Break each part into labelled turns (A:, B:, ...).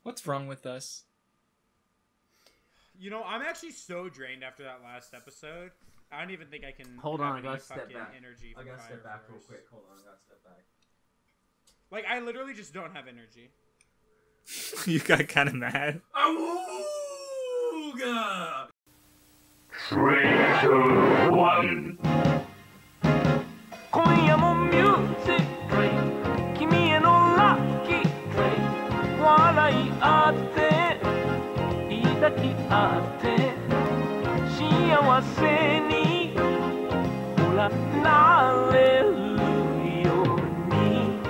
A: What's wrong with us?
B: You know, I'm actually so drained after that last episode. I don't even think I can.
C: Hold on, I gotta step back.
B: Energy
C: I gotta
B: Fire
C: step back
B: Force.
C: real quick. Hold on, I gotta step back.
B: Like, I literally just don't have energy.
A: You got kind of mad.
C: AWOOOOOOOGA!
D: 3, 2, 1.
E: 今夜もミュージック君へのラッキー笑い合って抱き合って幸せにほらなれるように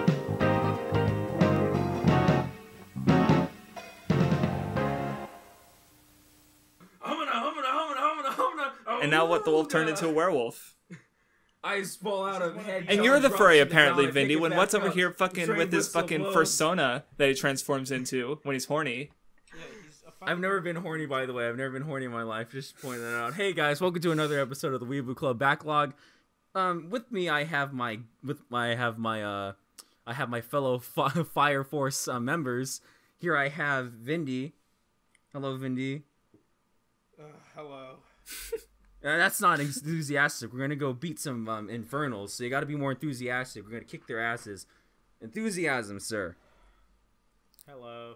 A: And now what? The wolf turned into a werewolf.
C: Eyes fall out of head.
A: And you're the furry, apparently, Vindy. When what's over here fucking with his fucking persona that he transforms into when he's horny.
C: I've never been horny, by the way. I've never been horny in my life. Just pointing that out. Hey guys, welcome to another episode of the Weeaboo Club Backlog. With me, I have my fellow Fire Force members. Here I have Vindy. Hello, Vindy.
B: Hello.
C: That's not enthusiastic. We're gonna go beat some infernals, so you gotta be more enthusiastic. We're gonna kick their asses. Enthusiasm, sir.
B: Hello.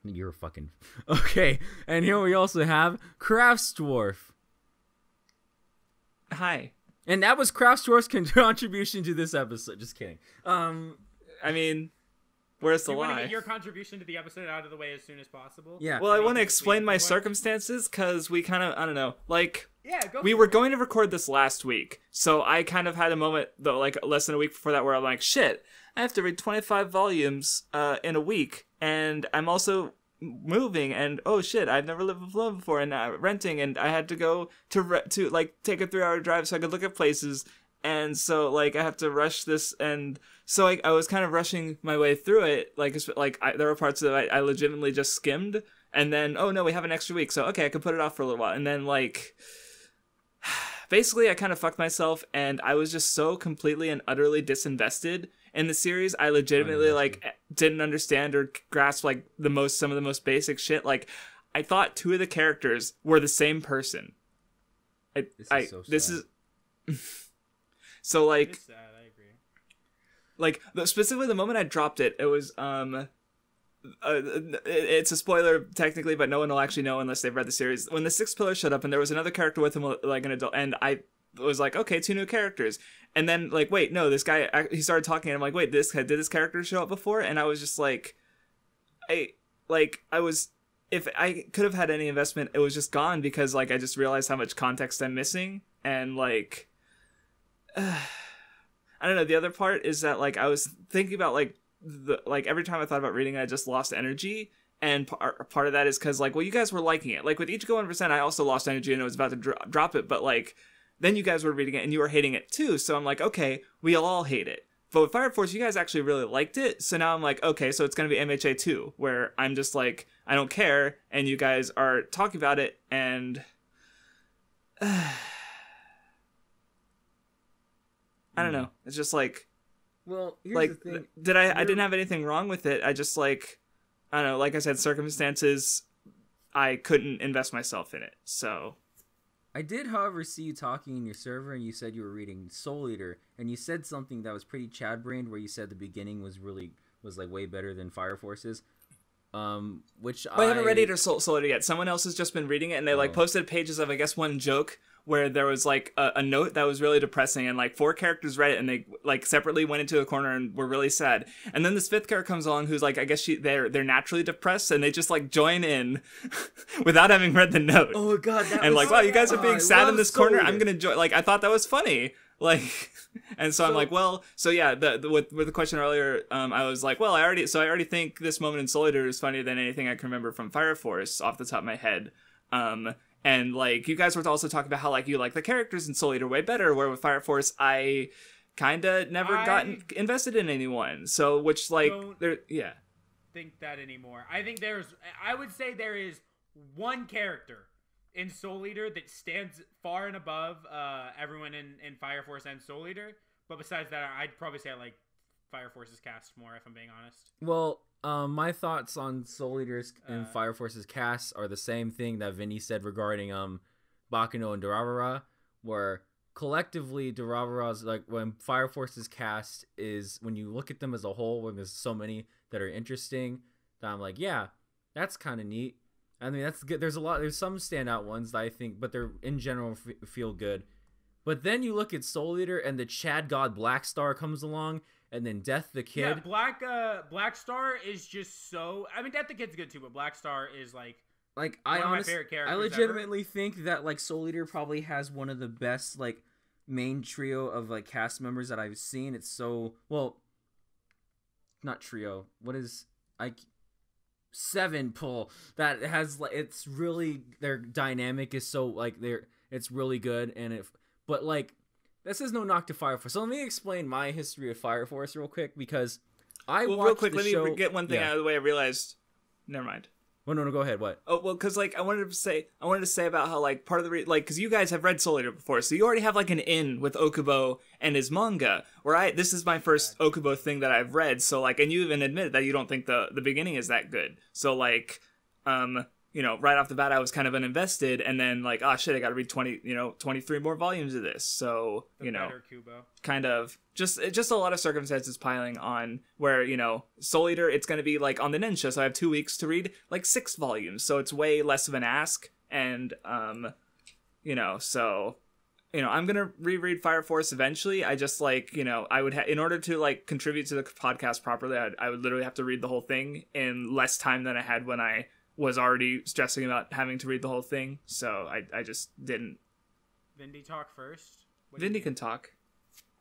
C: You're fucking... Okay, and here we also have Craftsdwarf.
A: Hi.
C: And that was Craftsdwarf's contribution to this episode. Just kidding.
A: I mean, where's the
B: You want to
A: lie?
B: get your contribution to the episode out of the way as soon as possible?
C: Yeah.
A: Well, I want to explain my circumstances because we kind of, I don't know, like...
B: Yeah, go
A: We
B: for
A: were
B: it.
A: going to record this last week, so I kind of had a moment, though, like less than a week before that, where I'm like, shit, I have to read 25 volumes in a week, and I'm also moving, and oh shit, I've never lived alone before, and renting, and I had to go to like take a 3-hour drive so I could look at places, and so like I have to rush this, and so I was kind of rushing my way through it, there were parts that I legitimately just skimmed, and then oh no, we have an extra week, so okay, I could put it off for a little while, and then like. Basically, I kind of fucked myself, and I was just so completely and utterly disinvested in the series. I legitimately like didn't understand or grasp like some of the most basic shit. Like, I thought 2 of the characters were the same person. This is so like.
B: It's sad, I agree.
A: Like specifically, the moment I dropped it, it was it's a spoiler technically, but no one will actually know unless they've read the series. When the 6th pillar showed up and there was another character with him, like an adult, and I was like, okay, 2 new characters, and then like, wait, no, this guy, he started talking, and I'm like, wait, did this character show up before? And I was just like, if I could have had any investment, it was just gone because like I just realized how much context I'm missing, and like, I don't know. The other part is that like I was thinking about like. Every time I thought about reading it, I just lost energy, and part of that is because like, well, you guys were liking it. Like with Ichigo 1%, I also lost energy and I was about to drop it, but like then you guys were reading it and you were hating it too, so I'm like, okay, we'll all hate it. But with Fire Force, you guys actually really liked it, so now I'm like, okay, so it's gonna be MHA 2, where I'm just like, I don't care, and you guys are talking about it, and I don't know. It's just like.
C: Well, here's
A: like,
C: the thing.
A: I didn't have anything wrong with it. I just like, I don't know, like I said, circumstances, I couldn't invest myself in it. So
C: I did, however, see you talking in your server, and you said you were reading Soul Eater, and you said something that was pretty Chad-brained, where you said the beginning was like way better than Fire Force's. Which
A: I haven't read it or Soul Eater yet. Someone else has just been reading it, and they like posted pages of, I guess, one joke where there was like a note that was really depressing, and like 4 characters read it, and they like separately went into a corner and were really sad. And then this 5th character comes along, who's like, I guess they're naturally depressed, and they just like join in without having read the note.
C: Oh god,
A: and like, wow, you guys are being sad in this corner. I'm gonna join. Like, I thought that was funny. Like, and so I'm like, well, so yeah, with the question earlier, I was like, well, I already think this moment in Soul Eater is funnier than anything I can remember from Fire Force off the top of my head. And like, you guys were also talking about how like you like the characters in Soul Eater way better, where with Fire Force I kinda never gotten invested in anyone. So which like yeah.
B: Think that anymore. I would say there is one character in Soul Eater that stands far and above everyone in Fire Force and Soul Eater. But besides that, I'd probably say I like Fire Force's cast more, if I'm being honest.
C: Well, My thoughts on Soul Eater's and Fire Force's cast are the same thing that Vinny said regarding Bakuno and Durarara, where collectively Durarara's like when Fire Force's cast is when you look at them as a whole, when there's so many that are interesting, that I'm like, yeah, that's kind of neat. I mean, that's good. There's some standout ones that I think, but they're in general feel good. But then you look at Soul Eater and the Chad God Black Star comes along, and then Death the Kid.
B: Yeah, Black Star is just so. I mean, Death the Kid's good too, but Black Star is like
C: I
B: one of my favorite characters.
C: I legitimately think that like Soul Eater probably has one of the best like main trio of like cast members that I've seen. It's so not trio. What is seven pull that has like it's really their dynamic is so like it's really good but like this is no knock to Fire Force. So let me explain my history of Fire Force real quick because
A: real quick, let me get one thing out of the way. I realized, never mind.
C: Well, no, go ahead. What?
A: Oh, well, because like I wanted to say about how like part of the because you guys have read Soul Eater before, so you already have like an in with Okubo and his manga. Where this is my first Okubo thing that I've read, so like, and you even admitted that you don't think the beginning is that good. So like, right off the bat, I was kind of uninvested, and then like, oh shit, I got to read 23 more volumes of this. So kind of just a lot of circumstances piling on where Soul Eater, it's going to be like on the Ninja, so I have 2 weeks to read like 6 volumes, so it's way less of an ask, and so I'm gonna reread Fire Force eventually. I just like I would in order to like contribute to the podcast properly, I would literally have to read the whole thing in less time than I had when I was already stressing about having to read the whole thing, so I just didn't.
B: Vindy talk first.
A: Vindy can talk.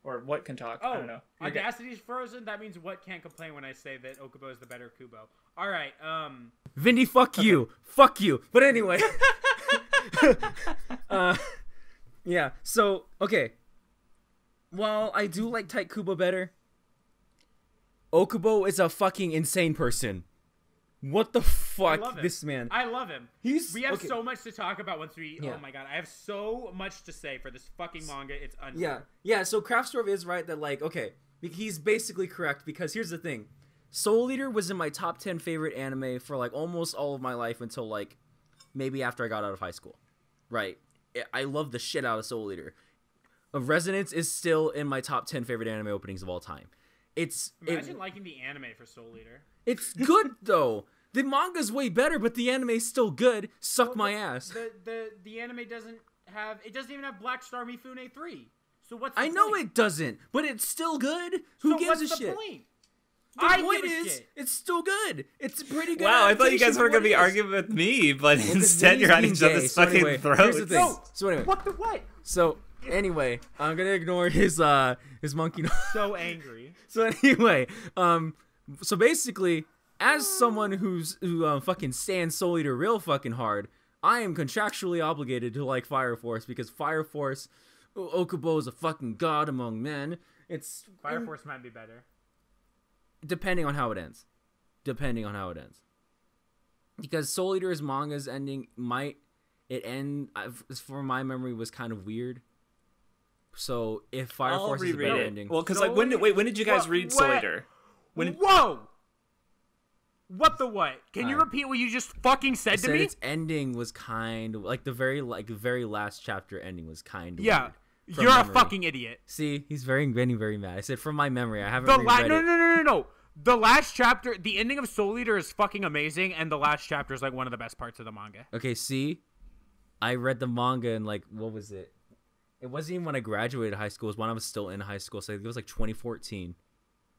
A: Or what can talk?
B: Oh,
A: I don't know.
B: Audacity's frozen. That means what can't complain when I say that Okubo is the better Kubo. All right.
C: Vindy, fuck you. Fuck you. But anyway. Yeah, so, okay. While I do like Tight Kubo better, Okubo is a fucking insane person. What the fuck, this man?
B: I love him. We have so much to talk about once we. Yeah. Oh my god, I have so much to say for this fucking manga. It's unreal.
C: Yeah. So Craftsdwarf is right that like he's basically correct because here's the thing: Soul Eater was in my top 10 favorite anime for like almost all of my life until like maybe after I got out of high school. Right? I love the shit out of Soul Eater. Resonance is still in my top 10 favorite anime openings of all time.
B: Imagine liking the anime for Soul Eater.
C: It's good though. The manga's way better, but the anime's still good. Suck my ass.
B: The anime doesn't even have Black Star Mifune 3. So what's the
C: point? I know it doesn't, but it's still good. Who gives a shit?
B: What's the point?
C: The point is, it's still good. It's pretty good.
A: Wow, I thought you guys were going to be arguing with me, but instead you're on each other's fucking throats.
C: Here's the thing.
B: No.
C: So anyway.
B: What?
C: So anyway, I'm going to ignore his monkey.
B: So angry.
C: So anyway, so basically, as someone who fucking stands Soul Eater real fucking hard, I am contractually obligated to like Fire Force because Fire Force, Okubo is a fucking god among men.
B: Fire Force might be better.
C: Depending on how it ends. Because Soul Eater's manga's ending for my memory, was kind of weird. So if Fire Force is a better ending.
A: Well, because like when did you guys read Soul Eater?
B: Whoa! What the what? Can you repeat what you just fucking said to me?
C: Its ending was kind of like the very last chapter ending was kind of
B: weird. You're a fucking idiot.
C: See, he's getting very mad. I said from my memory. I haven't reread it.
B: No. The last chapter, the ending of Soul Eater is fucking amazing, and the last chapter is like one of the best parts of the manga.
C: Okay, see, I read the manga in like what was it? It wasn't even when I graduated high school. It was when I was still in high school. So it was like 2014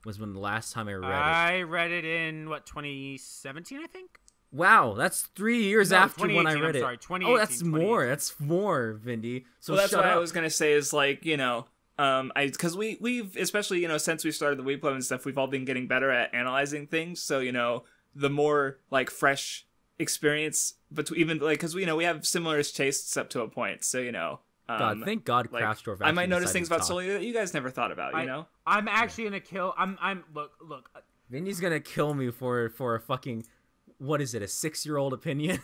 C: was when the last time I read it.
B: I read it in 2017, I think.
C: Wow, that's 3 years after when I read it.
B: Sorry, 2018.
C: Oh, that's more. That's more, Vindy. So
A: that's what I was gonna say. Is like because we've especially since we started the Weeb Club and stuff, we've all been getting better at analyzing things. So the more like fresh experience, but even like because we have similar tastes up to a point. So
C: God, thank God,
A: like,
C: Craftsdwarf.
A: I might notice things about Soul Eater that you guys never thought about.
B: I'm actually gonna kill. Look.
C: Vindy's gonna kill me for a fucking. What is it? A 6-year-old opinion?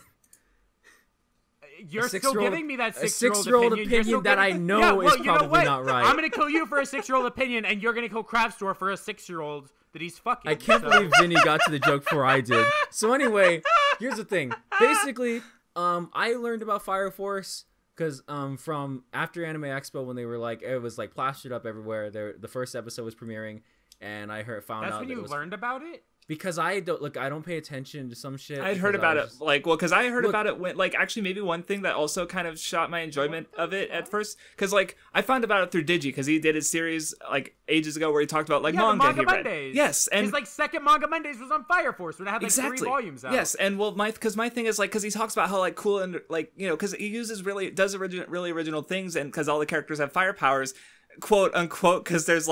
B: You're still giving me that 6-year-old
C: opinion that I know is probably not right.
B: I'm gonna kill you for a 6-year-old opinion, and you're gonna kill Craftsdwarf for a 6-year-old that he's fucking.
C: I can't believe Vinny got to the joke before I did. So anyway, here's the thing. Basically, I learned about Fire Force because from after Anime Expo when they were like, it was like plastered up everywhere. The first episode was premiering, and I found out
B: that's when you learned about it.
C: Because I don't pay attention to some shit.
A: I'd heard about it, because I heard about it when, actually maybe one thing that also kind of shot my enjoyment of it at first, because, I found about it through Digi, because he did his series, ages ago where he talked about, manga he read.
B: Mondays.
A: Yes, and...
B: his, second Manga Mondays was on Fire Force, when it had, 3 volumes out.
A: Yes, and, my thing is, because he talks about how, cool and, because he uses really original things, and because all the characters have fire powers, quote unquote, because there's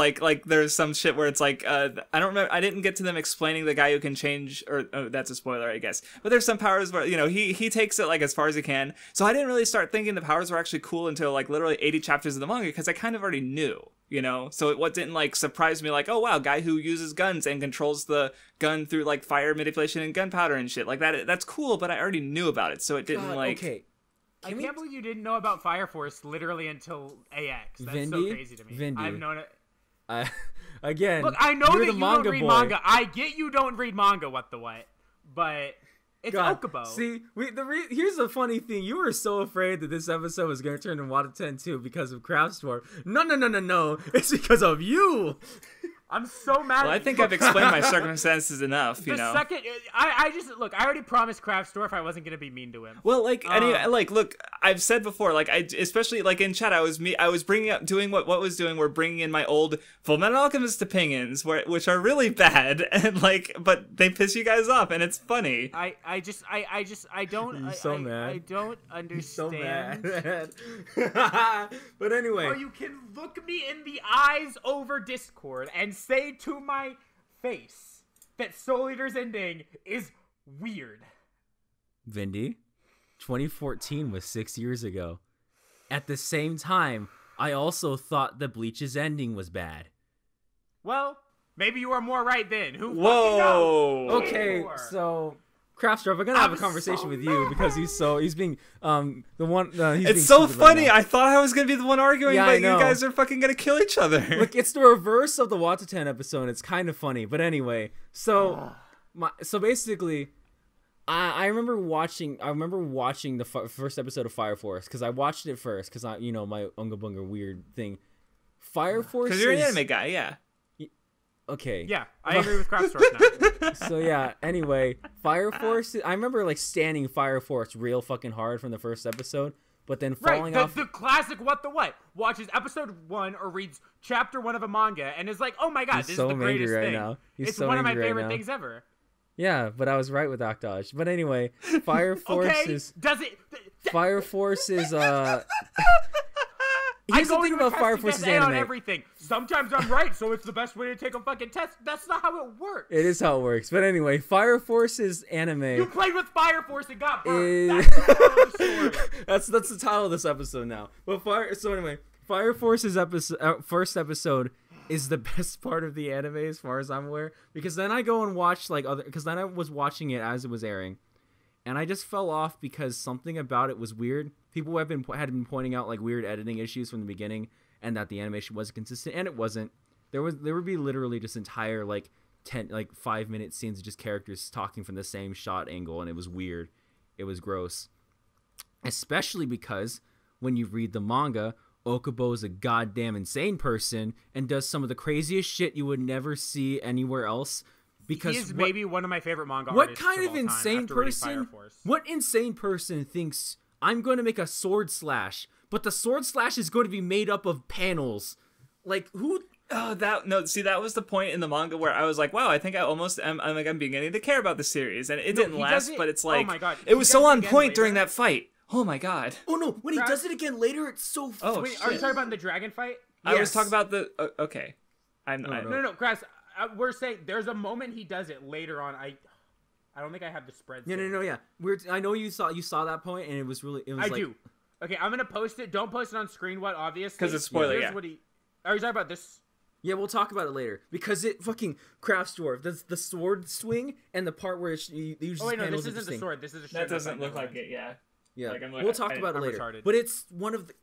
A: there's some shit where it's I don't remember, I didn't get to them explaining the guy who can change, or that's a spoiler I guess, but there's some powers where he takes it as far as he can, so I didn't really start thinking the powers were actually cool until literally 80 chapters of the manga, because I kind of already knew, so what didn't surprise me, oh wow, guy who uses guns and controls the gun through fire manipulation and gunpowder and shit that's cool, but I already knew about it, so it didn't
C: okay.
B: I can't believe you didn't know about Fire Force literally until AX. That's
C: Vindy,
B: so crazy to me.
C: Vindy,
B: I've known it.
C: Again,
B: look, I know that you don't read
C: boy.
B: manga. I get you don't read manga, what, but it's Okubo.
C: See, here's the funny thing. You were so afraid that this episode was going to turn to WattheWut 2 because of Craftsdwarf. No. It's because of you.
B: I'm so mad.
A: Well, I think I've explained my circumstances enough, you know.
B: Second, I already promised Craftsdwarf I wasn't gonna be mean to him.
A: Well, anyway, look, I've said before, especially in chat, I was bringing up, doing what was doing, we're bringing in my old Fullmetal Alchemist opinions, which are really bad, and but they piss you guys off, and it's funny.
B: I don't.
C: You're so mad.
B: I don't understand.
C: You're so mad. But anyway.
B: Or you can look me in the eyes over Discord and say to my face that Soul Eater's ending is weird.
C: Vindy, 2014 was 6 years ago. At the same time, I also thought that Bleach's ending was bad.
B: Well, maybe you were more right then. Who
A: Whoa.
B: fucking knows?
C: Okay, so Craftsdwarf, we're gonna have a conversation with you because he's being the one.
A: It's so funny. Right, I thought I was gonna be the one arguing,
C: yeah,
A: but you guys are fucking gonna kill each other.
C: Look, it's the reverse of the WattheWut episode. And it's kind of funny, but anyway. So basically, I remember watching the first episode of Fire Force because I watched it first because my Unga Bunga weird thing. Fire Force.
A: Because you're an anime guy, yeah.
C: Okay.
B: Yeah, I agree with Craftsdwarf now.
C: So yeah, anyway, Fire Force, I remember standing Fire Force real fucking hard from the first episode, but then falling off.
B: The classic WattheWut watches episode 1 or reads chapter 1 of a manga and is like, oh my god, this is the greatest thing.
C: Now.
B: It's one of my favorite things ever.
C: Yeah, but I was right with Octage. But anyway, Fire Force is... Fire Force is, Here's the thing about Fire Force's anime.
B: On everything. Sometimes I'm right, so it's the best way to take a fucking test. That's not how it works.
C: It is how it works. But anyway, Fire Force's anime.
B: You played with Fire Force and got burned.
C: That's the title of this episode now. But Fire Force's first episode is the best part of the anime as far as I'm aware, because then I go and watch because then I was watching it as it was airing. And I just fell off because something about it was weird. People had been pointing out weird editing issues from the beginning, and that the animation wasn't consistent, and it wasn't. There would be literally just entire 5-minute scenes of just characters talking from the same shot angle, and it was weird. It was gross. Especially because when you read the manga, Okubo is a goddamn insane person and does some of the craziest shit you would never see anywhere else. Because
B: he is maybe one of my favorite manga
C: What
B: artists.
C: kind of insane person? What insane person thinks I'm going to make a sword slash, but the sword slash is going to be made up of panels? Who?
A: Oh, that was the point in the manga where I was like, wow, I think I'm beginning to care about the series, and it didn't last, but it's
B: oh my god,
A: it was so on point during that fight. Oh my god.
C: Oh no, when he does it again later, it's so.
A: Oh,
B: wait, are you talking about the dragon fight?
A: I was talking about the. Okay.
B: No, Crass. We're saying there's a moment he does it later on. I don't think I have the spread.
C: No, yeah. I know you saw that point, and it was really. It was
B: I do. Okay, I'm gonna post it. Don't post it on screen. What obviously?
A: Because it's spoiler.
B: Yeah. Are you talking about this?
C: Yeah, we'll talk about it later because it fucking Craftsdwarf. That's the sword swing and the part where you use.
B: Oh wait, no, this isn't the sword. This is a.
A: That doesn't look like it. Yeah.
C: Yeah, we'll talk about it later. Retarded. But it's one of the.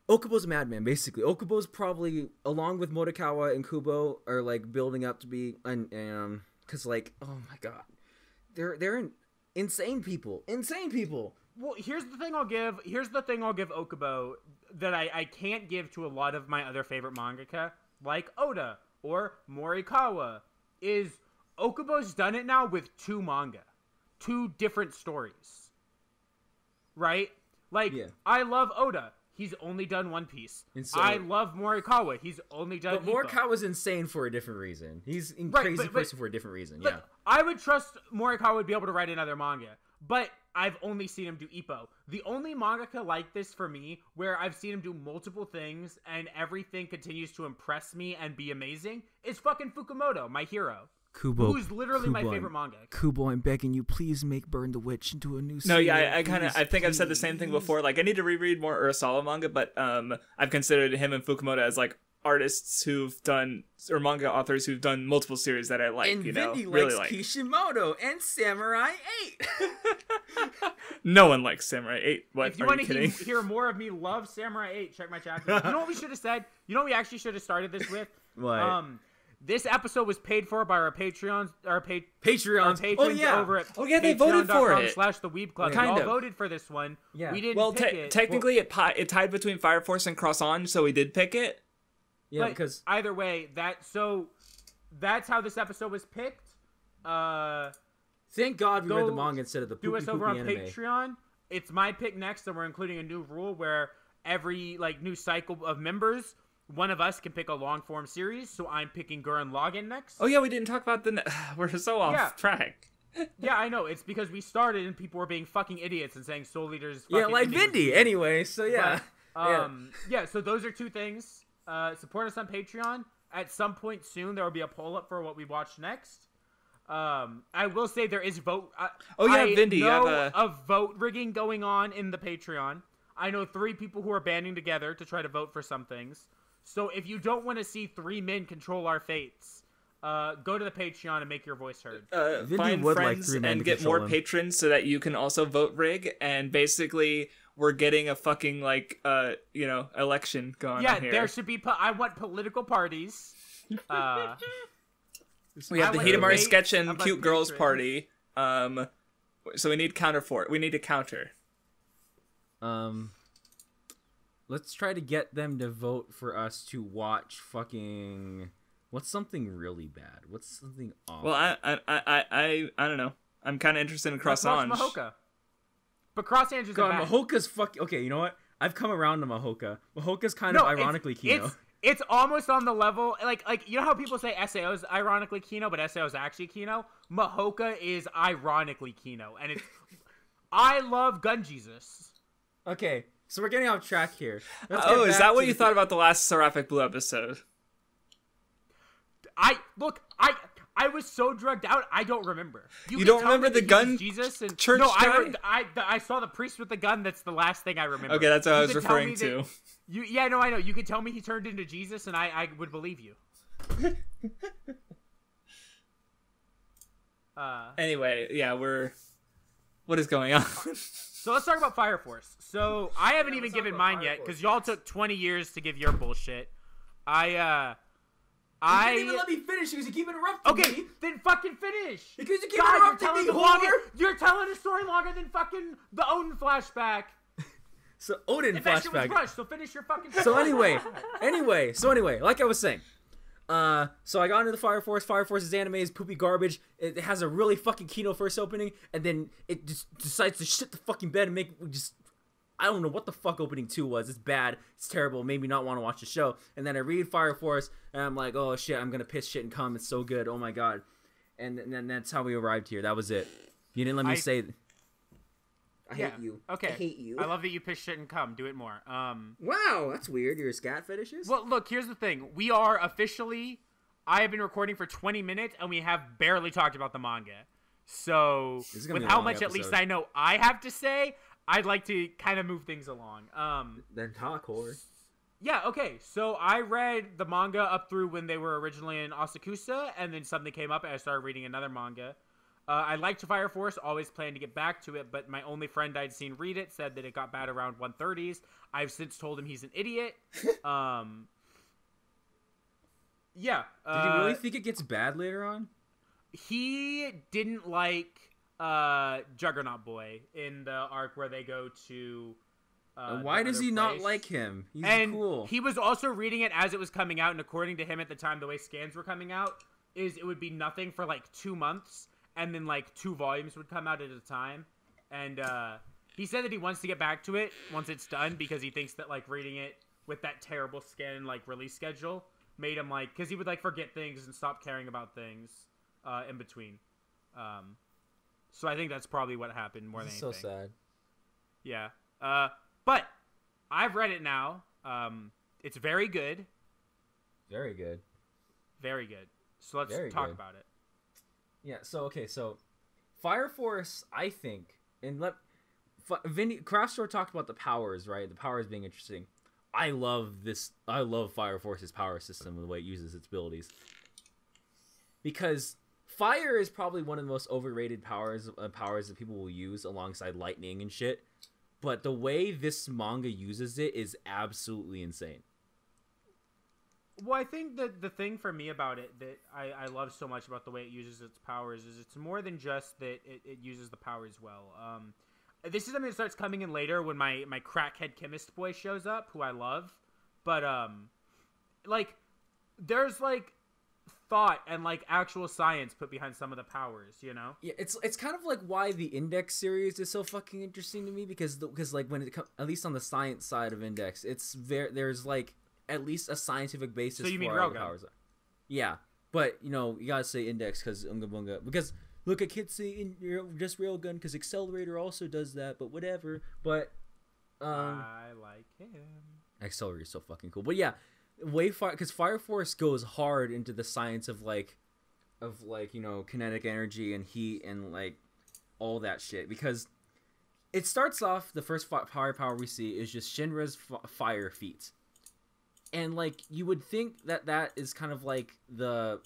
C: Okubo's a madman, basically. Okubo's probably, along with Morikawa and Kubo, are like building up to be, because like, oh my god, they're insane people.
B: Well, here's the thing I'll give Okubo that I can't give to a lot of my other favorite mangaka, like Oda or Morikawa, is Okubo's done it now with 2 manga. 2 different stories. Right? Like, yeah. I love Oda. He's only done One Piece. So, I love Morikawa. He's only done
C: But Morikawa's insane for a different reason. He's a crazy person for a different reason, yeah.
B: I would trust Morikawa would be able to write another manga. But I've only seen him do Ippo. The only mangaka like this for me, where I've seen him do multiple things and everything continues to impress me and be amazing, is fucking Fukumoto, my hero.
C: Kubo,
B: who's literally my favorite manga.
C: Kubo, I'm begging you, please make Burn the Witch into a new series.
A: No, yeah, I think I've said the same thing before. Like, I need to reread more Urasawa manga, but I've considered him and Fukumoto as like artists who've done, or manga authors who've done multiple series that I like.
C: And
A: you know,
C: Vindy
A: really
C: likes Kishimoto and Samurai 8.
A: No one likes Samurai 8. What?
B: If you want to hear more of me love Samurai 8, check my chapter. You know what we should have said? You know what we actually should have started this with?
C: What?
B: This episode was paid for by our Patreons,
C: Patreons
B: over at
A: they voted for it.
B: /the Weeb Club.
A: Kind
B: we all
A: of
B: voted for this one.
C: Yeah.
B: We didn't pick it.
A: Technically, it tied between Fire Force and Cross On, so we did pick it.
C: Yeah,
B: but
C: because
B: either way, that's how this episode was picked.
C: Thank God we read the manga instead of the
B: do us over on
C: anime.
B: Patreon. It's my pick next, and we're including a new rule where every new cycle of members, one of us can pick a long form series. So I'm picking Gurren Lagann next.
A: Oh yeah, we didn't talk about we're so off track.
B: Yeah, I know. It's because we started and people were being fucking idiots and saying Soul Leaders.
C: Yeah, like Vindy. Anyway, so yeah.
B: But, so those are 2 things. Support us on Patreon. At some point soon, there will be a poll up for what we watch next. I will say there is vote.
A: Vindy,
B: you have a vote rigging going on in the Patreon. I know 3 people who are banding together to try to vote for some things. So if you don't want to see 3 men control our fates, go to the Patreon and make your voice heard.
A: Find friends and get more patrons so that you can also vote rig. And basically, we're getting a fucking election going on here.
B: Yeah, there should be. I want political parties.
A: We have the Hidamari sketch and cute girls party. So we need counter for it. We need a counter.
C: Let's try to get them to vote for us to watch fucking. What's something really bad? What's something awful?
A: Well, I don't know. I'm kind of interested in Cross On.
B: Mahoka. But Cross Ange is bad.
C: Mahoka's fucking. Okay, you know what? I've come around to Mahoka. Mahoka's kind of ironically Kino.
B: It's almost on the level, like you know how people say SAO is ironically Kino, but SAO is actually Kino? Mahoka is ironically Kino, and it's. I love Gun Jesus.
C: Okay, so we're getting off track here.
A: Is that what you thought about the last Seraphic Blue episode?
B: I was so drugged out, I don't remember.
A: You don't remember the gun
B: Jesus and
A: church guy?
B: I saw the priest with the gun. That's the last thing I remember.
A: Okay, that's what I was referring to.
B: I know. You could tell me he turned into Jesus, and I would believe you.
A: Anyway, yeah, what is going on?
B: So let's talk about Fire Force. So I haven't even given mine yet, because y'all took 20 years to give your bullshit.
C: You didn't even let me finish because you keep interrupting me.
B: Okay, then fucking finish.
C: Because you keep interrupting me, whore.
B: You're telling a story longer than fucking the Odin flashback.
C: So Odin flashback.
B: Rushed, so finish your fucking story.
C: So anyway, like I was saying. So I got into the Fire Force. Fire Force's anime is poopy garbage. It has a really fucking Kino first opening, and then it just decides to shit the fucking bed and make I don't know what the fuck opening 2 was. It's bad. It's terrible. It made me not want to watch the show. And then I read Fire Force, and I'm like, oh shit, I'm gonna piss shit and come. It's so good. Oh my god. And then that's how we arrived here. That was it. You didn't let me say. I hate you.
B: Okay.
C: I hate you.
B: I love that you piss shit and come. Do it more.
C: Wow, that's weird. You're a scat fetishes?
B: Well, look. Here's the thing. We are officially. I have been recording for 20 minutes, and we have barely talked about the manga. So, with how much at least I know I have to say, I'd like to kind of move things along.
C: Then talk, whore.
B: Yeah, okay. So I read the manga up through when they were originally in Asakusa, and then something came up and I started reading another manga. I liked Fire Force, always planned to get back to it, but my only friend I'd seen read it said that it got bad around 130s. I've since told him he's an idiot. Yeah.
C: Did you really think it gets bad later on?
B: He didn't like Juggernaut Boy in the arc where they go to...
C: Why does he not like him? He's cool.
B: He was also reading it as it was coming out, and according to him at the time, the way scans were coming out, is it would be nothing for like 2 months, and then like 2 volumes would come out at a time. And he said that he wants to get back to it once it's done, because he thinks that like reading it with that terrible scan like release schedule made him like, because he would like forget things and stop caring about things in between. So I think that's probably what happened more than anything.
C: So sad.
B: Yeah. But I've read it now. It's very good.
C: Very good.
B: Very good. So let's talk about it.
C: Yeah, so Fire Force, I think, and Craftsdwarf talked about the powers, right? The powers being interesting. I love Fire Force's power system and the way it uses its abilities. Because fire is probably one of the most overrated powers that people will use alongside lightning and shit. But the way this manga uses it is absolutely insane.
B: Well, I think that the thing for me about it that I love so much about the way it uses its powers is it's more than just that it uses the powers well. This is something that starts coming in later when my crackhead chemist boy shows up, who I love. But, like, there's, like, thought and like actual science put behind some of the powers, you know?
C: Yeah, it's kind of like why the Index series is so fucking interesting to me, because like when it comes, at least on the science side of Index, there's like at least a scientific basis.
B: So you mean
C: for all the
B: Railgun?
C: powers. Yeah, but you know you gotta say Index because Unga Bunga, because look, I can't say just Railgun because Accelerator also does that, but whatever. But
B: I like him.
C: Accelerator is so fucking cool. But yeah. Because Fire Force goes hard into the science of you know, kinetic energy and heat and like all that shit. Because it starts off, the first fire power we see is just Shinra's fire feat, and like you would think that is kind of like the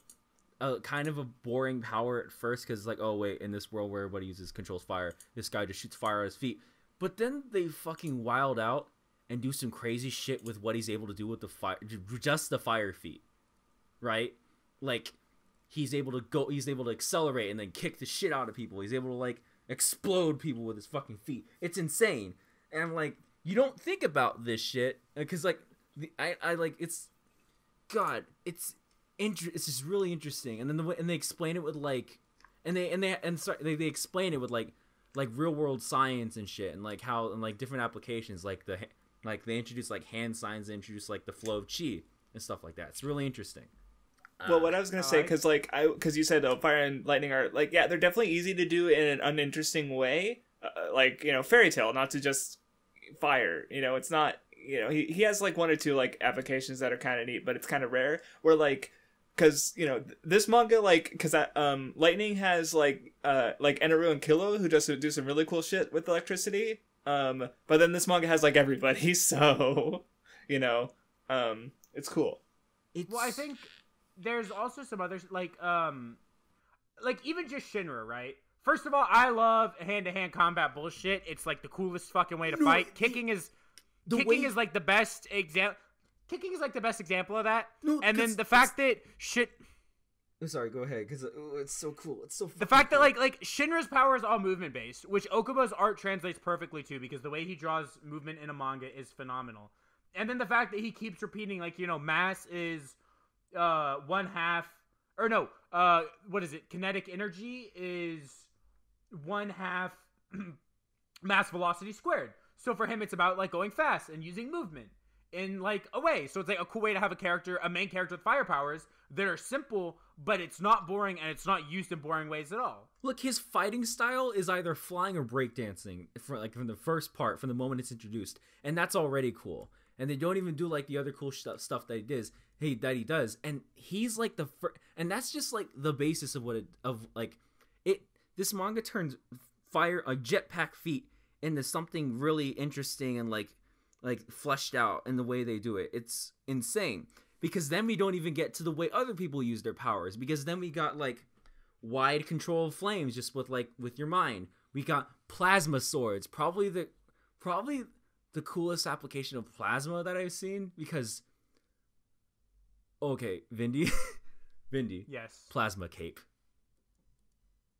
C: kind of a boring power at first, because like, oh wait, in this world where everybody controls fire, this guy just shoots fire at his feet. But then they fucking wild out and do some crazy shit with what he's able to do with the fire, just the fire feat, right? Like, he's able to accelerate and then kick the shit out of people. He's able to, like, explode people with his fucking feet. It's insane. And I'm like, you don't think about this shit, because, like, it's just really interesting. And then they explain it with, like, they explain it with, like real world science and shit, and, like, how, and, like, different applications, like, they introduce like hand signs, they introduce like the flow of chi and stuff like that. It's really interesting.
A: Well, what I was gonna say, because you said fire and lightning are like, yeah, they're definitely easy to do in an uninteresting way, like, you know, fairy tale, not to just fire. You know, it's not, you know, he has like 1 or 2 like applications that are kind of neat, but it's kind of rare. Where like, because you know this manga, like, because lightning has like Eneru and Kilo, who just do some really cool shit with electricity. But then this manga has like everybody, so you know, it's cool.
B: Well, I think there's also some others like even just Shinra, right? First of all, I love hand-to-hand combat bullshit. It's like the coolest fucking way to fight. Kicking is like the best example. Kicking is like the best example of that. No, and then the fact that shit.
C: I'm sorry, go ahead, because it's so cool. It's so
B: the fact that like Shinra's power is all movement based, which Okubo's art translates perfectly to, because the way he draws movement in a manga is phenomenal. And then the fact that he keeps repeating, like, you know, mass is 1/2, or no, what is it? Kinetic energy is 1/2 mass velocity squared. So for him, it's about like going fast and using movement in like a way. So it's like a cool way to have a main character with fire powers that are simple, but it's not boring and it's not used in boring ways at all.
C: Look, his fighting style is either flying or breakdancing from the first part, from the moment it's introduced, and that's already cool. And they don't even do like the other cool stuff that he does, and he's like the first, and that's just like the basis of this manga turns fire, a jetpack feat, into something really interesting and like fleshed out in the way they do it. It's insane, because then we don't even get to the way other people use their powers, because then we got like wide control of flames just with your mind. We got plasma swords, probably the coolest application of plasma that I've seen, because okay, Vindy.
B: Yes.
C: Plasma cape.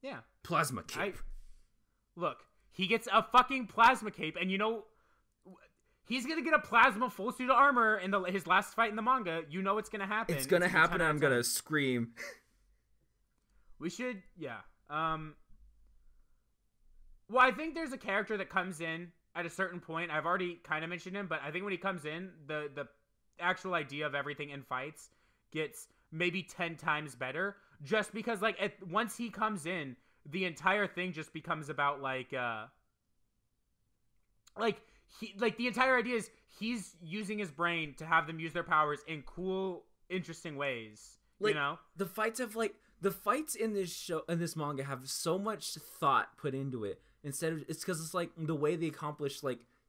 B: Yeah.
C: Plasma cape.
B: Look, he gets a fucking plasma cape, and he's gonna get a plasma full suit of armor in his last fight in the manga. You know it's gonna happen.
C: It's gonna happen, and I'm gonna scream.
B: We should, yeah. Well, I think there's a character that comes in at a certain point. I've already kind of mentioned him, but I think when he comes in, the actual idea of everything in fights gets maybe 10 times better. Just because, once he comes in, the entire thing just becomes about, the entire idea is he's using his brain to have them use their powers in cool, interesting ways, you know?
C: The fights in this manga have so much thought put into it. It's because it's the way they accomplish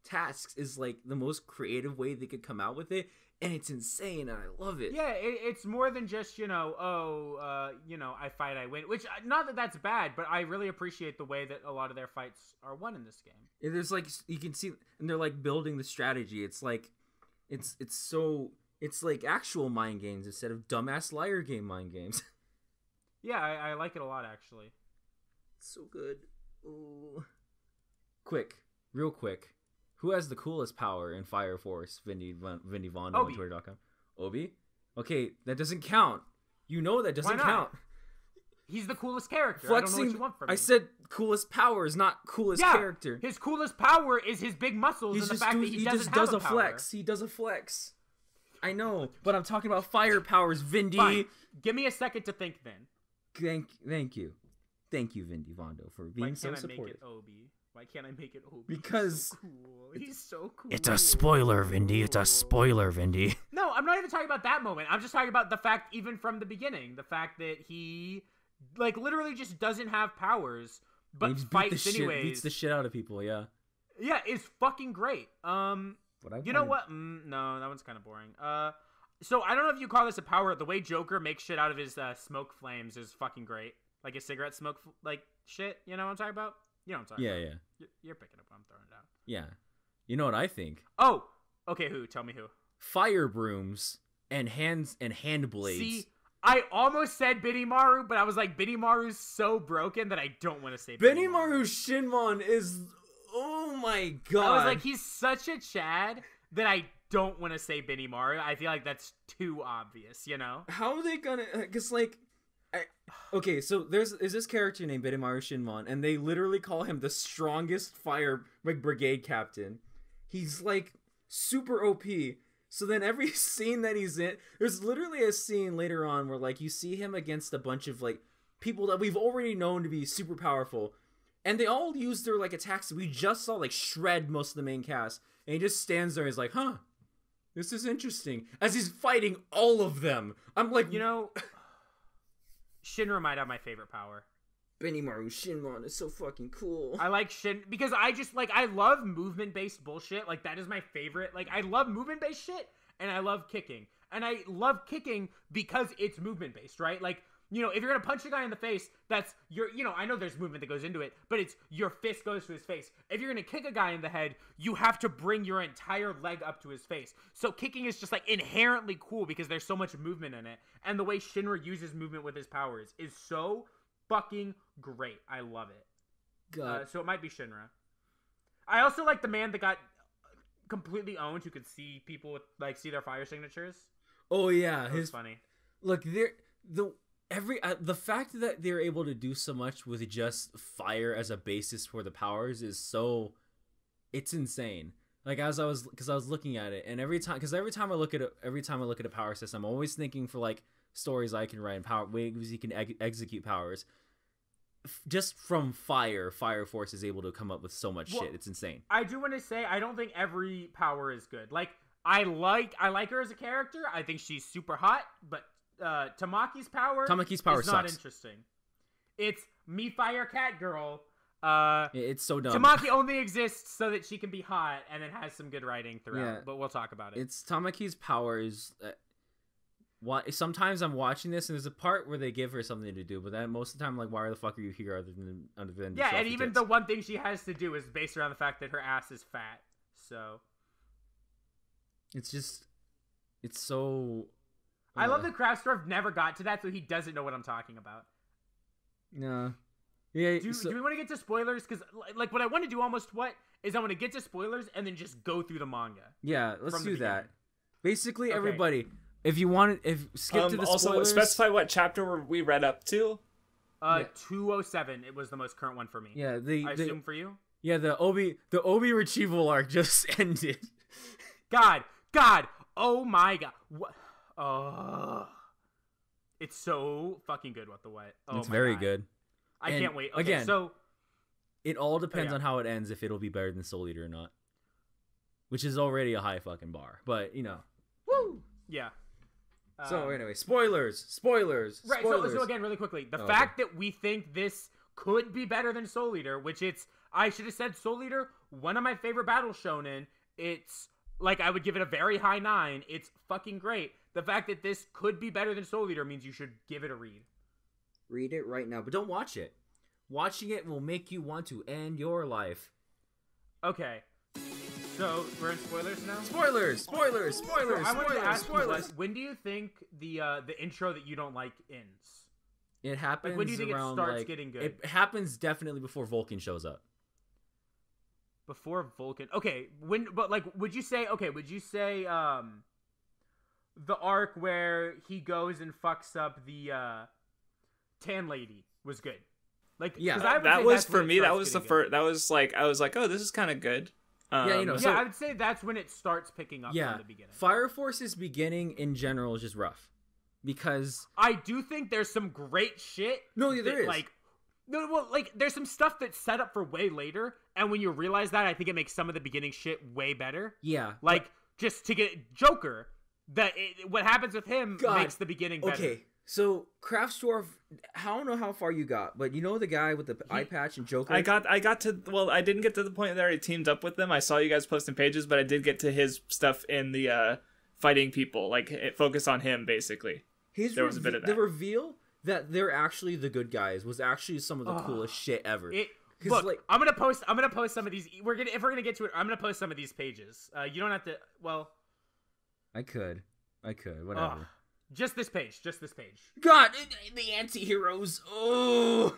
C: tasks is the most creative way they could come out with it, and it's insane, and I love it.
B: Yeah, it's more than just I fight, I win. Which, not that that's bad, but I really appreciate the way that a lot of their fights are won in this game.
C: And there's you can see, and they're building the strategy. It's actual mind games instead of dumbass liar game mind games.
B: Yeah, I like it a lot, actually.
C: It's so good. Ooh. Real quick. Who has the coolest power in Fire Force? Vindy Vondo on Twitter.com. Obi? Okay, that doesn't count. You know that doesn't count.
B: He's the coolest character.
C: Flexing,
B: I don't know what you want from me.
C: I said coolest powers, not coolest character.
B: His coolest power is his big muscles and the fact that he doesn't have a power.
C: Flex. He does a flex. I know, but I'm talking about fire powers, Vindy.
B: Fine. Give me a second to think then.
C: Thank you. Thank you, Vindy Vondo, for being so supportive.
B: Why can't I make it Obi?
C: Because
B: he's so cool.
C: It's a spoiler, Vindy. It's a spoiler, Vindy.
B: No, I'm not even talking about that moment. I'm just talking about the fact, even from the beginning, the fact that he, literally just doesn't have powers, but fights anyways.
C: Beats the shit out of people. Yeah.
B: Yeah, it's fucking great. You know what? No, that one's kind of boring. So I don't know if you call this a power. The way Joker makes shit out of his smoke flames is fucking great. Like his cigarette smoke, shit. You know what I'm talking about? You know what I'm talking about.
C: Yeah.
B: You're picking up what I'm throwing down.
C: Yeah. You know what I think?
B: Oh, okay. Who? Tell me who.
C: Fire brooms and hand blades.
B: See, I almost said Benimaru, but I was like, Benimaru's so broken that I don't want to say
C: Benimaru Shinmon is. Oh my god.
B: I was like, he's such a Chad that I don't want to say Benimaru. I feel like that's too obvious, you know?
C: How are they gonna? Because okay, so there's this character named Benimaru Shinmon, and they literally call him the strongest fire brigade captain. He's super OP. So then every scene that he's in, there's literally a scene later on where you see him against a bunch of people that we've already known to be super powerful, and they all use their attacks that we just saw shred most of the main cast, and he just stands there and is like, huh, this is interesting, as he's fighting all of them. I'm like,
B: Shinra might have my favorite power.
C: Benimaru Shinmon is so fucking cool.
B: I like Shin because I just I love movement based bullshit. That is my favorite. I love movement based shit, and I love kicking. And I love kicking because it's movement based, right? If you're gonna punch a guy in the face, that's I know there's movement that goes into it, but it's your fist goes to his face. If you're gonna kick a guy in the head, you have to bring your entire leg up to his face. So kicking is just inherently cool because there's so much movement in it, and the way Shinra uses movement with his powers is so fucking great. I love it.
C: God.
B: So it might be Shinra. I also like the man that got completely owned, who could see people with see their fire signatures.
C: Oh yeah,
B: his funny.
C: Look, the fact that they're able to do so much with just fire as a basis for the powers is it's insane. Because I was looking at it, and every time I look at a power system, I'm always thinking for stories I can write and ways you can execute powers. Just from Fire Force is able to come up with so much shit. It's insane.
B: I do want to say I don't think every power is good. I like her as a character. I think she's super hot, but Tamaki's power is not
C: sucks.
B: Interesting. It's me fire cat girl.
C: It's so dumb.
B: Tamaki only exists so that she can be hot and it has some good writing throughout.
C: Yeah,
B: but we'll talk about it.
C: It's Tamaki's power is sometimes I'm watching this and there's a part where they give her something to do, but then most of the time I'm like, why the fuck are you here other than
B: yeah, and even the one thing she has to do is based around the fact that her ass is fat. So
C: it's so.
B: I love that Craftsdwarf never got to that, so he doesn't know what I'm talking about.
C: No. Yeah.
B: Do we want to get to spoilers? Because like what I want to do is I want to get to spoilers and then just go through the manga.
C: Yeah, let's do that. Basically, everybody, if you want, skip to the
A: also
C: spoilers.
A: Specify what chapter we read up to.
B: 207. It was the most current one for me.
C: Yeah,
B: I assume for you.
C: Yeah, the Obi retrieval arc just ended.
B: God, oh my God. What? Oh, it's so fucking good. WattheWut. Oh,
C: it's very
B: God.
C: good.
B: I can't wait. Okay,
C: again,
B: so
C: it all depends on how it ends, if it'll be better than Soul Eater or not, which is already a high fucking bar. But
B: woo, yeah.
C: So anyway, spoilers.
B: Right. So again, really quickly, the fact that we think this could be better than Soul Eater, which I should have said Soul Eater, one of my favorite battle shonen. It's like I would give it a very high 9. It's fucking great. The fact that this could be better than Soul Eater means you should give it a read.
C: Read it right now, but don't watch it. Watching it will make you want to end your life.
B: Okay. So we're in spoilers now.
C: Spoilers.
B: So I wanted to ask you, when do you think the intro that you don't like ends?
C: It happens.
B: Like, when do you think
C: around,
B: it starts getting good?
C: It happens definitely before Vulcan shows up.
B: Before Vulcan. Okay. Would you say the arc where he goes and fucks up the tan lady was good? Like,
C: yeah,
A: that was for me. That was the first. That was like I was like, oh, this is kind of good.
B: I would say that's when it starts picking up from the beginning.
C: Fire Force's beginning in general is just rough, because
B: I do think there's some great shit.
C: No, there is.
B: There's some stuff that's set up for way later, and when you realize that, I think it makes some of the beginning shit way better.
C: Yeah,
B: just to get Joker, what happens with him makes the beginning better.
C: Okay, so Craftsdwarf, I don't know how far you got, but you know the guy with the eye patch and Joker?
A: I got to, well, I didn't get to the point that I teamed up with them. I saw you guys posting pages, but I did get to his stuff in the fighting people, like it focused on him basically. There was a bit of that.
C: The reveal that they're actually the good guys was actually some of the coolest shit ever.
B: Look, I'm gonna post some of these. If we're gonna get to it, I'm gonna post some of these pages. You don't have to. Well,
C: I could, whatever.
B: Just this page.
C: God, the anti-heroes. Oh,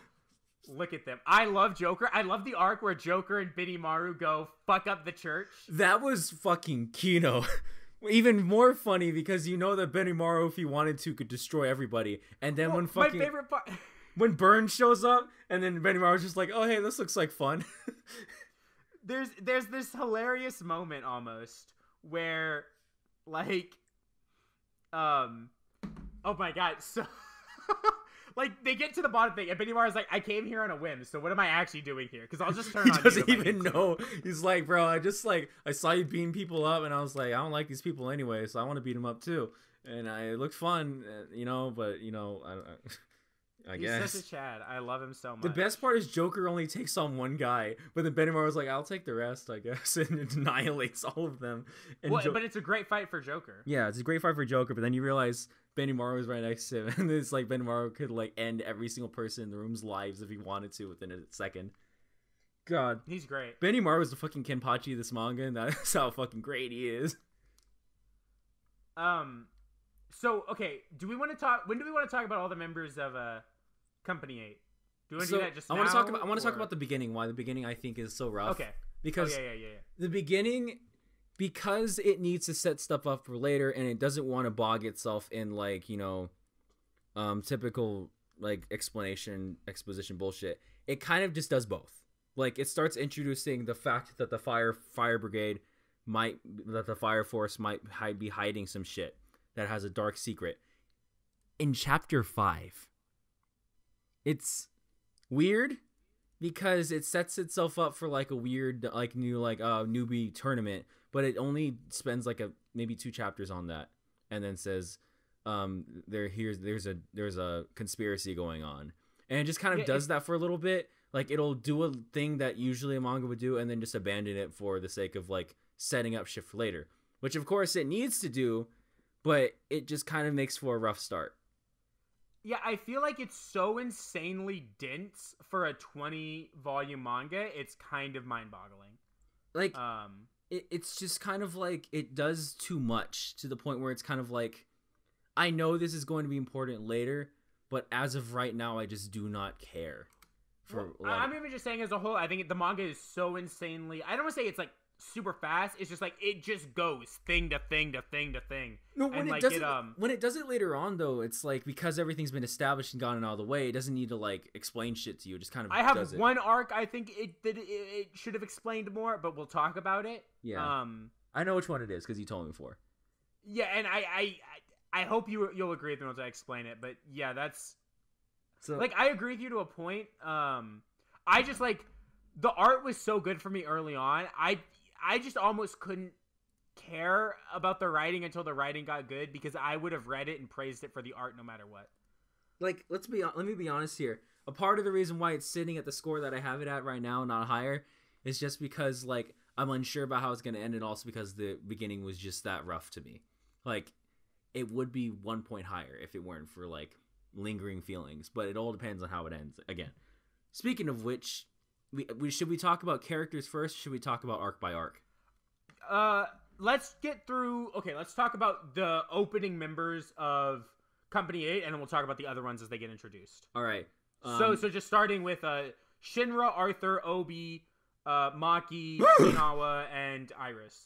B: look at them. I love Joker. I love the arc where Joker and Benimaru go fuck up the church.
C: That was fucking Kino. Even more funny because you know that Benimaru, if he wanted to, could destroy everybody. And then when fucking
B: my favorite part,
C: when Burns shows up, and then Benimaru's just like, "Oh hey, this looks like fun."
B: There's this hilarious moment almost where, like, oh my God, so like they get to the bottom thing, and Benimaru's like, "I came here on a whim, so what am I actually doing here? Because I'll just turn on."
C: He doesn't even know. He's like, "Bro, I saw you beating people up, and I was like, I don't like these people anyway, so I want to beat them up too, and it looked fun, but I guess."
B: He's such a Chad. I love him so much.
C: The best part is Joker only takes on one guy, but then Benimaru's like, "I'll take the rest, I guess," and it annihilates all of them. And
B: but it's a great fight for Joker.
C: Yeah, it's a great fight for Joker, but then you realize Benimaru is right next to him, and it's like Benimaru could like end every single person in the room's lives if he wanted to within a second. God,
B: he's great.
C: Benimaru is the fucking Kenpachi of this manga, and that's how fucking great he is.
B: So okay, when do we want to talk about all the members of Company 8? Do you want to do that just now?
C: I want to talk about the beginning. Why the beginning I think is so rough.
B: Okay.
C: Because
B: yeah.
C: The beginning, because it needs to set stuff up for later, and it doesn't want to bog itself in like typical like exposition bullshit. It kind of just does both. Like it starts introducing the fact that the fire brigade the Fire Force might be hiding some shit that has a dark secret. In chapter 5. It's weird because it sets itself up for like a weird new newbie tournament, but it only spends like maybe 2 chapters on that, and then says there's a conspiracy going on, and it just kind of does that for a little bit. Like it'll do a thing that usually a manga would do, and then just abandon it for the sake of like setting up shit for later, which of course it needs to do, but it just kind of makes for a rough start.
B: Yeah, I feel like it's so insanely dense for a 20-volume manga. It's kind of mind-boggling.
C: Like, it's just kind of like it does too much to the point where it's kind of like, I know this is going to be important later, but as of right now, I just do not care.
B: I'm even just saying as a whole, I think the manga is so insanely... I don't want to say it's like super fast. It's just like it just goes thing to thing to thing to thing.
C: No, when it does it later on though, it's like because everything's been established and gotten out of the way, it doesn't need to like explain shit to you. It just kind of
B: I have one arc I think it should have explained more, but we'll talk about it.
C: Yeah. I know which one it is because you told me before.
B: Yeah, and I hope you'll agree with me once I explain it. But yeah, that's so like I agree with you to a point. I just like the art was so good for me early on. I just almost couldn't care about the writing until the writing got good because I would have read it and praised it for the art no matter what.
C: Like, let me be honest here. A part of the reason why it's sitting at the score that I have it at right now, not higher, is just because like I'm unsure about how it's going to end, and also because the beginning was just that rough to me. Like, it would be 1 point higher if it weren't for like lingering feelings, but it all depends on how it ends. Again, speaking of which, should we talk about characters first? Or should we talk about arc by arc?
B: Let's get through. Okay, let's talk about the opening members of Company 8, and then we'll talk about the other ones as they get introduced.
C: All right.
B: So just starting with Shinra, Arthur, Obi, Maki, Inawa, and Iris.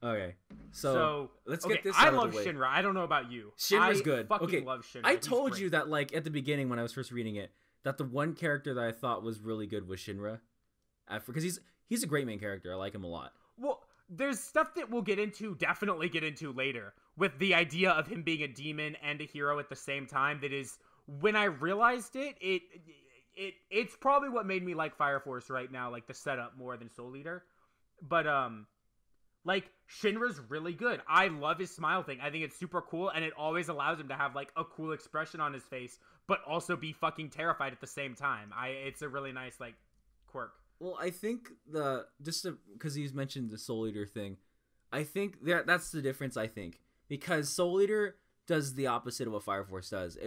C: Okay, so let's get this
B: I
C: out
B: love
C: of the way.
B: Shinra. I don't know about you.
C: Shinra's good.
B: Fucking
C: Okay,
B: love Shinra.
C: I told you that like at the beginning when I was first reading it, that the one character that I thought was really good was Shinra, because he's a great main character. I like him a lot.
B: Well, there's stuff that we'll definitely get into later, with the idea of him being a demon and a hero at the same time. That is, when I realized it's probably what made me like Fire Force right now, like the setup more than Soul Eater. But like Shinra's really good. I love his smile thing. I think it's super cool, and it always allows him to have like a cool expression on his face, but also be fucking terrified at the same time. It's a really nice like quirk.
C: Well, I think because he's mentioned the Soul Eater thing, I think that's the difference. I think because Soul Eater does the opposite of what Fire Force does.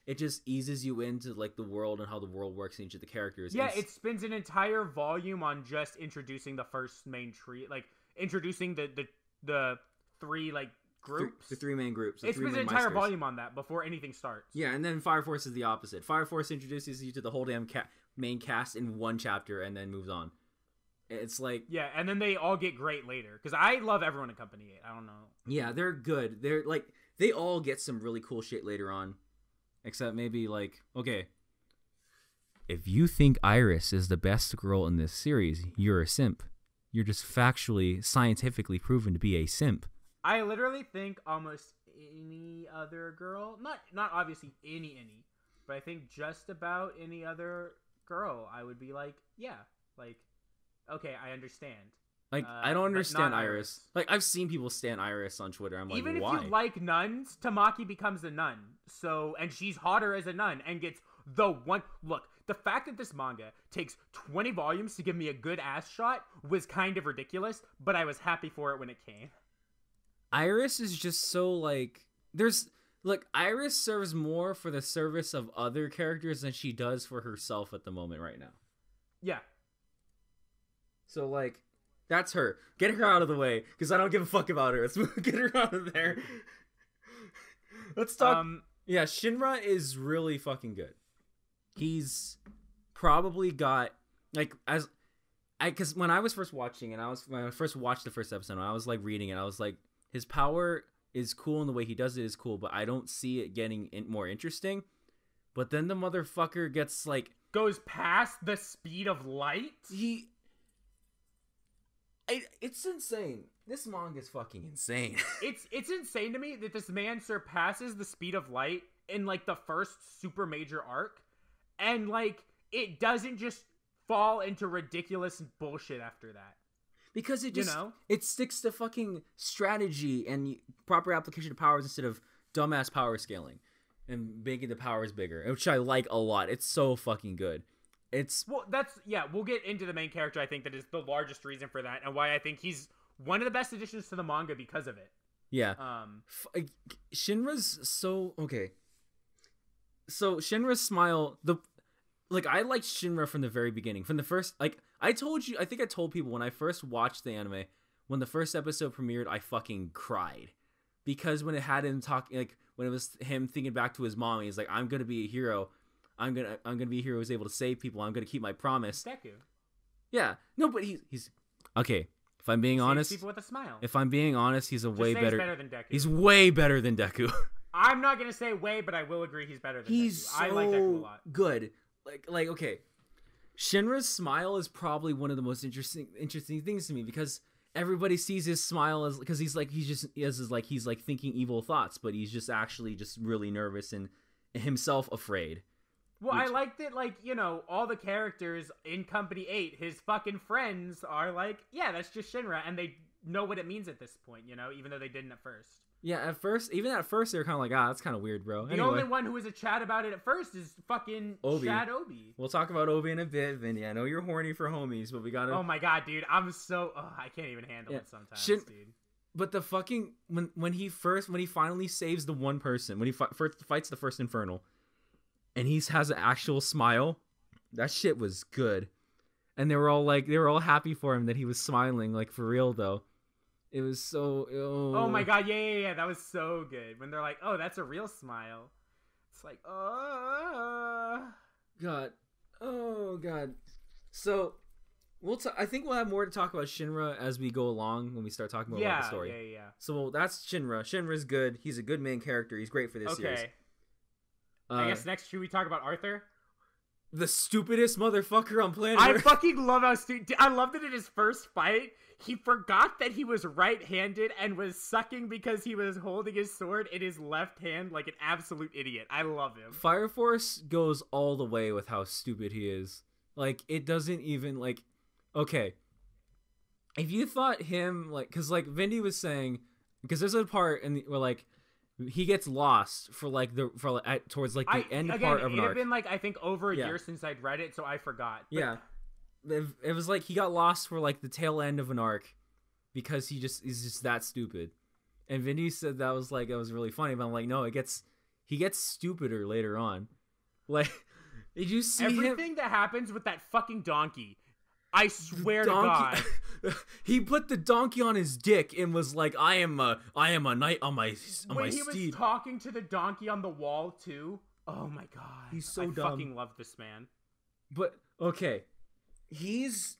C: It just eases you into like the world and how the world works and each of the characters.
B: Yeah, it spends an entire volume on just introducing the first main tree, like introducing the three like groups.
C: The three main groups.
B: It spends an entire volume on that before anything starts.
C: Yeah, and then Fire Force is the opposite. Fire Force introduces you to the whole damn main cast in one chapter and then moves on. It's like...
B: Yeah, and then they all get great later. Because I love everyone in Company 8. I don't know.
C: Yeah, they're good. They're like... They all get some really cool shit later on. Except maybe like... Okay. If you think Iris is the best girl in this series, you're a simp. You're just factually, scientifically proven to be a simp.
B: I literally think almost any other girl... Not obviously any... But I think just about any other girl, I would be like, yeah, like, okay, I understand.
C: Like, I don't understand Iris. Like, I've seen people stand Iris on Twitter. I'm like,
B: even
C: why?
B: If you like nuns, Tamaki becomes a nun. So, and she's hotter as a nun and gets the one. Look, the fact that this manga takes 20 volumes to give me a good ass shot was kind of ridiculous, but I was happy for it when it came.
C: Iris is just so like, Look, Iris serves more for the service of other characters than she does for herself at the moment right now.
B: Yeah.
C: So, like, that's her. Get her out of the way, because I don't give a fuck about her. Let's get her out of there. Let's talk... yeah, Shinra is really fucking good. He's probably got... Like, because when I was first watching, and when I first watched the first episode, I was, like, reading it, I was like, his power... is cool and the way he does it is cool, but I don't see it getting more interesting. But then the motherfucker gets like
B: goes past the speed of light.
C: It's insane. This manga is fucking insane.
B: It's insane to me that this man surpasses the speed of light in like the first super major arc, and like it doesn't just fall into ridiculous bullshit after that.
C: Because it just, it sticks to fucking strategy and proper application of powers instead of dumbass power scaling and making the powers bigger, which I like a lot. It's so fucking good. Well, we'll get into the main character. I think that is the largest reason for that and why I think he's one of the best additions to the manga because of it. Yeah. Shinra's so okay. So Shinra's smile, I liked Shinra from the very beginning. From the first, I think I told people when I first watched the anime, when the first episode premiered, I fucking cried. Because when it had him talking, when it was him thinking back to his mom, he's like, I'm gonna be a hero. I'm gonna be a hero who's able to save people. I'm gonna keep my promise.
B: Deku.
C: Yeah. No, but he's okay. If I'm being honest,
B: people with a smile.
C: If I'm being honest, he's way better.
B: He's better than Deku.
C: He's way better than Deku.
B: I'm not gonna say way, but I will agree he's better than
C: He's
B: Deku. I like Deku a lot.
C: Good. Okay. Shinra's smile is probably one of the most interesting things to me because everybody sees his smile as because he's thinking evil thoughts, but he's just actually just really nervous and himself afraid.
B: Well, I liked it, all the characters in Company 8, his fucking friends are like, yeah, that's just Shinra, and they know what it means at this point, even though they didn't at first.
C: Yeah, even at first, they were kind of like, that's kind of weird, bro.
B: The only one who was a chat about it at first is fucking Chad Obi.
C: We'll talk about Obi in a bit, Vinny. I know you're horny for homies, but we gotta...
B: Oh my god, dude, I'm so... I can't even handle it sometimes, dude.
C: But the fucking... When he finally saves the one person, when he first fights the first Infernal... And he has an actual smile. That shit was good. And they were all happy for him that he was smiling, for real though. It was so...
B: Oh my god, yeah. That was so good. When they're like, oh, that's a real smile. It's like,
C: God. Oh, God. So, I think we'll have more to talk about Shinra as we go along when we start talking more about the story.
B: Yeah.
C: So, that's Shinra. Shinra's good. He's a good main character. He's great for this series.
B: Okay. I guess next, should we talk about Arthur?
C: The stupidest motherfucker on planet
B: I
C: Earth.
B: fucking love how stupid... I love that in his first fight, he forgot that he was right-handed and was sucking because he was holding his sword in his left hand like an absolute idiot. I love him.
C: Fire Force goes all the way with how stupid he is. It doesn't even, Okay. If you thought him, because, Vindy was saying... Because there's a part where, he gets lost towards the end part of an arc. It
B: had been I think over a year since I'd read it, so I forgot. But...
C: Yeah, it was he got lost for the tail end of an arc because he's just that stupid. And Vinny said that was really funny, but I'm like, no, he gets stupider later on. Did you see
B: everything that happens with that fucking donkey? I swear to God.
C: He put the donkey on his dick and was like, I am a knight on my steed.
B: When he was talking to the donkey on the wall, too. Oh, my God.
C: He's so
B: I
C: dumb.
B: fucking love this man.
C: But, okay. His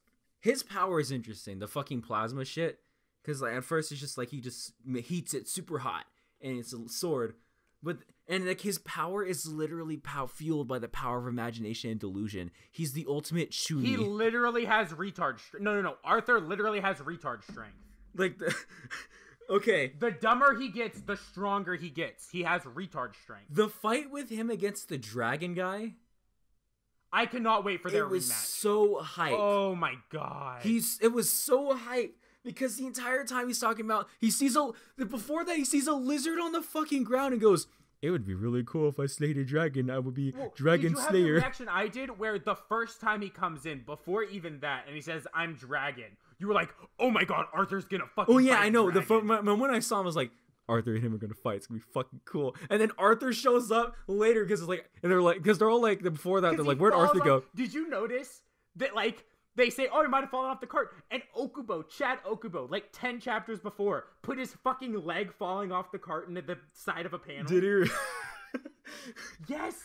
C: power is interesting. The fucking plasma shit. Because, at first, it's just, he just heats it super hot. And it's a sword. And his power is literally fueled by the power of imagination and delusion. He's the ultimate shuni.
B: He literally has retard strength. No. Arthur literally has retard strength.
C: Okay.
B: The dumber he gets, the stronger he gets. He has retard strength.
C: The fight with him against the dragon guy.
B: I cannot wait for their rematch.
C: It was so hype.
B: Oh my god.
C: It was so hype. Because the entire time he's talking about, he sees a lizard on the fucking ground and goes, it would be really cool if I slayed a dragon. I would be Dragon Slayer.
B: Did you have the reaction I did where the first time he comes in, before even that, and he says, I'm dragon. You were like, oh my god, Arthur's gonna fucking fight
C: I know.
B: dragon.
C: The moment I saw him, I was like, Arthur and him are gonna fight. It's gonna be fucking cool. And then Arthur shows up later because they're all before that, they're like, where'd Arthur go?
B: Did you notice that, they say, oh, he might have fallen off the cart. And Chad Okubo, 10 chapters before, put his fucking leg falling off the cart into the side of a panel.
C: Did he?
B: Yes!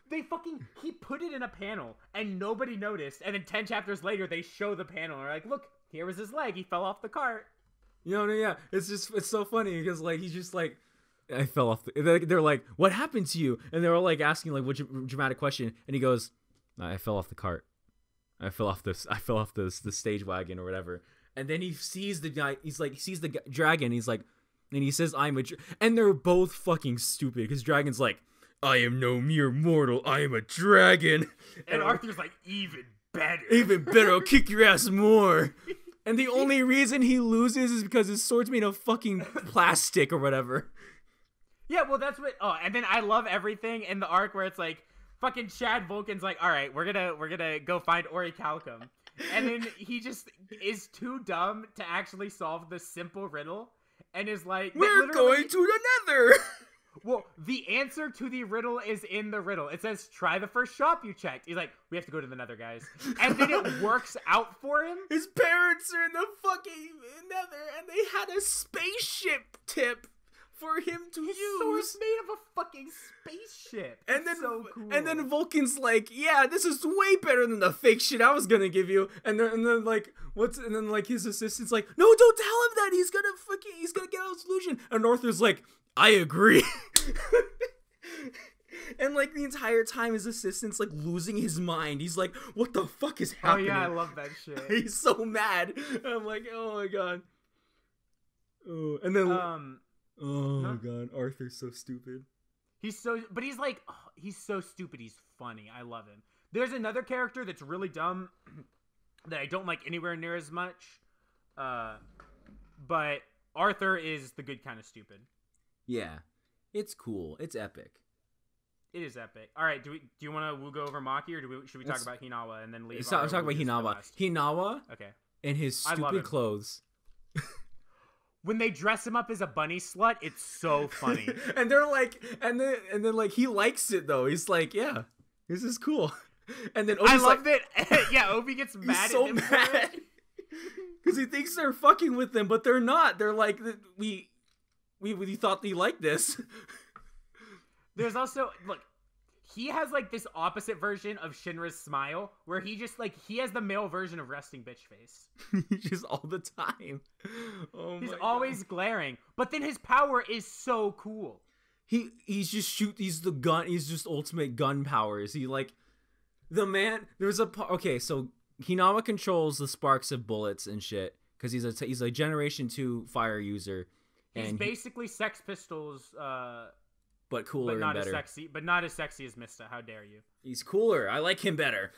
B: He put it in a panel, and nobody noticed. And then 10 chapters later, they show the panel. And they're like, look, here was his leg. He fell off the cart.
C: Yeah. It's so funny because, he's just I fell off. They're like, what happened to you? And they're all, asking, what dramatic question. And he goes, I fell off the cart. I fell off the stage wagon or whatever. And then he sees the guy. He sees the dragon. He's like, and he says, and they're both fucking stupid because dragon's like, I am no mere mortal. I am a dragon.
B: And Arthur's like, even better.
C: Even better. I'll kick your ass more. And the only reason he loses is because his sword's made of fucking plastic or whatever.
B: Yeah, well, that's what. Oh, and then I love everything in the arc where it's fucking Chad Vulcan's like, all right, we're gonna go find Orichalcum, and then he just is too dumb to actually solve the simple riddle. and is like,
C: we're going to the Nether.
B: Well, the answer to the riddle is in the riddle. It says, try the first shop you checked. He's like, we have to go to the Nether, guys. And then it works out for him.
C: His parents are in the fucking Nether, and they had a spaceship tip for him to use.
B: His sword's made of a fucking spaceship.
C: And then,
B: so cool.
C: And then Vulcan's like, yeah, this is way better than the fake shit I was gonna give you. And then like, and then like his assistant's like, no, don't tell him that. He's gonna get a solution. And Arthur's like, I agree. And like the entire time his assistant's like losing his mind. He's like, what the fuck is happening?
B: Oh yeah, I love that shit.
C: He's so mad. I'm like, oh my god. Oh, and then oh my god, Arthur's so stupid.
B: He's so stupid, he's funny. I love him. There's another character that's really dumb that I don't like anywhere near as much. But Arthur is the good kind of stupid.
C: Yeah. It's cool. It's epic.
B: It is epic. All right, do you want to go over Maki, or should we talk about Hinawa and then leave?
C: Let's talk about Hinawa. Hinawa.
B: Okay.
C: And his stupid clothes.
B: When they dress him up as a bunny slut, it's so funny.
C: And they're like, and then like he likes it though. He's like, yeah, this is cool. And then Obi's
B: I love that. Yeah, Obi gets mad.
C: He's so
B: at him
C: mad because he thinks they're fucking with him, but they're not. They're like, we thought he liked this.
B: There's also, look, he has like this opposite version of Shinra's smile, where he just like, he has the male version of resting bitch face.
C: Just all the time. Oh
B: he's
C: my
B: always
C: God.
B: glaring, but then his power is so cool.
C: He's the gun. He's just ultimate gun powers. He like, the man, okay, so Hinawa controls the sparks of bullets and shit, because he's a Generation 2 fire user.
B: He's
C: and
B: basically Sex Pistols,
C: but cooler
B: but not
C: and better.
B: not as sexy as Mista. How dare you?
C: He's cooler. I like him better.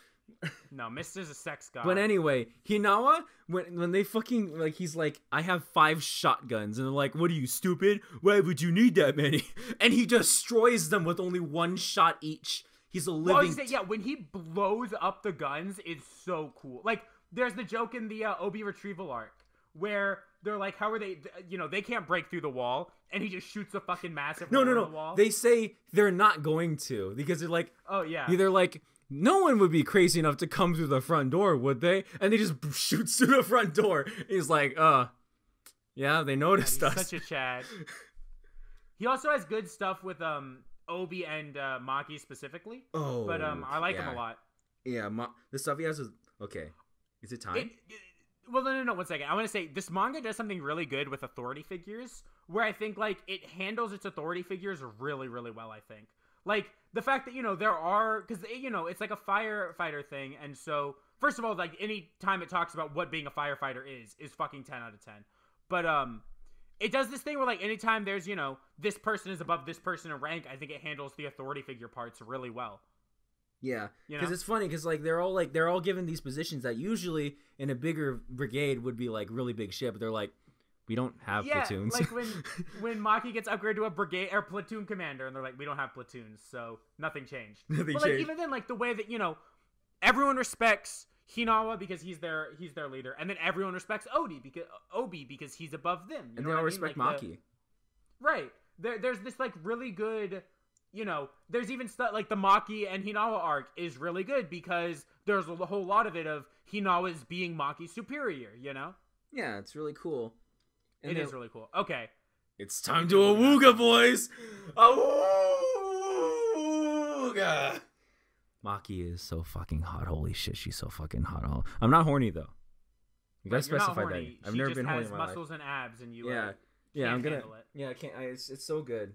B: No, Mista's a sex god.
C: But anyway, Hinawa, when they fucking, like, he's like, I have 5 shotguns. And they're like, what are you, stupid? Why would you need that many? And he destroys them with only 1 shot each. He's a living...
B: yeah, when he blows up the guns, it's so cool. Like, there's the joke in the Obi retrieval arc, where they're like, how are they, they can't break through the wall, and he just shoots a fucking massive hole in the wall.
C: They say they're not going to, because they're like,
B: oh yeah,
C: they're like, no one would be crazy enough to come through the front door, would they? And they just shoots through the front door. He's like, yeah, they noticed us.
B: Such a Chad. He also has good stuff with Obi and Maki specifically.
C: Oh,
B: but I like him a lot.
C: Yeah, the stuff he has is okay. Is it time?
B: Well, no, 1 second. I want to say this manga does something really good with authority figures, where I think like it handles its authority figures really, really well. I think like the fact that there are, because it's like a firefighter thing, and so first of all, like any time it talks about what being a firefighter is fucking 10 out of 10. But it does this thing where like anytime there's this person is above this person in rank, I think it handles the authority figure parts really well.
C: Yeah, because it's funny because like they're all given these positions that usually in a bigger brigade would be like really big shit, but they're like, we don't have platoons.
B: Like when Maki gets upgraded to a brigade or platoon commander, and they're like, we don't have platoons, so nothing changed. But like even then, like the way that everyone respects Hinawa because he's their leader, and then everyone respects Obi because he's above them.
C: And they all respect Maki.
B: Right. There's this like really good. There's even stuff like the Maki and Hinawa arc is really good because there's a whole lot of it of Hinawa's being Maki's superior,
C: Yeah, it's really cool.
B: It is really cool. Okay.
C: It's time to AWOOOOOOGA, boys! AWOOOOOOOGA! Maki is so fucking hot. Holy shit, she's so fucking hot. I'm not horny, though. You gotta specify that. I've never been horny in my life. She just has muscles
B: and abs, and you
C: yeah, I'm gonna handle it. Yeah, I can't. It's so good.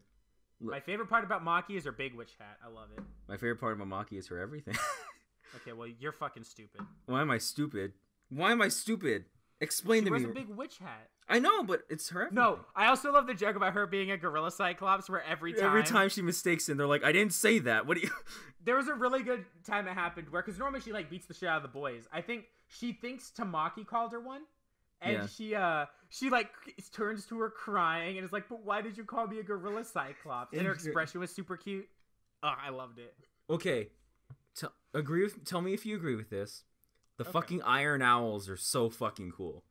B: My favorite part about Maki is her big witch hat. I love it.
C: My favorite part about Maki is her everything.
B: Okay, well, you're fucking stupid.
C: Why am I stupid? Explain to me.
B: She wears a big witch hat.
C: I know, but it's her everything.
B: No, I also love the joke about her being a gorilla cyclops, where every time
C: she mistakes him, they're like, I didn't say that. What do you...
B: There was a really good time it happened where, because normally she like beats the shit out of the boys. I think she thinks Tamaki called her one. And she like turns to her crying and is like, but why did you call me a gorilla cyclops? And her expression was super cute. Oh, I loved it.
C: Okay. Tell me if you agree with this. The fucking iron owls are so fucking cool.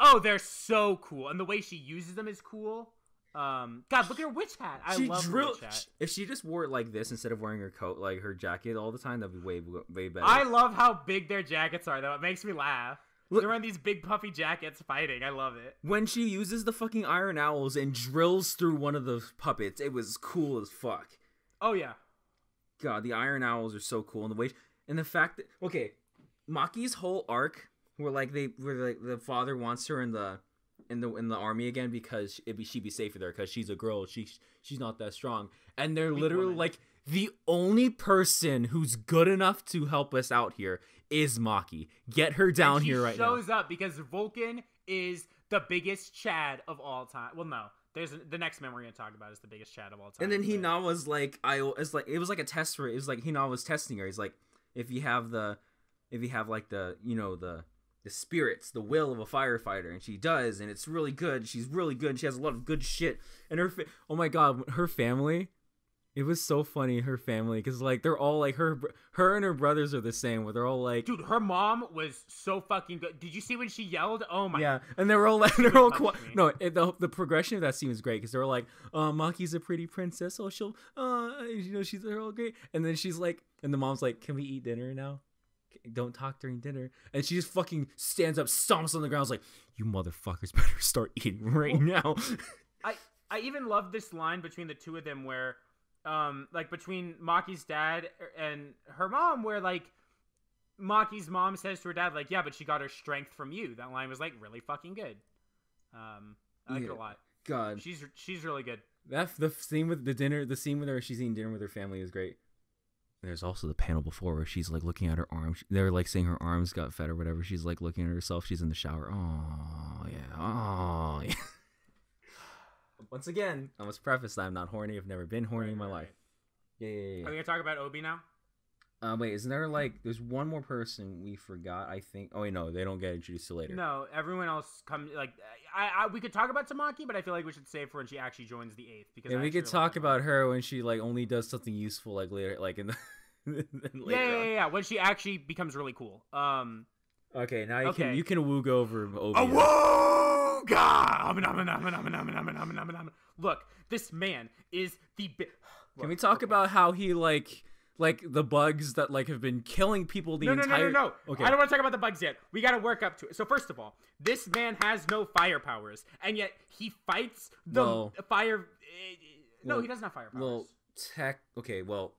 B: Oh, they're so cool, and the way she uses them is cool. God, look at her witch hat. I love her witch hat.
C: If she just wore it like this instead of wearing her coat, like her jacket all the time, that'd be way better.
B: I love how big their jackets are, though. It makes me laugh. They're wearing these big puffy jackets fighting. I love it.
C: When she uses the fucking iron owls and drills through one of the puppets, it was cool as fuck.
B: Oh yeah.
C: God, the iron owls are so cool, and the way and the fact that Maki's whole arc where the father wants her in the army again because she'd be safer there because she's a girl, she's not that strong, and they're literally like, the only person who's good enough to help us out here is Maki. Get her down here right now.
B: She shows up because Vulcan is the biggest Chad of all time. Well, no. There's the next man we're gonna talk about is the biggest Chad of all time.
C: And then Hina was like, it was like a test for it. It was like Hina was testing her. He's like, if you have the spirits, the will of a firefighter, and she does, and it's really good. She's really good. She has a lot of good shit. And oh my god, her family. It was so funny, her family, because like they're all like her and her brothers are the same. Where they're all like,
B: dude, her mom was so fucking good. Did you see when she yelled? Oh my!
C: Yeah, and they're all like, the progression of that scene was great because they're like, Maki's a pretty princess. Oh, she'll, they're all great. And then she's like, and the mom's like, can we eat dinner now? Don't talk during dinner. And she just fucking stands up, stomps on the ground, like, you motherfuckers better start eating right now.
B: I even love this line between the two of them where. Like between Maki's dad and her mom, where like Maki's mom says to her dad, like, yeah, but she got her strength from you. That line was like really fucking good. I like it a lot.
C: God,
B: she's really good.
C: The scene with the scene with her, she's eating dinner with her family is great. There's also the panel before where she's like looking at her arms. They're like saying her arms got fed or whatever. She's like looking at herself. She's in the shower. Oh yeah. Once again, I must preface that I'm not horny. I've never been horny in my life. Yeah.
B: Are we gonna talk about Obi now?
C: Wait, isn't there there's one more person we forgot? I think. Oh wait, no, they don't get introduced till later.
B: No, everyone else comes. Like, we could talk about Tamaki, but I feel like we should save for when she actually joins the 8th. Because
C: we could talk about her when she like only does something useful like later, like in the.
B: Yeah. When she actually becomes really cool.
C: Okay, now you can woog over Obi.
B: Look, this man is the.
C: Can we talk about how he like the bugs that like have been killing people entire?
B: No.
C: Okay.
B: I don't want to talk about the bugs yet. We got to work up to it. So first of all, this man has no fire powers, and yet he fights the fire. No, he doesn't have fire powers.
C: Well,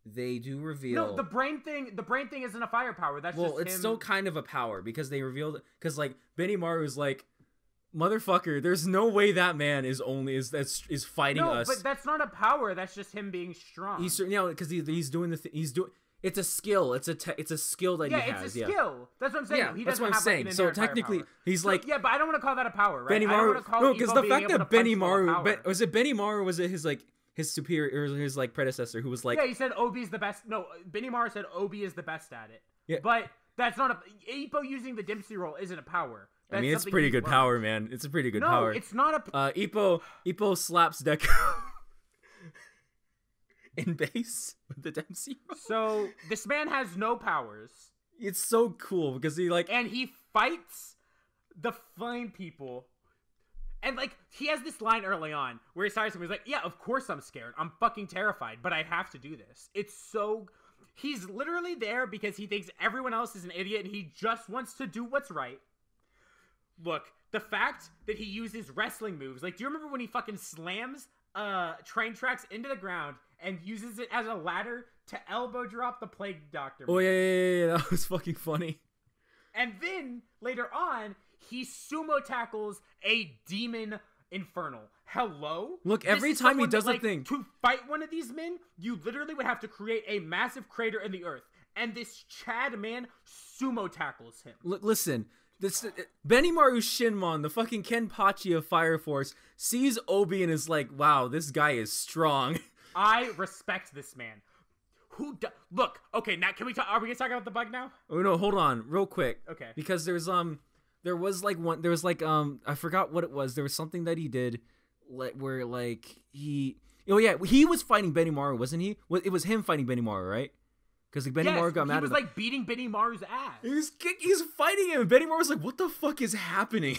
C: they do reveal.
B: No, the brain thing isn't a fire power. That's just
C: it's
B: him.
C: still kind of a power because they revealed because like Benimaru's like, motherfucker, there's no way that man is fighting us.
B: No, but that's not a power. That's just him being strong.
C: He's because he's doing it's a skill. It's a skill that he has.
B: Yeah, it's a skill. That's what I'm saying.
C: Yeah,
B: he
C: that's what I'm
B: have,
C: saying.
B: Like,
C: So technically, he's like.
B: Yeah, but I don't want to call that a power, right?
C: Benimaru. Because the fact that Benimaru, was it Benimaru? Was it his superior or his like predecessor who was like,
B: yeah, he said Obi's the best. No, Benimaru said Obi is the best at it.
C: Yeah,
B: but that's not Ippo using the Dempsey roll isn't a power.
C: I mean, it's pretty good power, man. It's a pretty good power.
B: No, it's not a.
C: Ippo slaps Deku in base with the Dempsey roll.
B: So this man has no powers.
C: It's so cool because
B: and he fights the fine people. And, like, he has this line early on where he starts and he's like, yeah, of course I'm scared. I'm fucking terrified, but I have to do this. It's so... He's literally there because he thinks everyone else is an idiot and he just wants to do what's right. Look, the fact that he uses wrestling moves... Like, do you remember when he fucking slams train tracks into the ground and uses it as a ladder to elbow drop the plague doctor?
C: Oh, yeah. That was fucking funny.
B: And then, later on... He sumo tackles a demon infernal. Hello?
C: Look, every time he does a thing.
B: To fight one of these men, you literally would have to create a massive crater in the earth. And this Chad man sumo tackles him.
C: Listen, Benimaru Shinmon, the fucking Kenpachi of Fire Force, sees Obi and is like, wow, this guy is strong.
B: I respect this man. Look, okay, now can we talk? Are we gonna talk about the bug now?
C: Oh, no, hold on, real quick.
B: Okay.
C: Because there was I forgot what it was. There was something that he did where like he was fighting Benimaru, wasn't he? It was him fighting Benimaru, right? because like, Benimaru got mad.
B: He was like beating Benimaru's ass.
C: He's fighting him. And Benimaru was like, "What the fuck is happening?"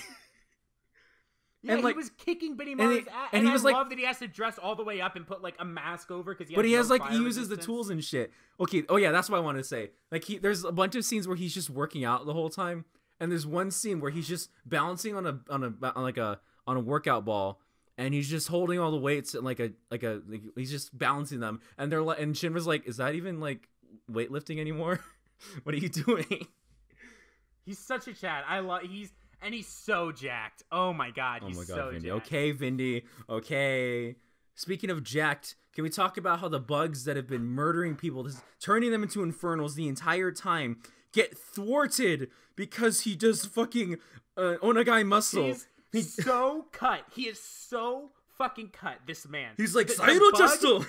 B: Yeah,
C: and, like,
B: he was kicking Benimaru's ass.
C: And he was
B: I
C: like,
B: love that he has to dress all the way up and put like a mask over because
C: he has like he uses the tools and shit. Okay, oh yeah, that's what I wanted to say. Like there's a bunch of scenes where he's just working out the whole time, and there's one scene where he's just bouncing on a workout ball, and he's just holding all the weights and like he's just balancing them, and they're like, and Shinra's like, is that even like weightlifting anymore? What are you doing?
B: He's such a Chad. He's so jacked. Oh my god, he's so
C: Vindy.
B: jacked.
C: Okay, Vindy. Okay. Speaking of jacked, can we talk about how the bugs that have been murdering people, turning them into infernals the entire time, get thwarted because he does fucking onagai muscle?
B: He's so cut. He is so fucking cut, this man.
C: He's like, Sairo.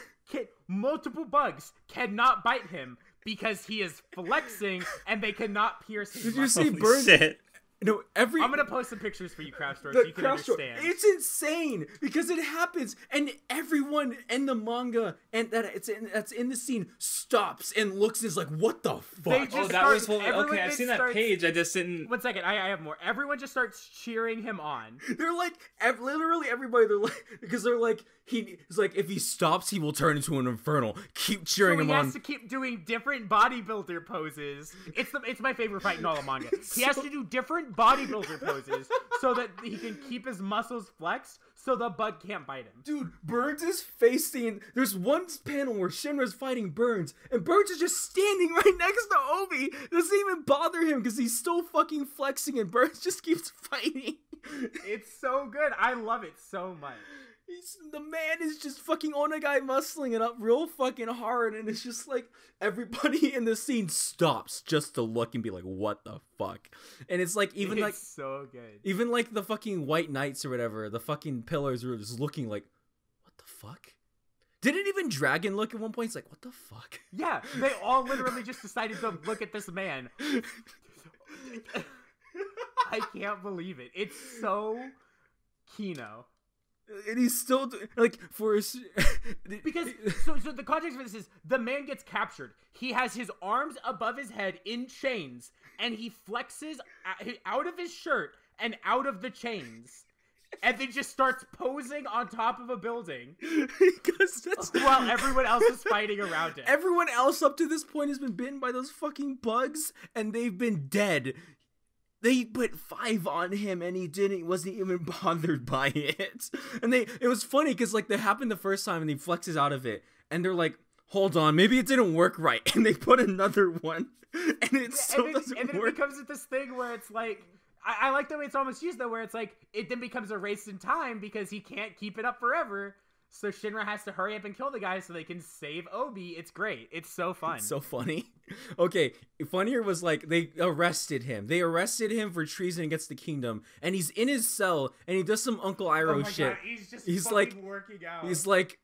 B: Multiple bugs cannot bite him because he is flexing and they cannot pierce his
C: Did you
B: muscles.
C: see Burns?
A: Shit.
C: No,
B: I'm gonna post some pictures for you, Craftsdwarf, so you can understand.
C: It's insane because it happens, and everyone in the manga and that's in the scene stops and looks and is like, "What the fuck?"
A: Okay, I've seen that page. I just didn't.
B: 1 second, I have more. Everyone just starts cheering him on.
C: They're like, literally everybody. They're like, because they're like, he's like, if he stops, he will turn into an infernal. Keep cheering him on.
B: He has to keep doing different bodybuilder poses. It's my favorite fight in all of manga. He has to do different bodybuilder poses so that he can keep his muscles flexed so the bug can't bite him.
C: Dude, Burns' face scene. There's one panel where Shinra's fighting Burns, and Burns is just standing right next to Obi. It doesn't even bother him because he's still fucking flexing, and Burns just keeps fighting.
B: It's so good. I love it so much.
C: The man is just fucking onagai muscling it up real fucking hard, and it's just like everybody in the scene stops just to look and be like, "What the fuck?" And it's like it's
B: so good.
C: Even like the fucking white knights or whatever, the fucking pillars were just looking like, "What the fuck?" Didn't even Dragon look at one point? He's like, "What the fuck?"
B: Yeah, they all literally just decided to look at this man. I can't believe it. It's so Kino.
C: And he's still like for his
B: because so the context for this is the man gets captured. He has his arms above his head in chains, and he flexes out of his shirt and out of the chains, and then just starts posing on top of a building while everyone else is fighting around him.
C: Everyone else up to this point has been bitten by those fucking bugs, and they've been dead. They put 5 on him, and he wasn't even bothered by it. And it was funny because like that happened the first time, and he flexes out of it, and they're like, "Hold on, maybe it didn't work right," and they put another one, and it still doesn't work. And then it
B: becomes this thing where it's like, I like the way it's almost used though, where it's like it then becomes a race in time because he can't keep it up forever. So Shinra has to hurry up and kill the guy so they can save Obi. It's great. It's so fun.
C: It's so funny. Okay, funnier was like they arrested him. They arrested him for treason against the kingdom, and he's in his cell, and he does some Uncle Iroh shit.
B: God, he's like working out.
C: He's like,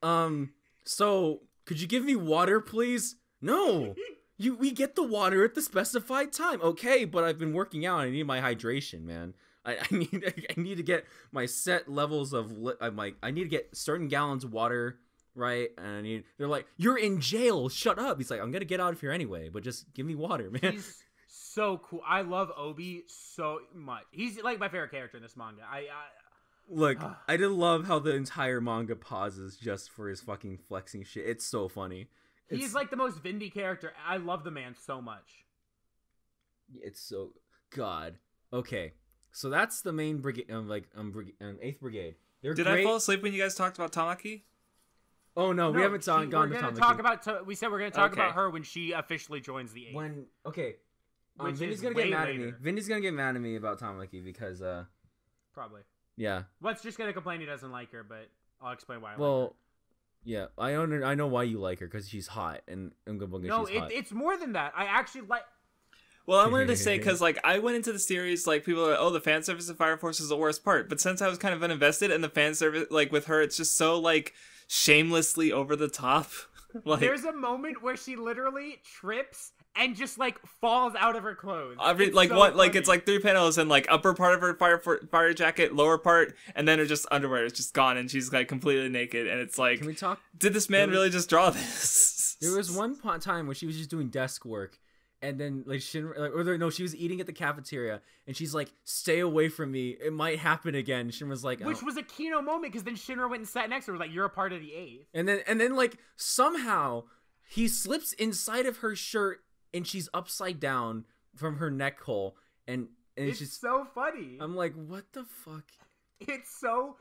C: so could you give me water, please? No. We get the water at the specified time. Okay, but I've been working out. I need my hydration, man. I need to get my set levels of I need to get certain gallons of water, right? And they're like, "You're in jail. Shut up." He's like, "I'm gonna get out of here anyway, but just give me water, man."
B: He's so cool. I love Obi so much. He's like my favorite character in this manga.
C: Look, I did love how the entire manga pauses just for his fucking flexing shit. It's so funny.
B: He's like the most Vindy character. I love the man so much.
C: It's so God. Okay. So that's the main brigade, 8th Brigade. They're
A: Did
C: great.
A: I fall asleep when you guys talked about Tamaki?
C: Oh no, we haven't gone to Tamaki.
B: We said we're gonna talk about her when she officially joins the 8th.
C: Vindy's gonna get mad at me. Vindy's gonna get mad at me about Tamaki because
B: probably.
C: Yeah.
B: What's just gonna complain he doesn't like her, but I'll explain why.
C: Yeah, I know why you like her because she's hot and she's hot.
B: It's more than that. I actually like.
A: Well, I wanted to say, because, like, I went into the series, like, people are like, "Oh, the fan service of Fire Force is the worst part." But since I was kind of uninvested in the fan service, like, with her, it's just so, like, shamelessly over the top. Like,
B: there's a moment where she literally trips and just, like, falls out of her clothes.
A: It's like 3 panels, and, like, upper part of her fire jacket, lower part, and then her just underwear is just gone, and she's, like, completely naked. And it's like,
C: can we talk?
A: Did this man really just draw this?
C: There was one time where she was just doing desk work, and then like Shinra, she was eating at the cafeteria, and she's like, "Stay away from me. It might happen again." Shinra's like,
B: which was a Kino moment because then Shinra went and sat next to her, was like, "You're a part of the 8th."
C: And then like somehow he slips inside of her shirt, and she's upside down from her neck hole, and it's just
B: so funny.
C: I'm like, what the fuck?
B: It's so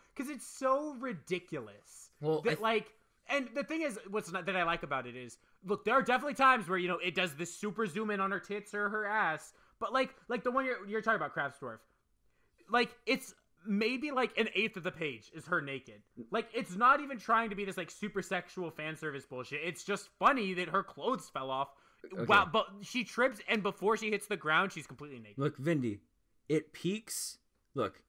B: ridiculous.
C: Well,
B: and the thing is, that I like about it is, look, there are definitely times where, it does this super zoom in on her tits or her ass, but like the one you're talking about, Craftsdwarf, like, it's maybe like an 1/8 of the page is her naked. Like, it's not even trying to be this like super sexual fan service bullshit. It's just funny that her clothes fell off. Okay. Wow, but she trips, and before she hits the ground, she's completely naked.
C: Look, Vindy, it peaks. Look,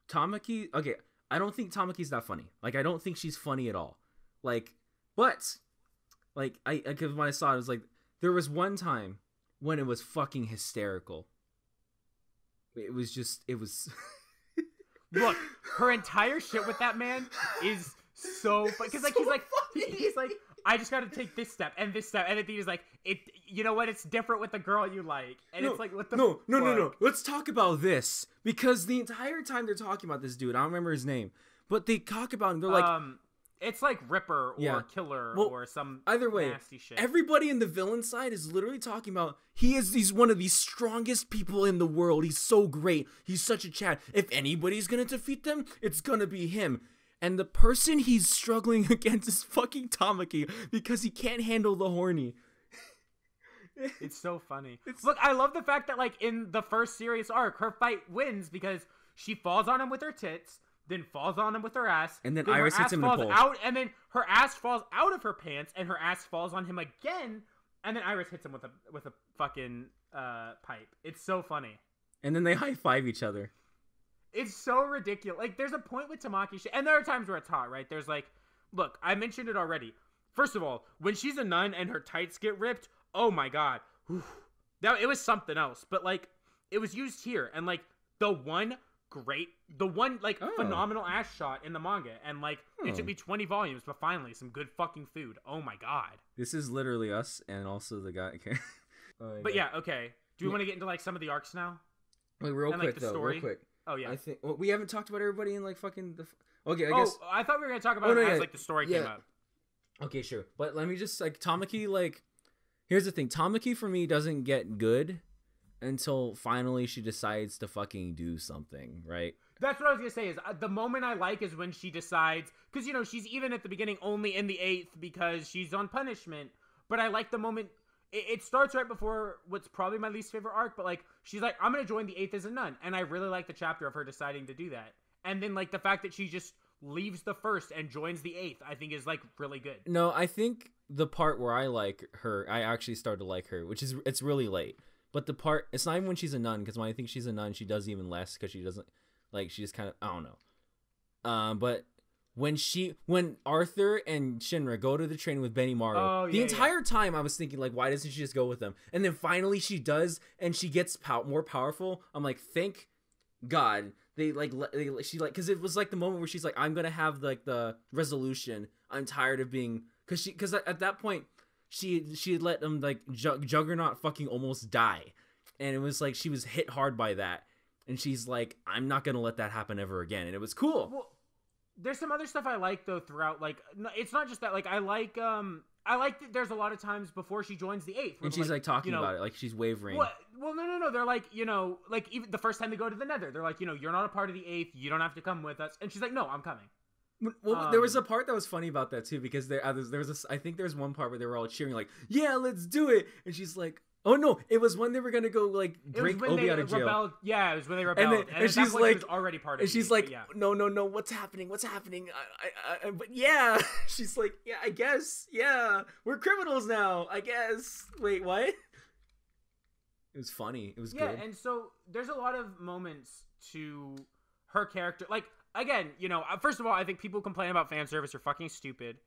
C: Tamaki. Okay, I don't think Tamaki's that funny. Like, I don't think she's funny at all. Like, but, like, because when I saw it, it was like, there was one time when it was fucking hysterical. It was.
B: Look, her entire shit with that man is so funny. Because, like, he's like, I just gotta take this step, and then he's like, you know what, it's different with the girl you like. And it's like, what the fuck?
C: No. Let's talk about this. Because the entire time they're talking about this dude, I don't remember his name, but they talk about him, they're like,
B: it's like Ripper or Killer or some
C: either way,
B: nasty shit.
C: Everybody in the villain side is literally talking about he's one of the strongest people in the world. He's so great. He's such a Chad. If anybody's gonna defeat them, it's gonna be him. And the person he's struggling against is fucking Tamaki because he can't handle the horny.
B: It's so funny. Look, I love the fact that, like, in the first serious arc, her fight wins because she falls on him with her tits, then falls on him with her ass,
C: and then Iris hits him in the pole.
B: And then her ass falls out of her pants, and her ass falls on him again, and then Iris hits him with a fucking pipe. It's so funny.
C: And then they high five each other.
B: It's so ridiculous. Like, there's a point with Tamaki shit, and there are times where it's hot, right? There's like, look, I mentioned it already. First of all, when she's a nun and her tights get ripped, oh my god, it was something else. But like, it was used here, and like the one phenomenal ass shot in the manga, and like it took me 20 volumes, but finally some good fucking food. Oh my god.
C: This is literally us, and also the guy.
B: But yeah, okay. Do we want to get into like some of the arcs now?
C: Wait, real quick.
B: Oh yeah.
C: I think we haven't talked about everybody in like fucking the. Okay, I guess.
B: I thought we were gonna talk about it as like the story came up.
C: Okay, sure. But let me just like Tamaki. Like, here's the thing: Tamaki for me doesn't get good until finally she decides to fucking do something, right?
B: That's what I was gonna say. Is the moment I like is when she decides, because she's even at the beginning only in the 8th because she's on punishment. But I like the moment. It starts right before what's probably my least favorite arc, but like she's like, I'm gonna join the 8th as a nun, and I really like the chapter of her deciding to do that. And then like the fact that she just leaves the 1st and joins the 8th, I think is like really good.
C: No, I think the part where I like her, I actually started to like her, which is it's really late. But the part, it's not even when she's a nun, because when I think she's a nun, she does even less because she doesn't like she just kind of I don't know. But when Arthur and Shinra go to the train with Benimaru, the entire time I was thinking like, why doesn't she just go with them? And then finally she does, and she gets more powerful. I'm like, thank God because it was like the moment where she's like, I'm gonna have like the resolution. I'm tired of being because at that point she had let them like Juggernaut fucking almost die, and it was like she was hit hard by that, and she's like, I'm not gonna let that happen ever again, and it was cool.
B: Well, there's some other stuff I like though throughout. Like, it's not just that. Like, I like that there's a lot of times before she joins the 8th,
C: and she's like talking about it, like she's wavering.
B: Well, no. They're like, like even the first time they go to the Nether, they're like, you're not a part of the 8th. You don't have to come with us. And she's like, no, I'm coming.
C: Well, there was a part that was funny about that too, because there was I think there's one part where they were all cheering like, yeah, let's do it, and she's like, oh no, it was when they were gonna go like break Obi out of jail.
B: Rebelled. Yeah, it was when they rebelled. And she's like, she was already part of it.
C: And she's like, no, what's happening? But yeah, she's like, yeah, I guess, yeah, we're criminals now, I guess. Wait, what? It was funny. It was good.
B: Yeah, and so there's a lot of moments to her character. Like, again, first of all, I think people who complain about fan service are fucking stupid.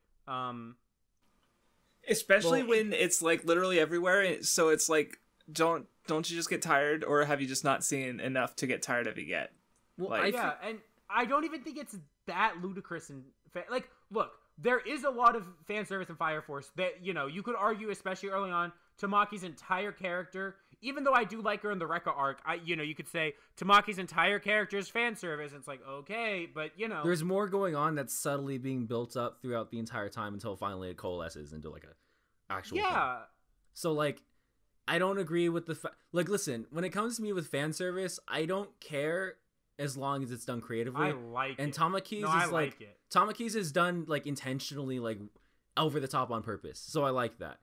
A: Especially when it's like literally everywhere. So it's like, don't you just get tired, or have you just not seen enough to get tired of it yet?
B: Well, and I don't even think it's that ludicrous. And like, look, there is a lot of fan service in Fire Force that, you know, you could argue, especially early on, Tamaki's entire character, even though I do like her in the Rekka arc, you could say Tamaki's entire character is fan service. And it's like, okay, but, you know.
C: There's more going on that's subtly being built up throughout the entire time until finally it coalesces into, like, a actual thing. So, like, I don't agree with the like, listen, when it comes to me with fan service, I don't care as long as it's done creatively.
B: I like
C: and
B: it.
C: Tamaki's
B: I
C: is
B: like it.
C: Tamaki's is done, like, intentionally, like, over the top on purpose. So I like that.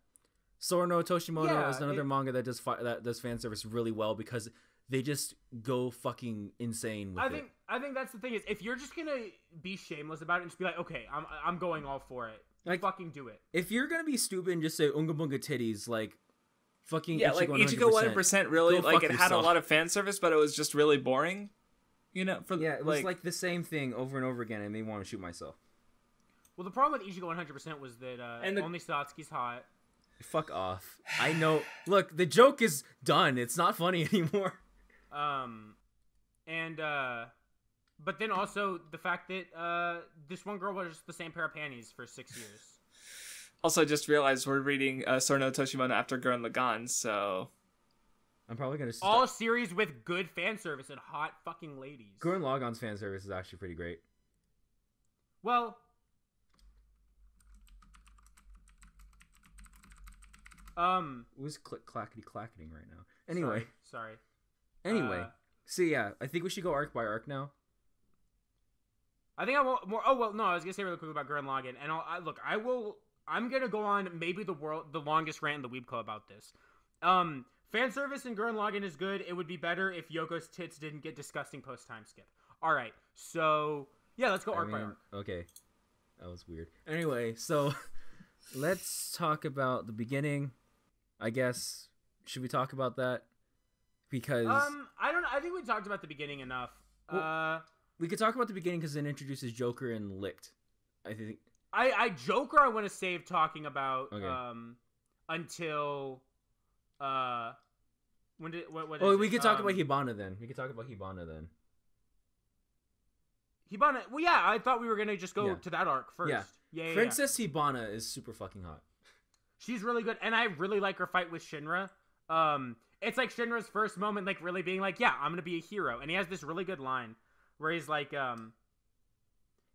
C: Sora no Toshimono is another manga that does fan service really well because they just go fucking insane with it.
B: I think that's the thing is, if you're just gonna be shameless about it and just be like, okay, I'm going all for it, like, fucking do it.
C: If you're gonna be stupid and just say Unga Bunga titties, like, fucking
A: like Ichigo 100% really, like, it had a lot of fan service, but it was just really boring. You know,
C: it was like the same thing over and over again, and made me want to shoot myself.
B: Well, the problem with Ichigo 100% was that only Satsuki's hot.
C: Fuck off. I know. Look, the joke is done. It's not funny anymore.
B: But then also the fact that this one girl was just the same pair of panties for 6 years.
A: Also, I just realized we're reading Sora no Toshimono after Gurren Lagann, so
C: I'm probably gonna
B: all series with good fan service and hot fucking ladies.
C: Gurren Lagann's fan service is actually pretty great.
B: Well,
C: who's clackety clacketing right now? Anyway,
B: sorry.
C: Anyway, so yeah, I think we should go arc by arc now.
B: I think I want more. Oh well, no, I was gonna say really quick about Gurren Lagann, and I'm gonna go on maybe the longest rant in the Weeb Club about this. Fan service in Gurren Lagann is good. It would be better if Yoko's tits didn't get disgusting post time skip. All right, so yeah, let's go arc by arc.
C: Okay, that was weird. Anyway, so let's talk about the beginning. I guess should we talk about that? Because
B: I think we talked about the beginning enough.
C: Well, we could talk about the beginning because it introduces Joker and Licht. I think.
B: Joker I want to save talking about until when did what
C: we could talk about Hibana then.
B: Hibana. Well, yeah, I thought we were gonna just go to that arc first. Yeah.
C: Princess Hibana is super fucking hot.
B: She's really good, and I really like her fight with Shinra. It's like Shinra's first moment, like really being like, "Yeah, I'm gonna be a hero," and he has this really good line where he's like,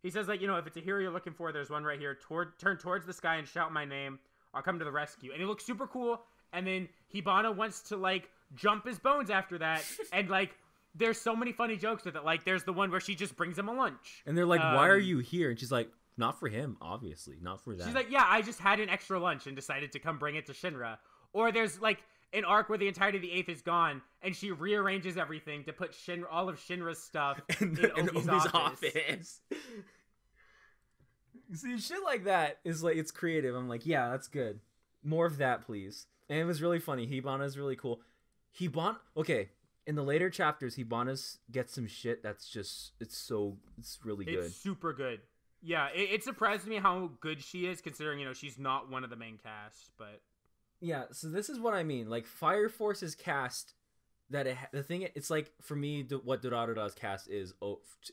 B: he says like, you know, if it's a hero you're looking for, there's one right here. Turn towards the sky and shout my name. I'll come to the rescue. And he looks super cool. And then Hibana wants to like jump his bones after that, and like. There's so many funny jokes with it. Like, there's the one where she just brings him a lunch.
C: And they're like, why are you here? And she's like, not for him, obviously. Not for that.
B: She's like, yeah, I just had an extra lunch and decided to come bring it to Shinra. Or there's, like, an arc where the entirety of the 8th is gone, and she rearranges everything to put all of Shinra's stuff in Obi's office.
C: See, shit like that is, like, it's creative. I'm like, yeah, that's good. More of that, please. And it was really funny. Hibana's really cool. Okay. In the later chapters, Hibana gets some shit that's just, it's really good.
B: It's super good. Yeah, it surprised me how good she is, considering, you know, she's not one of the main cast, but...
C: Yeah, so this is what I mean. Like, Fire Force's cast, it's like, for me, what Durarara's cast is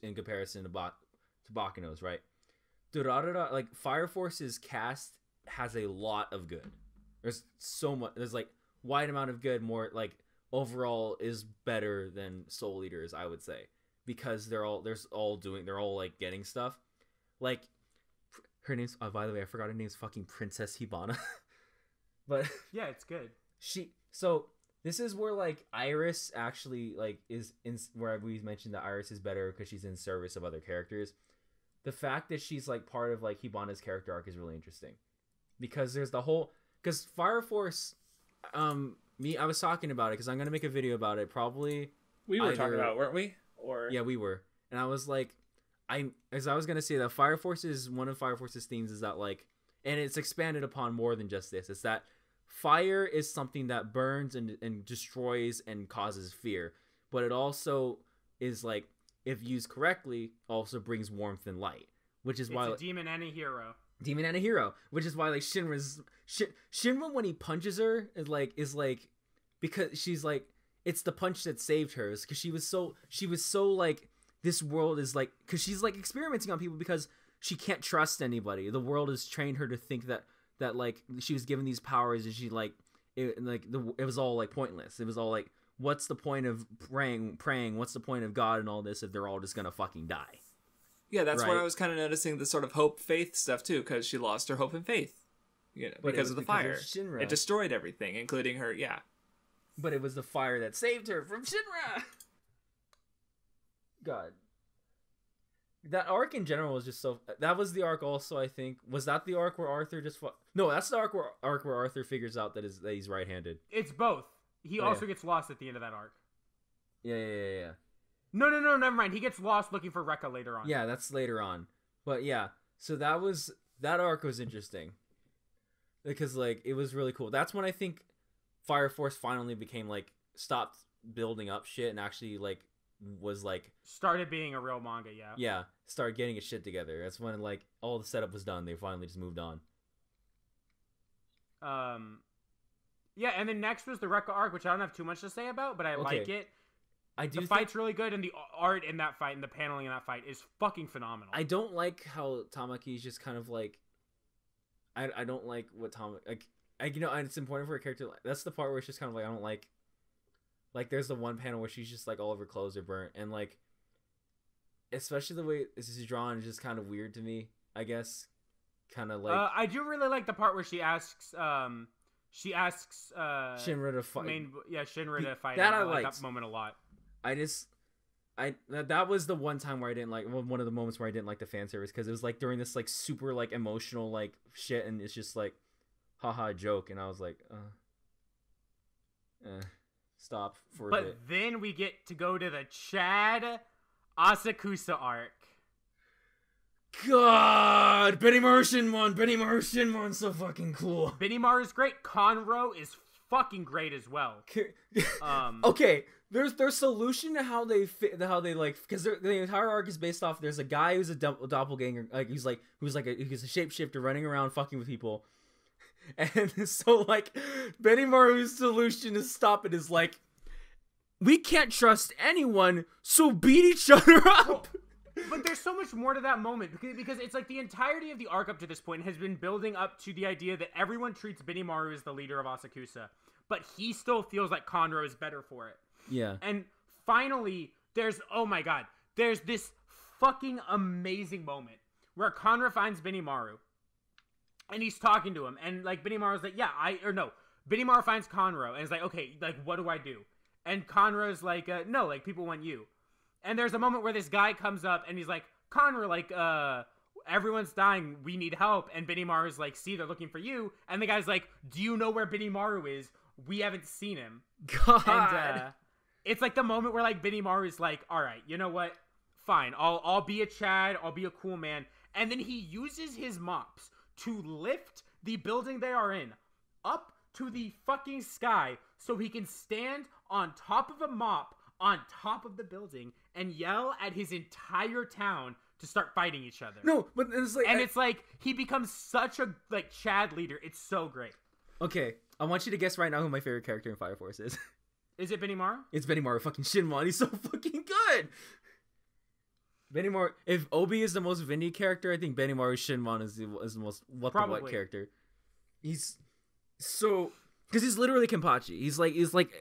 C: in comparison to Bakuno's, right? Durarara, like, Fire Force's cast has a lot of good. There's so much, there's, like, wide amount of good, more, like... overall is better than Soul Eaters, I would say, because they're all like getting stuff. Like her name's by the way, I forgot her name's fucking Princess Hibana. But
B: yeah, it's good.
C: So this is where like Iris actually like is in, where we mentioned that Iris is better because she's in service of other characters. The fact that she's like part of like Hibana's character arc is really interesting, because there's because Fire Force, I was talking about it because I'm gonna make a video about it. Probably
A: we were talking about it, weren't we? Or
C: yeah, we were. And I was like, I was gonna say that Fire Force is one of Fire Force's themes is that like, and it's expanded upon more than just this. It's that fire is something that burns and destroys and causes fear, but it also is like, if used correctly, also brings warmth and light, which is why
B: it's a demon and a hero.
C: Demon and a hero, which is why like Shinra when he punches her is like because she's like, it's the punch that saved her, because she was so like, this world is like, because she's like experimenting on people, because she can't trust anybody. The world has trained her to think that like she was given these powers and she like it was all like pointless. It was all like, what's the point of praying? What's the point of God and all this if they're all just gonna fucking die?
A: Yeah, that's
C: right.
A: where I was kind of noticing the sort of hope faith stuff too, because she lost her hope and faith, because of the fire. It destroyed everything, including her. Yeah,
C: but it was the fire that saved her from Shinra. God. That arc in general was just so... That was the arc also, I think. Was that the arc where Arthur just... No, that's the arc where Arthur figures out that he's right-handed.
B: It's both. He also gets lost at the end of that arc.
C: Yeah.
B: No, never mind. He gets lost looking for Rekka later on.
C: Yeah, that's later on. But yeah, so that arc was interesting. Because, like, it was really cool. That's when I think Fire Force finally became, like, stopped building up shit and actually, like, was like
B: started being a real manga.
C: Started getting its shit together. That's when like all the setup was done. They finally just moved on.
B: And then next was the Rekka arc, which I don't have too much to say about, but I like it. The fight's really good, and the art in that fight and the paneling in that fight is fucking phenomenal.
C: I don't like how Tamaki is just kind of like I don't like what Tamaki it's important for a character. That's the part where it's just kind of like I don't like. Like, there's the one panel where she's just, like, all of her clothes are burnt. And, like, especially the way this is drawn is just kind of weird to me, I guess. Kind of, like...
B: I do really like the part where she asks
C: Shinra to fight.
B: Shinra to fight.
C: That
B: I
C: like
B: that moment a lot.
C: That was the one time where I didn't like... One of the moments where I didn't like the fan service. Because it was, like, during this, like, super, like, emotional, like, shit. And it's just, like, haha, joke. And I was like, stop for a bit.
B: But then we get to go to the Chad Asakusa arc.
C: God, Benimaru Shinmon's so fucking cool.
B: Benimaru's great. Conroe is fucking great as well.
C: Okay, there's their solution to how they like, because the entire arc is based off. There's a guy who's a doppelganger, like he's a shapeshifter running around fucking with people. And so, like, Benimaru's solution to stop it is, like, we can't trust anyone, so beat each other up!
B: But there's so much more to that moment, because it's like the entirety of the arc up to this point has been building up to the idea that everyone treats Benimaru as the leader of Asakusa, but he still feels like Conroe is better for it.
C: Yeah.
B: And finally, there's this fucking amazing moment where Conroe finds Benimaru. And he's talking to him, and, like, Benimaru's like, Benimaru finds Conroe, and he's like, okay, like, what do I do? And Conroe's like, no, like, people want you. And there's a moment where this guy comes up, and he's like, Conroe, like, everyone's dying, we need help. And Benimaru's like, see, they're looking for you. And the guy's like, do you know where Benimaru is? We haven't seen him.
C: God.
B: And, it's like the moment where, like, Benimaru's like, all right, you know what? Fine, I'll be a Chad, I'll be a cool man. And then he uses his mops to lift the building they are in up to the fucking sky so he can stand on top of a mop on top of the building and yell at his entire town to start fighting each other.
C: No, but it's like...
B: it's like, he becomes such a, like, Chad leader. It's so great.
C: Okay, I want you to guess right now who my favorite character in Fire Force is.
B: Is it Benimaru?
C: It's Benimaru fucking Shinmon. He's so fucking good! Benimaru, if Obi is the most Vindy character, I think Benimaru Shinmon is the most WattheWut character. He's so, because he's literally Kenpachi. He's like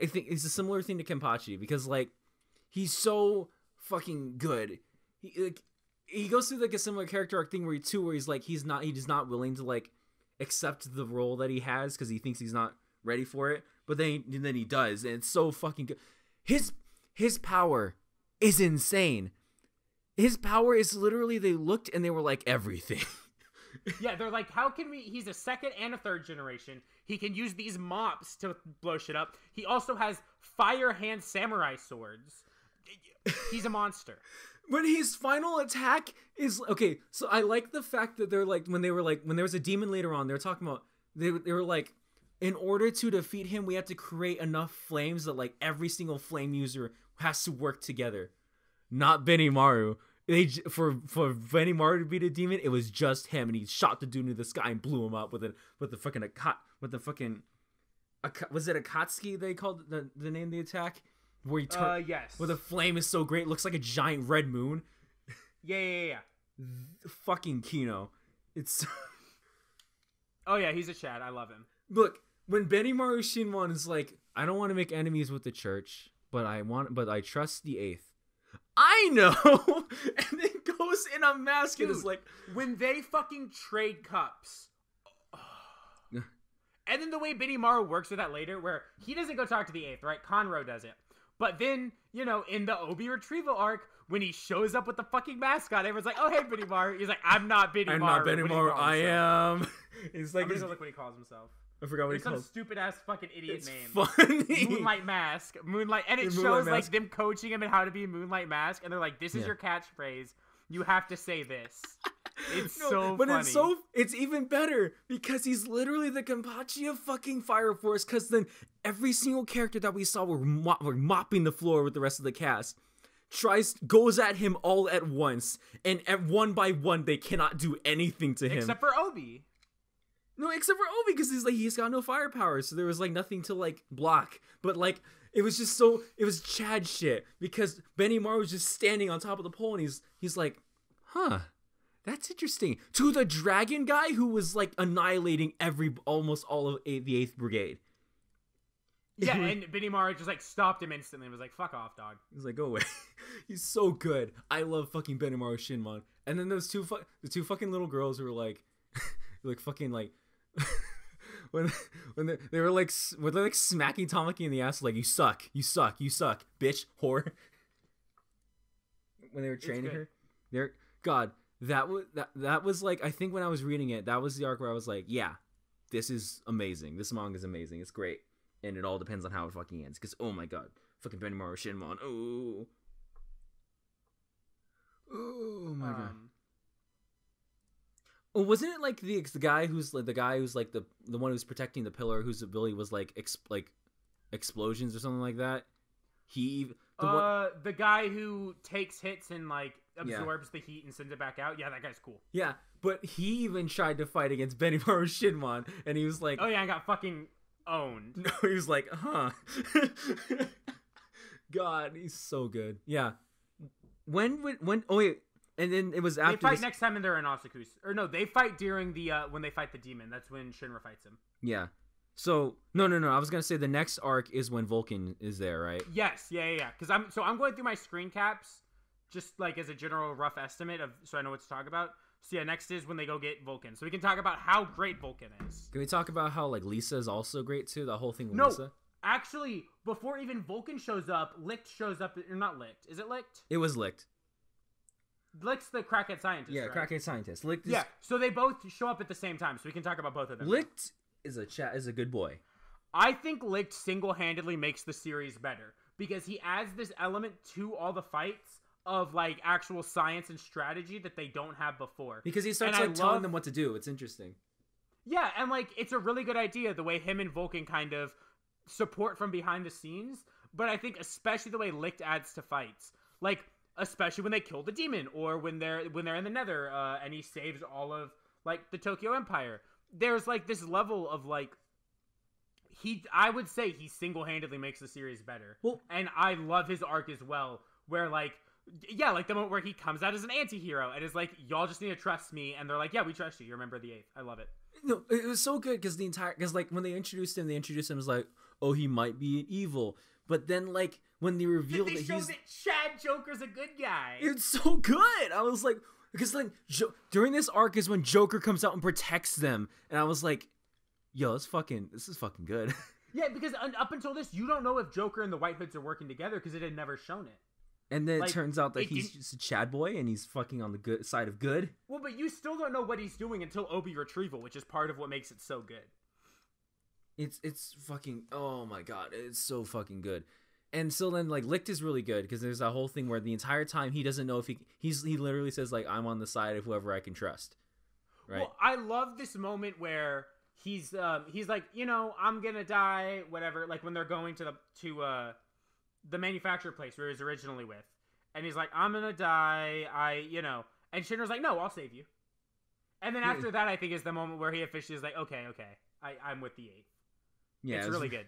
C: I think it's a similar thing to Kenpachi because like he's so fucking good. He goes through like a similar character arc thing where he's like he's not willing to like accept the role that he has because he thinks he's not ready for it. But then he does, and it's so fucking good. His power is insane. His power is literally, they looked and they were like, everything.
B: Yeah, they're like, how can we... He's a second and a third generation. He can use these mops to blow shit up. He also has fire hand samurai swords. He's a monster.
C: But his final attack is... Okay, so I like the fact that they're like, when there was a demon later on, they were talking about... They were like, in order to defeat him, we have to create enough flames that like every single flame user has to work together. Not Benimaru. For Benimaru to beat a demon, it was just him, and he shot the dude into the sky and blew him up with the fucking was it Akatsuki they called the name of the attack? Where he
B: yes.
C: Where the flame is so great, it looks like a giant red moon.
B: Yeah.
C: fucking Kino. It's
B: Oh yeah, he's a Chad. I love him.
C: look when Benimaru Shinwan is like, I don't want to make enemies with the church, but I trust the eighth. I know, and then goes in a mask and is like,
B: when they fucking trade cups. And then the way Benimaru works with that later, where he doesn't go talk to the eighth, right? Conroe does it. But then, you know, in the Obi retrieval arc, when he shows up with the fucking mascot, everyone's like, oh, hey, Benimaru. He's like, I'm not Benimaru.
C: I'm not Benimaru, I am. He's like,
B: I'm gonna look what he calls himself.
C: I forgot what he
B: calls.
C: calls.
B: Some stupid ass fucking idiot
C: It's
B: name.
C: funny.
B: Moonlight Mask. Moonlight, and it
C: Moonlight
B: shows
C: Mask.
B: like them coaching him in how to be Moonlight Mask, and they're like, this is
C: Yeah.
B: your catchphrase. You have to say this. It's
C: No,
B: so
C: but
B: funny.
C: it's even better because he's literally the Kenpachi of fucking Fire Force. Because then every single character that we saw were mopping the floor with the rest of the cast goes at him all at once, and at one by one they cannot do anything to him
B: Except for Obi.
C: No, except for Obi, because he's got no firepower, so there was like nothing to like block. But like it was Chad shit because Benimaru was just standing on top of the pole and he's like, huh. That's interesting. To the dragon guy who was like annihilating almost all of the 8th Brigade.
B: Yeah, and Benimaru just like stopped him instantly and was like, fuck off, dog.
C: He's like, go away. He's so good. I love fucking Benimaru Shinmon. And then those the two fucking little girls who were like, like fucking like, when they were like smacking Tamaki in the ass like, you suck, bitch, whore. When they were training her, God. That was like, I think when I was reading it, that was the arc where I was like, yeah, this is amazing. This manga is amazing. It's great. And it all depends on how it fucking ends. Because, oh my god, fucking Benimaru Shinmon. Oh my god. Oh, wasn't it like the guy who's like the one who's protecting the pillar, whose ability was like explosions or something like that?
B: The guy who takes hits and like absorbs the heat and sends it back out. Yeah, that guy's cool.
C: Yeah, but he even tried to fight against Benimaru Shinmon, and he was like,
B: oh yeah, I got fucking owned.
C: No, he was like, huh. God, he's so good. Yeah. When oh wait, and then it was after
B: they fight next time and they're in Asakusa. Or no, they fight during the when they fight the demon. That's when Shinra fights him.
C: Yeah. So no. I was gonna say the next arc is when Vulcan is there, right?
B: Yes, yeah. Because I'm going through my screen caps, just like as a general rough estimate so I know what to talk about. So yeah, next is when they go get Vulcan. So we can talk about how great Vulcan is.
C: Can we talk about how like Lisa is also great too? The whole thing with Lisa.
B: Actually, before even Vulcan shows up, Licht shows up. Or not Licht. Is it Licht?
C: It was Licht.
B: Licht's the crackhead scientist.
C: Yeah,
B: right?
C: crackhead scientist. Licht.
B: Yeah. So they both show up at the same time. So we can talk about both of them.
C: Licht is a good boy.
B: I think Licht single-handedly makes the series better because he adds this element to all the fights of like actual science and strategy that they don't have before.
C: Because he starts like telling them what to do. It's interesting. Yeah,
B: and like it's a really good idea the way him and Vulcan kind of support from behind the scenes. But I think especially the way Licht adds to fights, like especially when they kill the demon or when they're in the Nether and he saves all of like the Tokyo Empire. There's like this level of like I would say he single-handedly makes the series better. Well, and I love his arc as well, where like like the moment where he comes out as an anti-hero and is like, y'all just need to trust me, and they're like, yeah, we trust you. You're a member of the 8th. I love it.
C: No, it was so good because like when they introduced him as like, oh, he might be evil, but then like when they revealed that
B: that Chad Joker's a good guy.
C: It's so good. I was like, because like during this arc is when Joker comes out and protects them, and I was like, yo, this is fucking good.
B: Yeah, because up until this, you don't know if Joker and the White Hoods are working together because it had never shown it.
C: And then it turns out that he's just a Chad boy and he's fucking on the good side of good.
B: Well, but you still don't know what he's doing until Obi retrieval, which is part of what makes it so good.
C: It's fucking, oh my god, it's so fucking good. And so then like Licht is really good because there's that whole thing where the entire time he doesn't know if he literally says like, I'm on the side of whoever I can trust. Right.
B: Well, I love this moment where he's like, you know, I'm gonna die, whatever. Like when they're going to the manufacturer place where he was originally with, and he's like, I'm gonna die. And Shinra's like, no, I'll save you. And then after that, I think is the moment where he officially is like, okay, I'm with the 8th. Yeah, it's really good.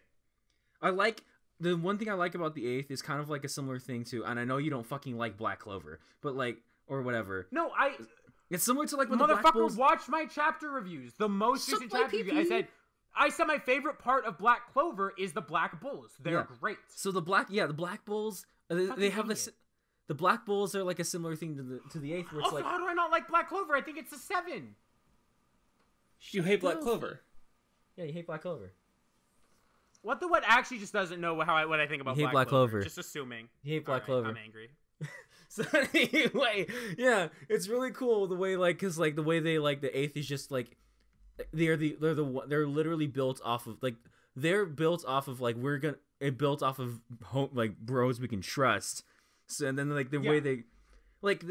C: I like the one thing I like about the 8th is kind of like a similar thing to, and I know you don't fucking like Black Clover, but like or whatever.
B: No,
C: It's similar to like when the Black
B: motherfucker
C: Bulls...
B: watched my chapter reviews. The most
C: Suck
B: recent
C: my
B: chapter review.
C: pee-pee.
B: I said my favorite part of Black Clover is the Black Bulls. They're great.
C: So the Black Bulls, they have this. The Black Bulls are like a similar thing to the 8th, where it's
B: Also,
C: like,
B: how do I not like Black Clover? I think it's a 7.
A: You hate Black Clover.
C: Yeah, you hate Black Clover.
B: WattheWut actually just doesn't know what I think about
C: You hate
B: Black
C: Black Clover.
B: Just assuming.
C: You hate Black
B: All right,
C: Clover.
B: I'm angry.
C: So anyway, yeah, it's really cool the way like, cause like the way they like the 8th is just like they're literally built off of like built off of home, like bros we can trust. So and then like the way they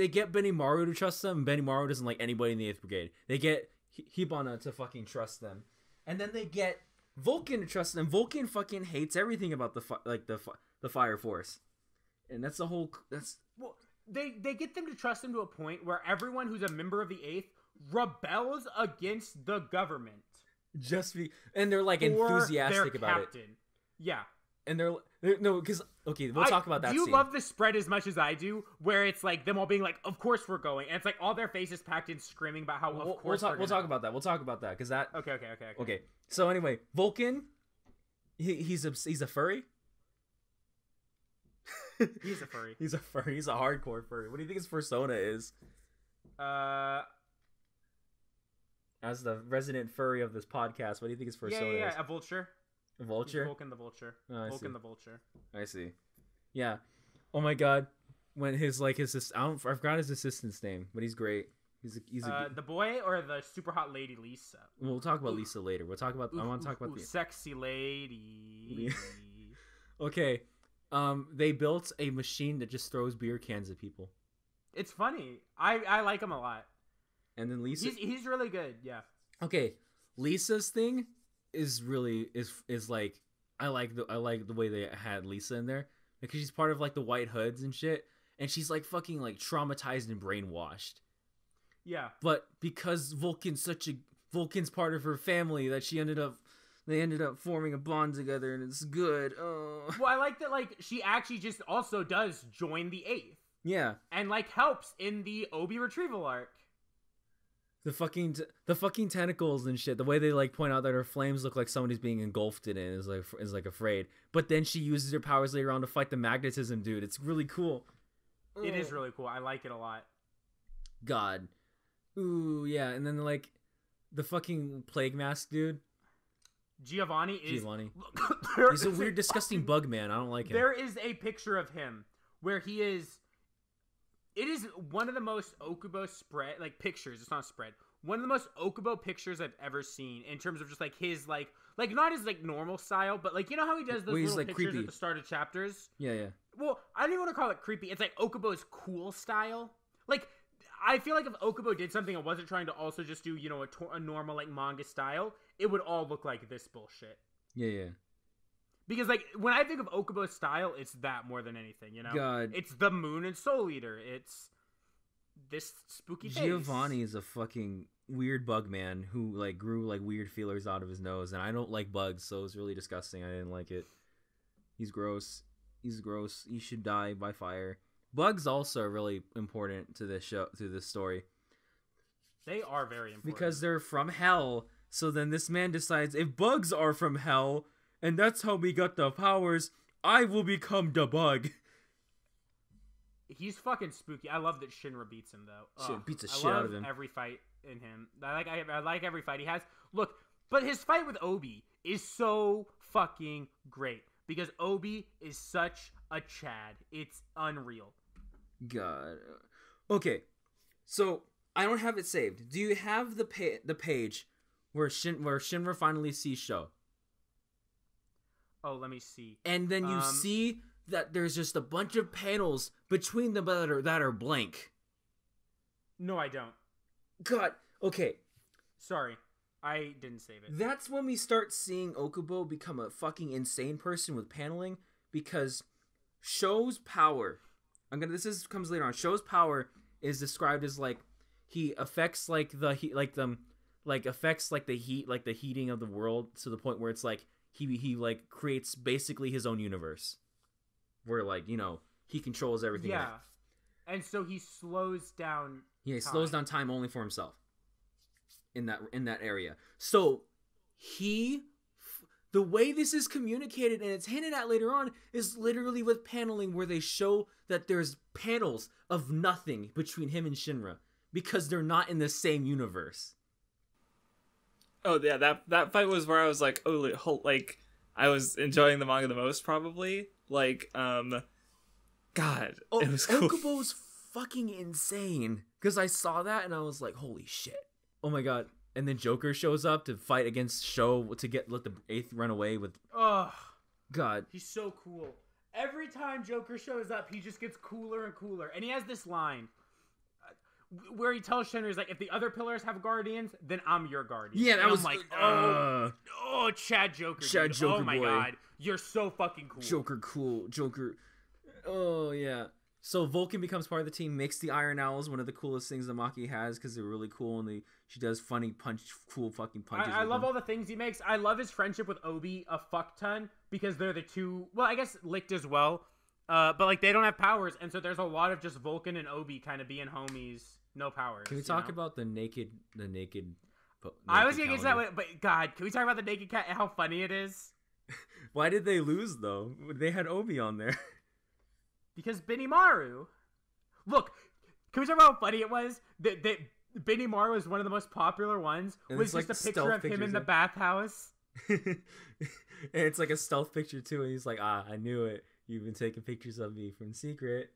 C: get Benimaru to trust them, and Benimaru doesn't like anybody in the 8th Brigade. They get Hibana to fucking trust them, and then they get Vulcan to trust them. Vulcan fucking hates everything about the Fire Force, and that's the whole
B: Well, they get them to trust them to a point where everyone who's a member of the 8th rebels against the government.
C: And they're like enthusiastic
B: their
C: about
B: captain.
C: it.
B: Yeah.
C: And they're no, because okay, we'll talk about that.
B: Do you
C: scene.
B: love the spread as much as I do, where it's like them all being like, "Of course we're going," and it's like all their faces packed in, screaming about how of course
C: we'll talk about that. We'll talk about that because that.
B: Okay.
C: So anyway, Vulcan, he's a furry.
B: He's a furry.
C: He's a furry. He's a hardcore furry. What do you think his persona is? As the resident furry of this podcast, what do you think his persona is?
B: A vulture.
C: A vulture?
B: He's Vulcan the vulture.
C: Oh,
B: Vulcan the vulture.
C: I see. Yeah. Oh my god. When his I forgot his assistant's name, but he's great. He's
B: the boy or the super hot lady Lisa.
C: We'll talk about Lisa later. We'll talk about. I want to talk about the
B: sexy lady.
C: Okay. They built a machine that just throws beer cans at people.
B: It's funny. I like him a lot.
C: And then Lisa,
B: he's really good. Yeah.
C: Okay, Lisa's thing is really is like I like the way they had Lisa in there because she's part of like the White Hoods and shit, and she's like fucking like traumatized and brainwashed.
B: Yeah.
C: But because Vulcan's part of her family that they ended up forming a bond together, and it's good. Oh.
B: Well, I like that. Like she actually just also does join the 8th.
C: Yeah.
B: And like helps in the Obi retrieval arc.
C: The fucking tentacles and shit. The way they like point out that her flames look like somebody's being engulfed in it is like afraid. But then she uses her powers later on to fight the magnetism dude. It's really cool.
B: It is really cool. I like it a lot.
C: God. Ooh, yeah. And then like the fucking plague mask dude.
B: Giovanni.
C: He's a weird, disgusting bug man. I don't like him.
B: There is a picture of him where he is. It is one of the most Okubo pictures. It's not a spread. One of the most Okubo pictures I've ever seen in terms of just like his like not his like normal style, but like you know how he does those little
C: like
B: pictures
C: creepy
B: at the start of chapters.
C: Yeah.
B: Well, I don't even want to call it creepy. It's like Okubo's cool style. Like I feel like if Okubo did something and wasn't trying to also just do a normal like manga style, it would all look like this bullshit.
C: Yeah.
B: Because, like, when I think of Okubo's style, it's that more than anything, you know?
C: God.
B: It's the Moon and Soul Eater. It's this spooky face.
C: Giovanni is a fucking weird bug man who, like, grew, like, weird feelers out of his nose. And I don't like bugs, so it was really disgusting. I didn't like it. He's gross. He should die by fire. Bugs also are really important to this story.
B: They are very important.
C: Because they're from hell. So then this man decides, if bugs are from hell... and that's how we got the powers, I will become the bug.
B: He's fucking spooky. I love that Shinra beats him, though.
C: Beats the shit out of him.
B: Every fight in him. I like every fight he has. Look, but his fight with Obi is so fucking great. Because Obi is such a Chad. It's unreal.
C: God. Okay, so I don't have it saved. Do you have the page where Shinra finally sees Sho?
B: Oh, let me see.
C: And then you see that there's just a bunch of panels between them that are blank.
B: No, I don't.
C: God, okay.
B: Sorry, I didn't save it.
C: That's when we start seeing Okubo become a fucking insane person with paneling, because Sho's power. Comes later on. Sho's power is described as like he affects like the heat, affects like the heating of the world to the point where it's like. He like creates basically his own universe, where like he controls everything.
B: Yeah, and so he slows down.
C: Yeah, he slows down time only for himself. In that area. So the way this is communicated, and it's hinted at later on, is literally with paneling where they show that there's panels of nothing between him and Shinra because they're not in the same universe.
A: Oh yeah, that fight was where I was like, oh, like I was enjoying the manga the most probably. Like, God, it was cool.
C: Okubo's fucking insane because I saw that and I was like, holy shit, oh my god. And then Joker shows up to fight against Sho to let the 8th run away with.
B: Oh,
C: God,
B: he's so cool. Every time Joker shows up, he just gets cooler and cooler. And he has this line where he tells Shinra, he's like, if the other pillars have guardians, then I'm your guardian.
C: Yeah, that
B: and
C: was
B: I'm like, Chad Joker.
C: Chad
B: dude.
C: Joker,
B: oh my
C: boy.
B: god, you're so fucking cool.
C: Joker, cool. Joker. Oh yeah. So Vulcan becomes part of the team, makes the Iron Owls one of the coolest things that Maki has because they're really cool and she does funny cool fucking punches.
B: I love all the things he makes. I love his friendship with Obi a fuck ton because they're the two. Well, I guess Licht as well, but like they don't have powers, and so there's a lot of just Vulcan and Obi kind of being homies, no powers.
C: Can we talk about the naked?
B: I was gonna get to that way, but God, can we talk about the naked cat and how funny it is?
C: Why did they lose though? They had Obi on there.
B: Because Benimaru. Look, can we talk about how funny it was? That Benimaru was one of the most popular ones.
C: And
B: was
C: it's
B: just
C: like
B: a picture of him in the bathhouse.
C: And it's like a stealth picture too, and he's like, I knew it. You've been taking pictures of me from secret.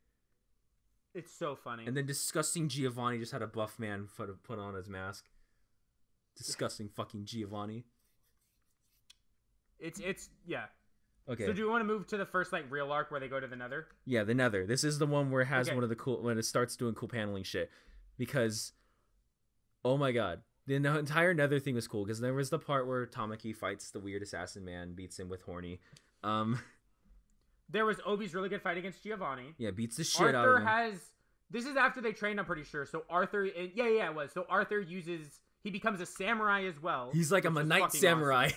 B: It's so funny.
C: And then disgusting Giovanni just had a buff man put on his mask. Disgusting fucking Giovanni.
B: It's yeah.
C: Okay.
B: So do you want to move to the first like real arc where they go to the Nether?
C: Yeah, the Nether. This is the one where it has one of the cool when it starts doing cool paneling shit. Because oh my god. The entire Nether thing was cool because there was the part where Tamaki fights the weird assassin man, beats him with Horny.
B: There was Obi's really good fight against Giovanni.
C: Yeah, beats the shit out of him.
B: This is after they trained, I'm pretty sure. So Arthur, it was. So Arthur he becomes a samurai as well.
C: He's like, I'm a knight samurai.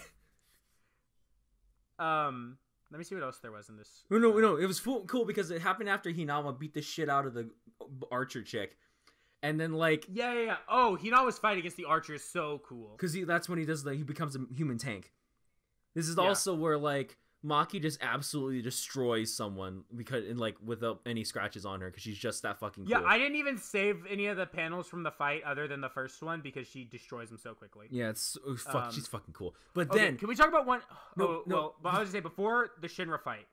B: Awesome. Let me see what else there was in this.
C: No, it was cool because it happened after Hinawa beat the shit out of the archer chick. And then like...
B: Yeah. Oh, Hinawa's fight against the archer is so cool.
C: Because that's when he becomes a human tank. This is also where like Maki just absolutely destroys someone without any scratches on her because she's just that fucking cool.
B: Yeah, I didn't even save any of the panels from the fight other than the first one because she destroys them so quickly.
C: Yeah, she's fucking cool. But
B: okay,
C: then
B: can we talk about one?
C: No.
B: Well, I was gonna say before the Shinra fight,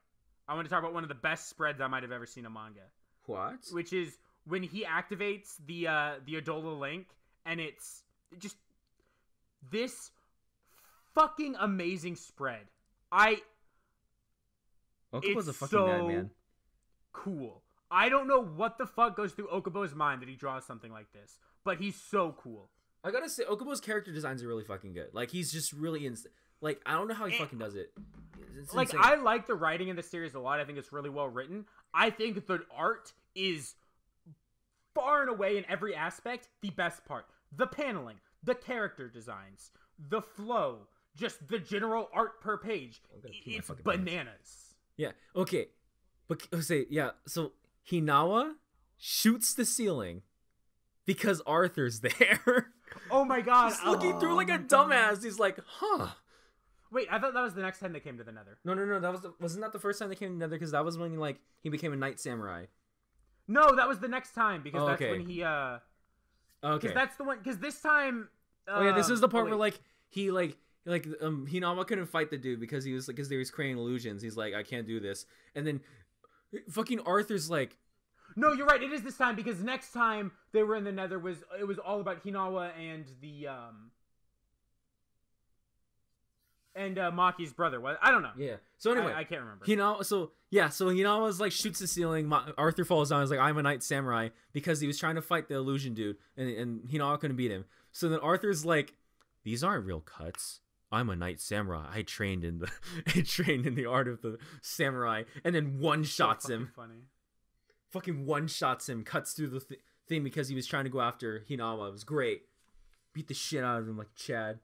B: I want to talk about one of the best spreads I might have ever seen in manga.
C: What?
B: Which is when he activates the Adola Link, and it's just this fucking amazing spread.
C: Okubo's a fucking madman.
B: Cool. I don't know what the fuck goes through Okubo's mind that he draws something like this, but he's so cool.
C: I gotta say, Okubo's character designs are really fucking good. Like, he's just really like, I don't know how he fucking does it. It's
B: like,
C: insane.
B: I like the writing in the series a lot. I think it's really well written. I think the art is far and away in every aspect the best part. The paneling, the character designs, the flow, just the general art per page. It's bananas.
C: Yeah, okay. But so Hinawa shoots the ceiling because Arthur's there.
B: Oh my god.
C: He's looking through like a dumbass. He's like, huh.
B: Wait, I thought that was the next time they came to the Nether.
C: No, wasn't that the first time they came to the Nether? Because that was when he became a knight samurai.
B: No, that was the next time because that's when he
C: Okay.
B: Because that's the one. Because this time.
C: This is the part where he Hinawa couldn't fight the dude because he was creating illusions. He's like, I can't do this, and then fucking Arthur's like,
B: no, you're right. It is this time because next time they were in the Nether was all about Hinawa and the Maki's brother. What? I don't know.
C: Yeah. So anyway,
B: I can't remember.
C: So Hinawa's like shoots the ceiling. Arthur falls down. He's like, I'm a knight samurai because he was trying to fight the illusion dude, and Hinawa couldn't beat him. So then Arthur's like, these aren't real cuts. I'm a knight samurai. I trained in the art of the samurai, and then one shots him.
B: Funny.
C: Fucking one shots him. Cuts through the thing because he was trying to go after Hinawa. It was great. Beat the shit out of him like Chad.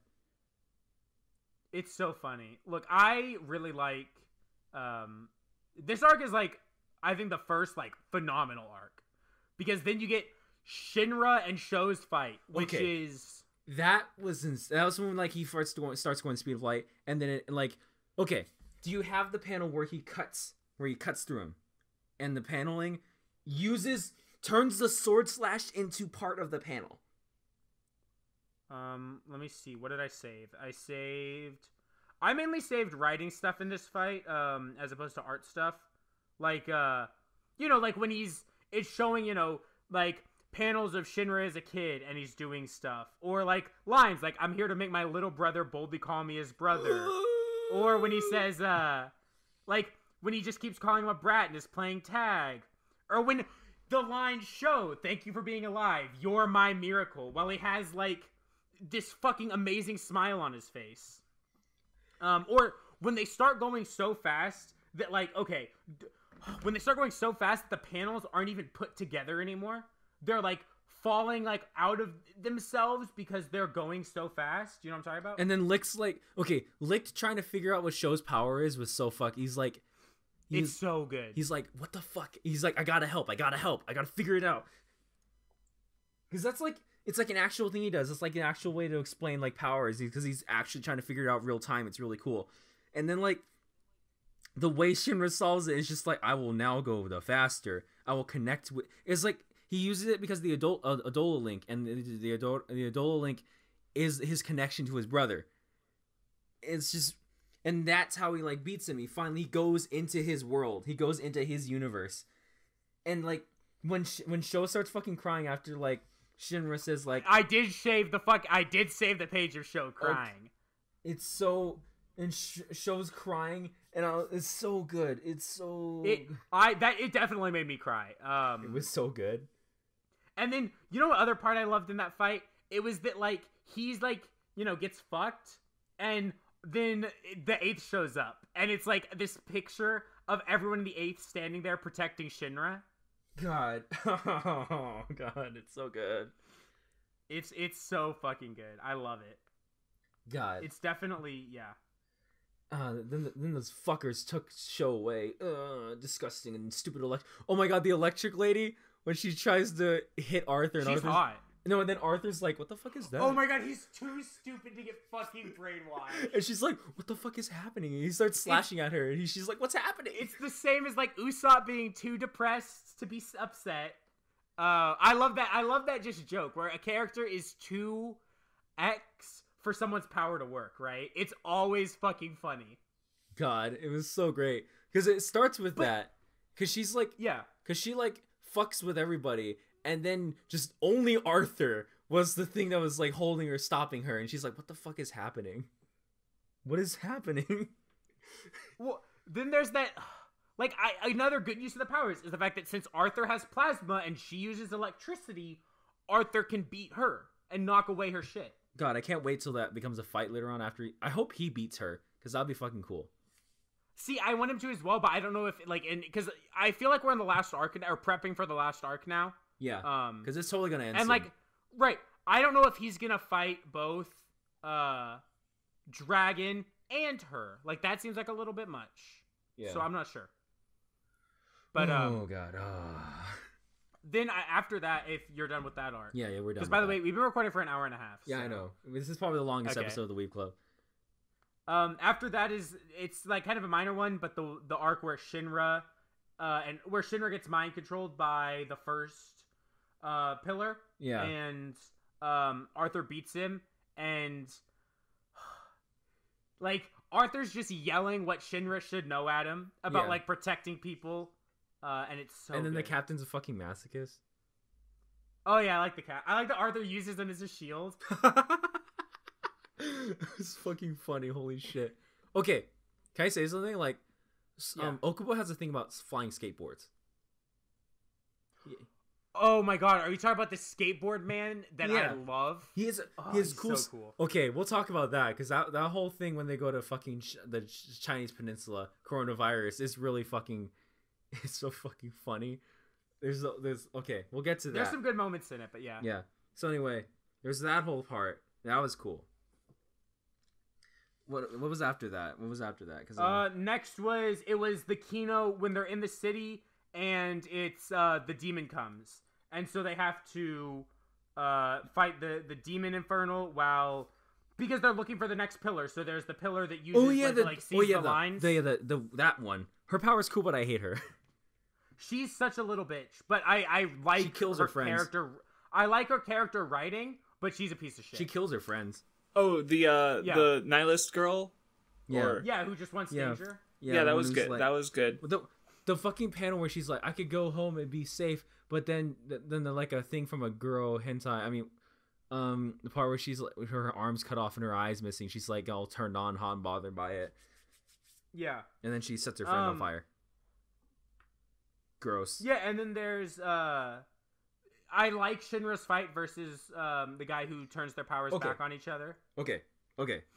B: It's so funny. Look, I really like this arc is like I think the first like phenomenal arc because then you get Shinra and Sho's fight, which is
C: that was when like he starts going speed of light, and then it like okay, do you have the panel where he cuts through him, and the paneling turns the sword slash into part of the panel?
B: Let me see. What did I save? I mainly saved writing stuff in this fight, as opposed to art stuff. Like, like when it's showing, like panels of Shinra as a kid and he's doing stuff. Or like lines like, I'm here to make my little brother boldly call me his brother. Or when he says, like when he just keeps calling him a brat and is playing tag. Or when the line show, thank you for being alive, you're my miracle. While he has like this fucking amazing smile on his face. Or when they start going so fast that like, okay, when they start going so fast that the panels aren't even put together anymore. They're like falling like out of themselves because they're going so fast. You know what I'm talking about?
C: And then Lick's like, okay, Lick trying to figure out what Sho's power is was so He's like,
B: it's so good.
C: He's like, what the fuck? He's like, I gotta help. I gotta figure it out. Because that's like, it's like an actual thing he does. It's like an actual way to explain like powers because he's actually trying to figure it out real time. It's really cool. And then like the way Shinra solves it is just like, I will now go the faster. I will connect with. It's like he uses it because the Adola link, and the Adola link is his connection to his brother. It's just, and that's how he like beats him. He finally goes into his world. He goes into his universe, and like when Sho starts fucking crying after like. Shinra says like
B: I did save the page of Sho crying.
C: It's so and Sho's crying and it's so good. It's so
B: it definitely made me cry.
C: It was so good.
B: And then you know what other part I loved in that fight? It was that like he's like, gets fucked and then the 8th shows up and it's like this picture of everyone in the 8th standing there protecting Shinra.
C: God. Oh, God. It's so good.
B: It's so fucking good. I love it.
C: God.
B: It's definitely, yeah.
C: Then those fuckers took Sho away. Disgusting and stupid Oh my God, the electric lady, when she tries to hit Arthur. And
B: She's hot.
C: No, and then Arthur's like, what the fuck is that?
B: Oh my God, he's too stupid to get fucking brainwashed.
C: And she's like, what the fuck is happening? And he starts slashing at her, and she's like, what's happening?
B: It's the same as like Usopp being too depressed to be upset. I love that just joke where a character is too X for someone's power to work, right? It's always fucking funny.
C: God, it was so great. Because it starts with that. Because she's like,
B: yeah.
C: Because she like fucks with everybody. And then just only Arthur was the thing that was like holding her, stopping her. And she's like, what the fuck is happening? What is happening?
B: Well, then there's that, like, another good use of the powers is the fact that since Arthur has plasma and she uses electricity, Arthur can beat her and knock away her shit.
C: God, I can't wait till that becomes a fight later on after. I hope he beats her because that'd be fucking cool.
B: See, I want him to as well, but I don't know if, like, because I feel like we're in the last arc, or prepping for the last arc now.
C: Yeah, because it's totally gonna end.
B: And
C: soon.
B: like, right, I don't know if he's gonna fight both Dragon and her. Like that seems like a little bit much. Yeah. So I'm not sure. But
C: oh God.
B: Then after that, if you're done with that arc.
C: Yeah, we're done.
B: Because by the way, we've been recording for an hour and a half.
C: Yeah,
B: so.
C: I know. This is probably the longest episode of the Weeb Club.
B: After that it's like kind of a minor one, but the arc where Shinra where Shinra gets mind controlled by the first pillar.
C: Yeah.
B: And Arthur beats him, and like Arthur's just yelling what Shinra should know at him about like protecting people, and it's so.
C: And then
B: good.
C: the captain's a fucking masochist.
B: Oh yeah, I like the cat. I like that Arthur uses them as a shield.
C: It's fucking funny. Holy shit. Okay, can I say something? Like, Okubo has a thing about flying skateboards. Yeah.
B: Oh my God, are you talking about the skateboard man that I love?
C: He is cool. So cool. Okay, we'll talk about that because that whole thing when they go to fucking the Chinese peninsula, coronavirus, is really fucking. It's so fucking funny. There's okay, we'll get to that.
B: There's some good moments in it, but yeah.
C: Yeah. So anyway, there's that whole part. That was cool. What was after that? What was after that? Cause
B: next was the Kino when they're in the city and it's the demon comes and so they have to fight the demon infernal because they're looking for the next pillar. So there's the pillar that uses sees the lines.
C: That one. Her power's cool, but I hate her.
B: She's such a little bitch, but I like
C: she kills her friends.
B: Character. I like her character writing, but she's a piece of shit.
C: She kills her friends.
A: Oh, the nihilist girl.
B: Yeah, who just wants danger.
A: Yeah, that was good. That was good.
C: The fucking panel where she's like, I could go home and be safe, but then the like a thing from a girl hentai. I mean, the part where she's like, with her arms cut off and her eyes missing, she's like all turned on, hot and bothered by it.
B: Yeah.
C: And then she sets her friend on fire. Gross.
B: Yeah, and then there's I like Shinra's fight versus the guy who turns their powers back on each other.
C: Okay.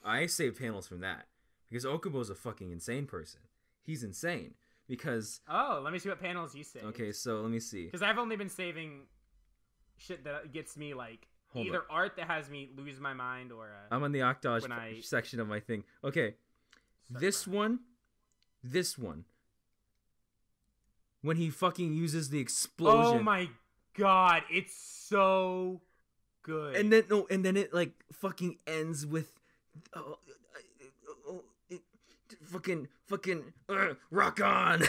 C: I saved panels from that because Okubo's a fucking insane person. He's insane because.
B: Oh, let me see what panels you saved.
C: Okay, so let me see.
B: Because I've only been saving shit that gets me like either art that has me lose my mind or.
C: I'm on the Octage section of my thing. Okay, this one. When he fucking uses the explosion.
B: Oh my god, it's so good.
C: And then it like fucking ends with rock on.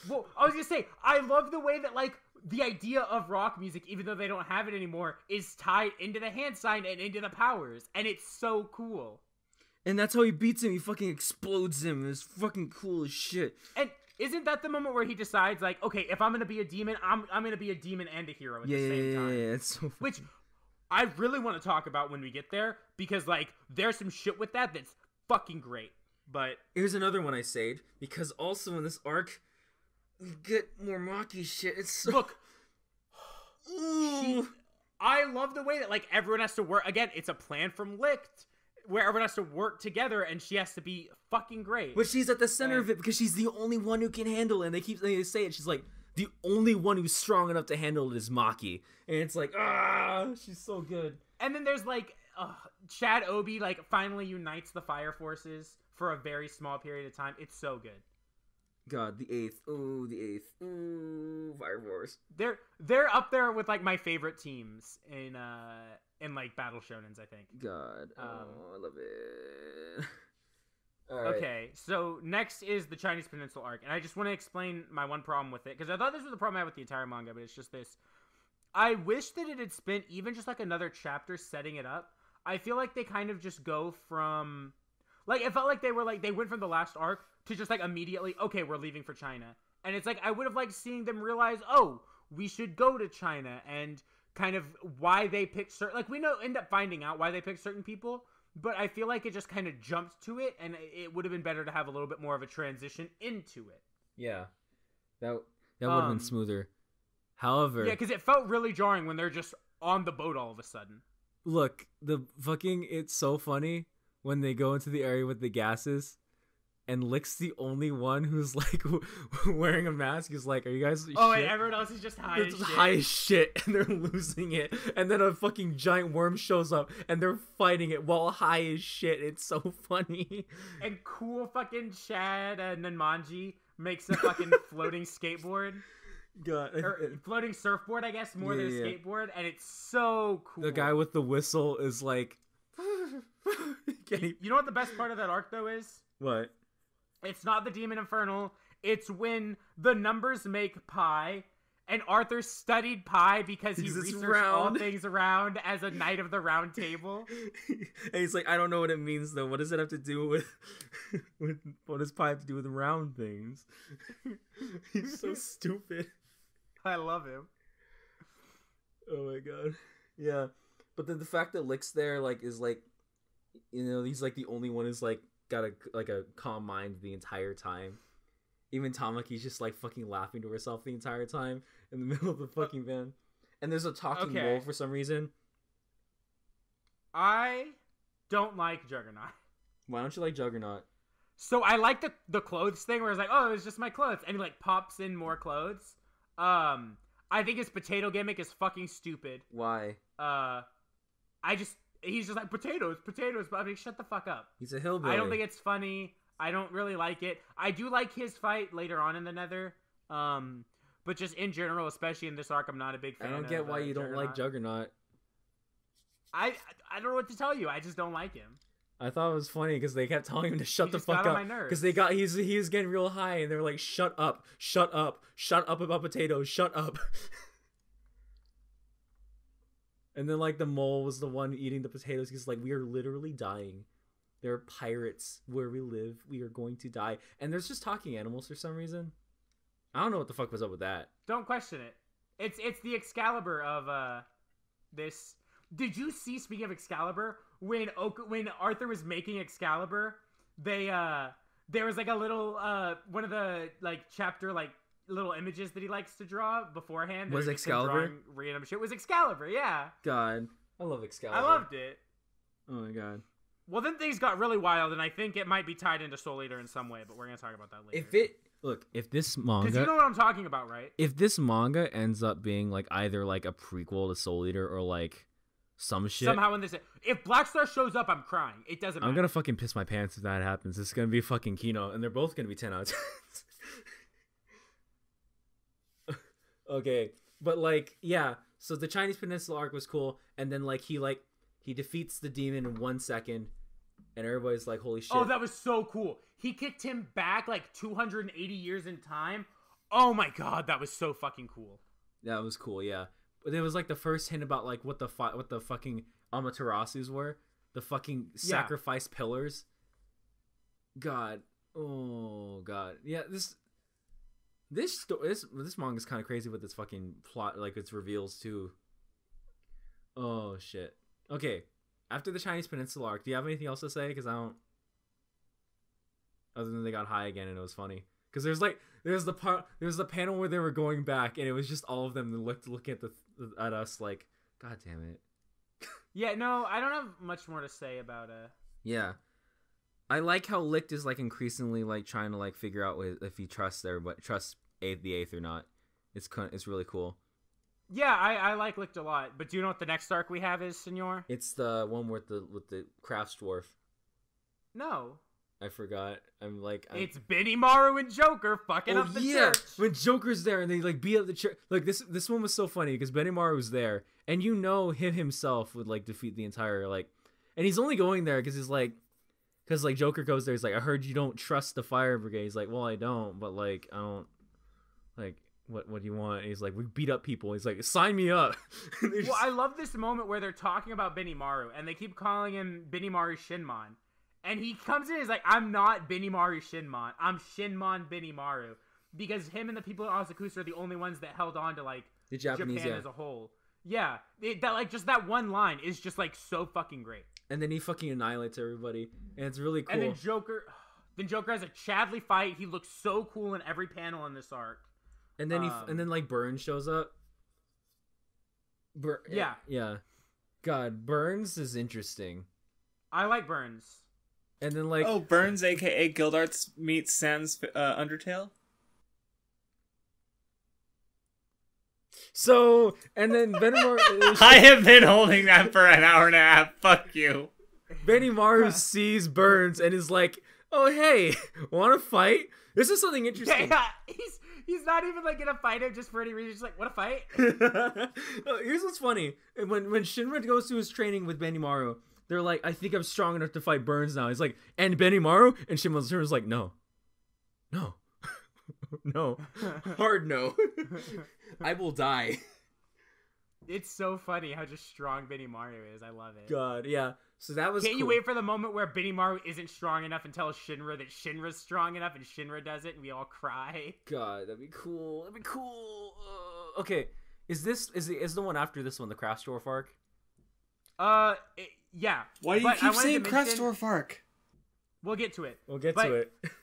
B: Well, I was gonna say, I love the way that like the idea of rock music, even though they don't have it anymore, is tied into the hand sign and into the powers, and it's so cool.
C: And that's how he beats him. He fucking explodes him. It's fucking cool as shit.
B: And isn't that the moment where he decides, like, okay, if I'm gonna be a demon, I'm gonna be a demon and a hero at the same time?
C: Yeah, it's so funny.
B: Which I really want to talk about when we get there, because, like, there's some shit with that's fucking great. But
C: here's another one I saved, because also in this arc, we get more Maki shit. It's so...
B: Look, I love the way that, like, everyone has to work. Again, it's a plan from Licht, where everyone has to work together, and she has to be fucking great.
C: But she's at the center of it because she's the only one who can handle it. And they say it. She's like, the only one who's strong enough to handle it is Maki. And it's like, she's so good.
B: And then there's like, Chad Obi like finally unites the Fire Forces for a very small period of time. It's so good.
C: God, the 8th. Ooh, the 8th. Ooh, Fire Force.
B: They're up there with like my favorite teams in like battle shonens, I think.
C: God, I love it. All right.
B: Okay, so next is the Chinese Peninsula arc, and I just want to explain my one problem with it, because I thought this was the problem I had with the entire manga, but it's just this. I wish that it had spent even just like another chapter setting it up. I feel like they kind of just go from, like, it felt like they went from the last arc to just like immediately, okay, we're leaving for China. And it's like, I would have liked seeing them realize, oh, we should go to China, and kind of why they picked certain, like, we end up finding out why they picked certain people, but I feel like it just kind of jumped to it, and it would have been better to have a little bit more of a transition into it.
C: Yeah. That would have been smoother. However...
B: Yeah, because it felt really jarring when they're just on the boat all of a sudden.
C: Look, it's so funny when they go into the area with the gases, and Lick's the only one who's like wearing a mask. He's like, "Are you guys?"
B: Oh,
C: shit?
B: and everyone else is just high as shit.
C: High as shit, and they're losing it. And then a fucking giant worm shows up, and they're fighting it while high as shit. It's so funny.
B: And cool fucking Chad Nanmanji makes a fucking floating skateboard.
C: God.
B: Or floating surfboard, I guess, more than a skateboard, and it's so cool.
C: The guy with the whistle is like...
B: You know what the best part of that arc, though, is?
C: What?
B: It's not the Demon Infernal. It's when the numbers make pi, and Arthur studied pi because he researched all things around as a knight of the round table.
C: And he's like, I don't know what it means, though. What does it have to do with... what does pi have to do with round things? He's so stupid.
B: I love him.
C: Oh my god. Yeah. But then the fact that Lick's there, like, is like, you know, he's like the only one who's like got a calm mind the entire time. Even Tamaki's just like fucking laughing to herself the entire time in the middle of the fucking van. And there's a talking wolf for some reason.
B: I don't like Juggernaut.
C: Why don't you like Juggernaut?
B: So I like the clothes thing where it's like, oh, it's just my clothes, and he like pops in more clothes. I think his potato gimmick is fucking stupid.
C: Why?
B: He's just like, potatoes, but I mean, shut the fuck up.
C: He's a hillbilly.
B: I don't think it's funny. I don't really like it. I do like his fight later on in the Nether. but just in general, especially in this arc, I'm not a big fan.
C: I don't get why you don't like Juggernaut.
B: I don't know what to tell you. I just don't like him.
C: I thought it was funny because they kept telling him to shut the
B: just
C: fuck
B: got on
C: up
B: my nerves.
C: because he was getting real high and they were like, shut up about potatoes, shut up. And then like the mole was the one eating the potatoes. He's like, we are literally dying. There are pirates where we live. We are going to die. And there's just talking animals for some reason. I don't know what the fuck was up with that.
B: Don't question it. It's the Excalibur of this. Did you see, speaking of Excalibur, when Arthur was making Excalibur, there was like a little one of the like chapter like little images that he likes to draw beforehand.
C: Was Excalibur?
B: Random shit. Was Excalibur, yeah.
C: God, I love Excalibur.
B: I loved it.
C: Oh my god.
B: Well, then things got really wild, and I think it might be tied into Soul Eater in some way, but we're gonna talk about that later.
C: If this manga,
B: because you know what I'm talking about, right?
C: If this manga ends up being like either like a prequel to Soul Eater or like some shit.
B: Somehow in this, if Black Star shows up, I'm crying. It doesn't matter.
C: I'm gonna fucking piss my pants if that happens. It's gonna be fucking Kino, and they're both gonna be 10 out of 10. Okay, but like, yeah. So the Chinese Peninsula arc was cool, and then like he defeats the demon in 1 second, and everybody's like, holy shit.
B: Oh, that was so cool. He kicked him back like 280 years in time. Oh my god, that was so fucking cool.
C: That was cool, yeah. But it was like the first hint about like what the fucking Amaterasus were, the fucking sacrifice pillars. God, oh god, yeah. This manga is kind of crazy with its fucking plot, like its reveals too. Oh shit. Okay, after the Chinese Peninsula arc, do you have anything else to say? Because I don't. Other than they got high again and it was funny. Because there's the panel where they were going back and it was just all of them looking at us like, god damn it.
B: Yeah, no, I don't have much more to say about
C: Yeah, I like how Licht is like increasingly like trying to like figure out if he trusts the Eighth or not. It's really cool.
B: Yeah, I like Licht a lot. But do you know what the next arc we have is, Senor?
C: It's the one with the Craftsdwarf.
B: No.
C: I forgot.
B: It's Benimaru and Joker fucking up the church.
C: When Joker's there and they like beat up the church. Like this one was so funny because Benimaru was there and you know him himself would like defeat the entire like, and he's only going there because he's like, because like Joker goes there. He's like, I heard you don't trust the fire brigade. He's like, well, I don't, but like I don't like. What do you want? And he's like, we beat up people. He's like, sign me up.
B: Well, I love this moment where they're talking about Benimaru and they keep calling him Benimaru Shinmon. And he comes in and is like, I'm not Benimaru Shinmon. I'm Shinmon Benimaru. Because him and the people in Asakusa are the only ones that held on to, like,
C: the Japanese,
B: Japan as a whole. Yeah. Just that one line is just, like, so fucking great.
C: And then he fucking annihilates everybody. And it's really cool.
B: And then Joker has a Chadley fight. He looks so cool in every panel in this arc.
C: And then and then, like, Burns shows up.
B: Yeah.
C: Yeah. God, Burns is interesting.
B: I like Burns.
C: And then like
A: Burns aka Gildarts meets Sans Undertale.
C: So and then Benimaru
A: I have been holding that for an hour and a half. Fuck you.
C: Benimaru sees Burns and is like, oh hey, wanna fight? This is something interesting.
B: Yeah, he's not even like gonna fight him just for any reason. Just like, what a fight.
C: Here's what's funny. When Shinra goes to his training with Benimaru, they're like, I think I'm strong enough to fight Burns now. He's like, and Benimaru? And Shinra's like, no. No. No. Hard no. I will die.
B: It's so funny how just strong Benimaru is. I love it.
C: God, yeah. So that was
B: Can't
C: cool.
B: you wait for the moment where Benimaru isn't strong enough and tell Shinra that Shinra's strong enough and Shinra does it and we all cry?
C: God, that'd be cool. That'd be cool. Okay. Is the one after this one the Craftsdwarf arc?
B: Yeah.
A: Why do you keep saying Craftsdwarf arc?
B: We'll get to it.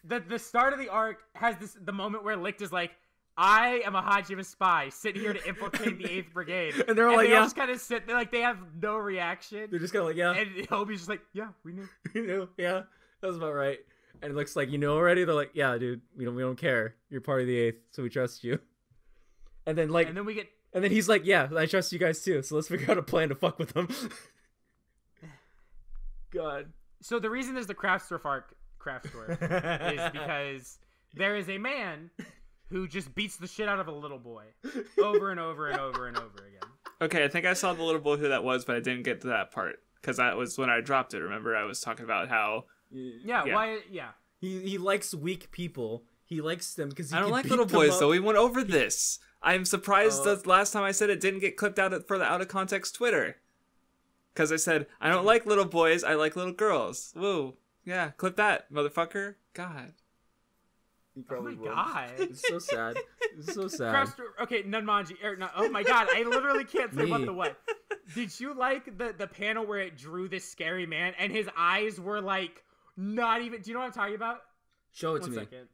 B: The start of the arc has the moment where Licht is like, I am a Hajime spy, sitting here to infiltrate the 8th Brigade.
C: And they're all like,
B: they
C: yeah.
B: just kind of sit there, like, they have no reaction.
C: They're just kind of like, yeah.
B: And Hobie's just like, yeah, we knew.
C: You knew, yeah. That was about right. And it looks like, you know already? They're like, yeah, dude, we don't care. You're part of the 8th, so we trust you. And then, like...
B: And then we get...
C: And then he's like, yeah, I trust you guys too, so let's figure out a plan to fuck with them. God.
B: So the reason there's the Craftsdwarf arc, is because there is a man who just beats the shit out of a little boy over and over and over and over again.
A: Okay, I think I saw the little boy who that was, but I didn't get to that part because that was when I dropped it. Remember, I was talking about how.
B: Yeah. Why? Yeah.
C: He likes weak people. He likes them because
A: I don't like little boys, though. We went over this. I'm surprised the last time I said it didn't get clipped out for the out of context Twitter. Because I said, I don't like little boys, I like little girls. Woo. Yeah, clip that, motherfucker. God.
B: Oh my god.
C: It's so sad. It's so sad.
B: Okay, Nunmanji. Oh my god, I literally can't say what the what. Did you like the panel where it drew this scary man and his eyes were like not even... Do you know what I'm talking about?
C: Show it to me.
B: 1 second.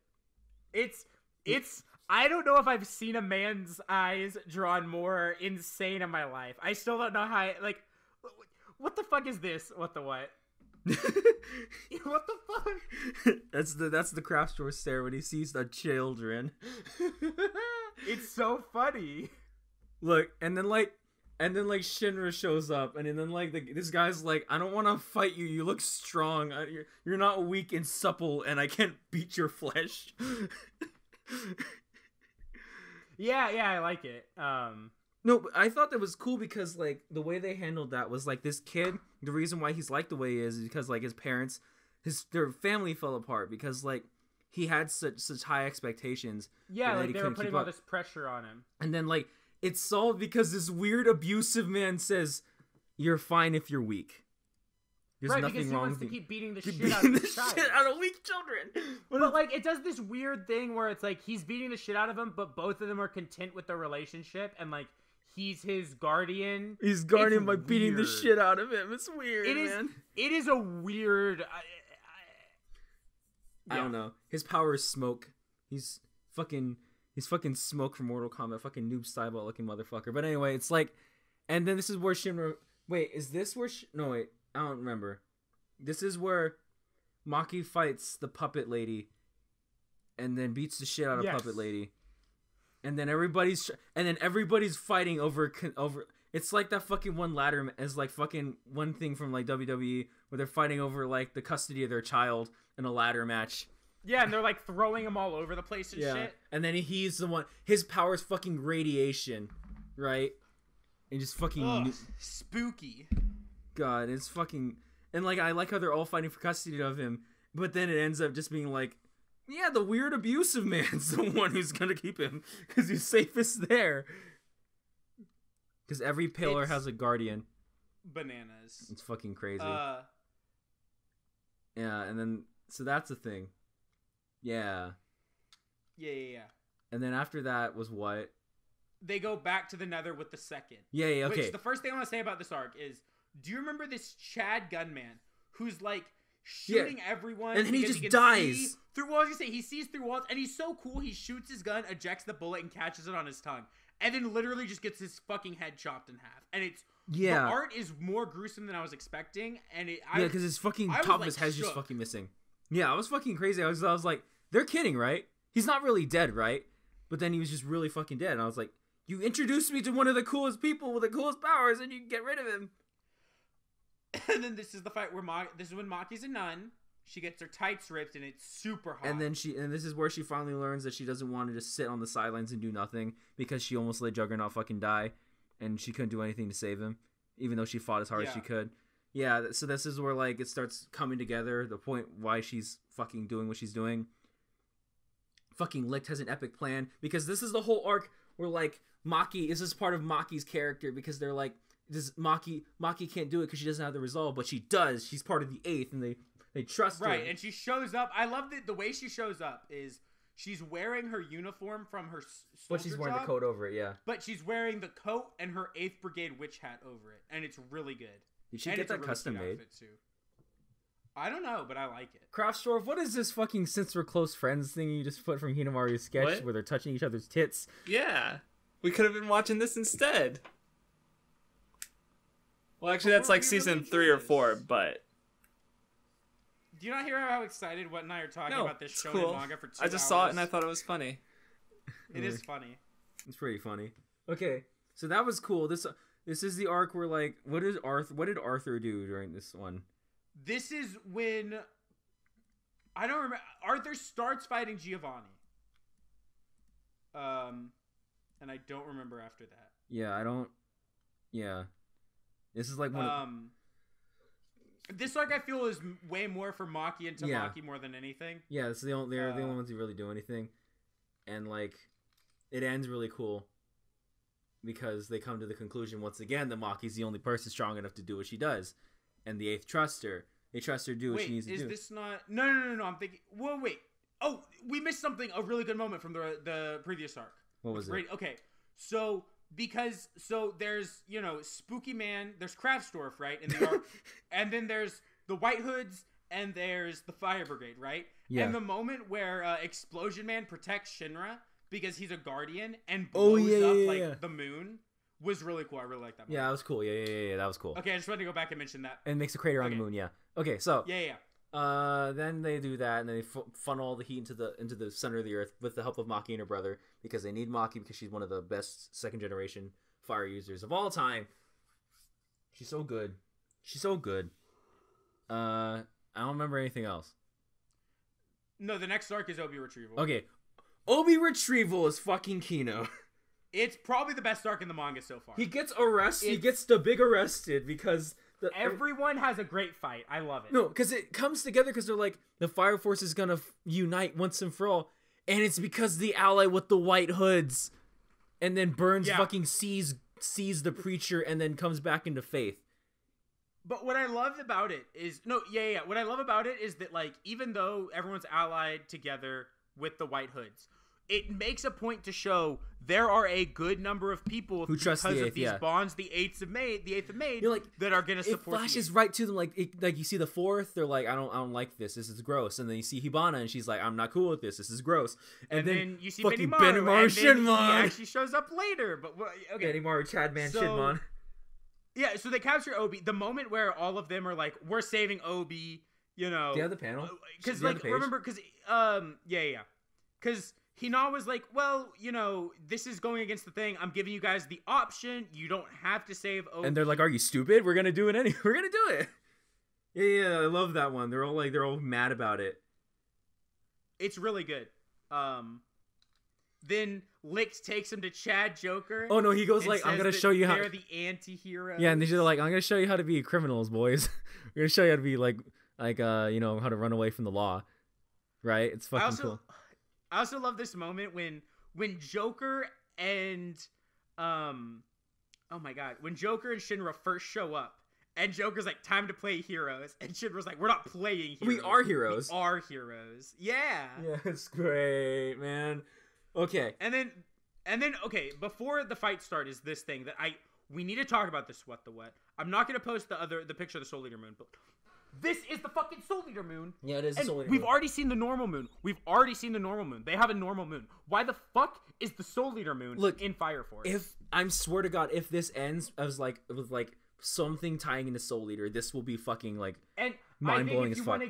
B: It's I don't know if I've seen a man's eyes drawn more insane in my life. I still don't know how what the fuck is this? What the what? What the fuck?
C: That's the Craftsdwarf stare when he sees the children.
B: It's so funny.
C: Look, and then Shinra shows up, and then this guy's like, I don't want to fight you. You look strong. You're not weak and supple, and I can't beat your flesh.
B: Yeah, I like it.
C: No, but I thought that was cool because the way they handled that was this kid. The reason why he's like the way he is because his parents, their family fell apart because he had such high expectations.
B: Yeah, they were putting all this pressure on him.
C: And then it's solved because this weird abusive man says, "You're fine if you're weak." There's nothing wrong with
B: to keep beating the shit out of the child.
C: Shit out of weak children.
B: But it does this weird thing where it's he's beating the shit out of him, but both of them are content with their relationship, and he's his guardian.
C: He's guardian by beating the shit out of him. It's weird, man.
B: It is a weird...
C: I don't know. His power is smoke. He's fucking smoke from Mortal Kombat. Fucking noob style looking motherfucker. But anyway, it's and then this is where Shinra... Wait, is this where... No, wait. I don't remember. This is where Maki fights the puppet lady and then beats the shit out of puppet lady. And then everybody's fighting over. It's like that fucking one ladder as fucking one thing from WWE where they're fighting over the custody of their child in a ladder match.
B: Yeah, and they're throwing him all over the place and shit. And
C: then he's the one. His power is fucking radiation, right? And just fucking
B: spooky.
C: God, it's fucking... And I like how they're all fighting for custody of him, but then it ends up just being yeah, the weird abusive man's the one who's gonna keep him because he's safest there. Because every pillar has a guardian.
B: Bananas.
C: It's fucking crazy. Yeah, and then so that's the thing. Yeah.
B: Yeah.
C: And then after that was what?
B: They go back to the Nether with the second.
C: Yeah, okay.
B: Which the first thing I want to say about this arc is, do you remember this Chad gunman who's shooting everyone
C: and then he just dies
B: through walls? He sees through walls, and he's so cool. He shoots his gun, ejects the bullet, and catches it on his tongue, and then literally just gets his fucking head chopped in half. And it's the art is more gruesome than I was expecting, and
C: because his fucking top of his head's just fucking missing. Yeah, I was fucking crazy. I was like, they're kidding, right? He's not really dead, right? But then he was just really fucking dead, and I was like, you introduced me to one of the coolest people with the coolest powers, and you get rid of him.
B: And then this is the fight where this is when Maki's a nun. She gets her tights ripped, and it's super hot.
C: And then this is where she finally learns that she doesn't want to just sit on the sidelines and do nothing because she almost let Juggernaut fucking die, and she couldn't do anything to save him, even though she fought as hard as she could. Yeah, so this is where it starts coming together. The point why she's fucking doing what she's doing. Fucking Licht has an epic plan because this is the whole arc where Maki is this part of Maki's character because they're Maki can't do it because she doesn't have the resolve, but she does. She's part of the 8th, and they trust her.
B: Right, and she shows up. I love the way she shows up is she's wearing her uniform from her soldier
C: but she's wearing
B: job,
C: the coat over it, yeah.
B: But she's wearing the coat and her 8th Brigade witch hat over it, and it's really good.
C: Did she get that really custom made?
B: Too. I don't know, but I like it.
C: Craftsdwarf, what is this fucking since we're close friends thing you just put from Hinamaru's sketch where they're touching each other's tits?
A: Yeah, we could have been watching this instead. Well, actually, that's season 3 or 4, but...
B: Do you not hear how excited What and I are talking about this shonen manga for 2 hours?
A: I just saw it and I thought it was funny.
B: It is funny.
C: It's pretty funny. Okay, so that was cool. This is the arc where what did Arthur do during this one?
B: This is when I don't remember. Arthur starts fighting Giovanni. and I don't remember after that.
C: Yeah, I don't. Yeah, this is like one.
B: This arc I feel is way more for Maki and Tamaki more than anything.
C: Yeah, it's they're the only ones who really do anything, and like, it ends really cool. Because they come to the conclusion once again that Maki's the only person strong enough to do what she does, and the 8th trust her. They trust her to do what she needs to do.
B: Wait, is this not? No. I'm thinking. Well, wait. Oh, we missed something. A really good moment from the previous arc.
C: What was it?
B: Okay, so there's Spooky Man. There's Craftsdwarf, right? In the arc, and then there's the White Hoods, and there's the Fire Brigade, right?
C: Yeah.
B: And the moment where Explosion Man protects Shinra because he's a guardian and blows up the moon was really cool. I really like that moment.
C: Yeah, that was cool. Yeah, that was cool.
B: Okay, I just wanted to go back and mention that.
C: And makes a crater on the moon. Yeah. Okay, so
B: Yeah.
C: Then they do that, and they funnel all the heat into the center of the earth with the help of Maki and her brother, because they need Maki because she's one of the best 2nd generation fire users of all time. She's so good. I don't remember anything else.
B: No, the next arc is Obi Retrieval.
C: Okay, Obi Retrieval is fucking Kino.
B: It's probably the best arc in the manga so far.
C: He gets arrested. He gets the big arrested because
B: everyone has a great fight. I love it.
C: No, because it comes together because they're like, the Fire Force is gonna unite once and for all, and it's because the ally with the White Hoods, and then Burns fucking sees the preacher and then comes back into faith.
B: But what I loved about it is what I love about it is that, like, even though everyone's allied together with the White Hoods, it makes a point to show there are a good number of people
C: who trust
B: because
C: the 8th,
B: of these bonds the 8th have made that are going to support.
C: It flashes right to them, like you see the 4th, they're like, I don't like this is gross, and then you see Hibana and she's like, I'm not cool with this is gross, and then
B: you see
C: fucking
B: Benimaru
C: Shinmon
B: he actually shows up later, but okay,
C: Benimaru Chadman Shinmon.
B: Yeah, so they capture Obi. The moment where all of them are like, we're saving Obi,
C: Do you have the panel?
B: Because remember, because because Hina was like, well, this is going against the thing. I'm giving you guys the option. You don't have to save Obi.
C: And they're like, are you stupid? We're gonna do it anyway. We're gonna do it. Yeah, I love that one. They're all mad about it.
B: It's really good. Then Lix takes him to Chad Joker.
C: Oh no, he goes like, I'm gonna show you how
B: they're the anti-heroes.
C: Yeah, and they're like, I'm gonna show you how to be criminals, boys. We're gonna show you how to be like how to run away from the law. Right? It's fucking cool.
B: I also love this moment when Joker and when Joker and Shinra first show up, and Joker's like, time to play heroes, and Shinra's like, we're not playing heroes.
C: We are heroes.
B: We are heroes. Yeah.
C: Yeah, it's great, man. Okay.
B: And then before the fight starts is this thing that we need to talk about this WattheWut. I'm not gonna post the picture of the Soul Eater moon, but this is the fucking Soul Eater moon.
C: Yeah, it is the Soul Eater moon.
B: We've already seen the normal moon. They have a normal moon. Why the fuck is the Soul Eater moon in Fire Force?
C: I swear to God, if this ends with something tying into Soul Eater, this will be fucking mind blowing as fuck.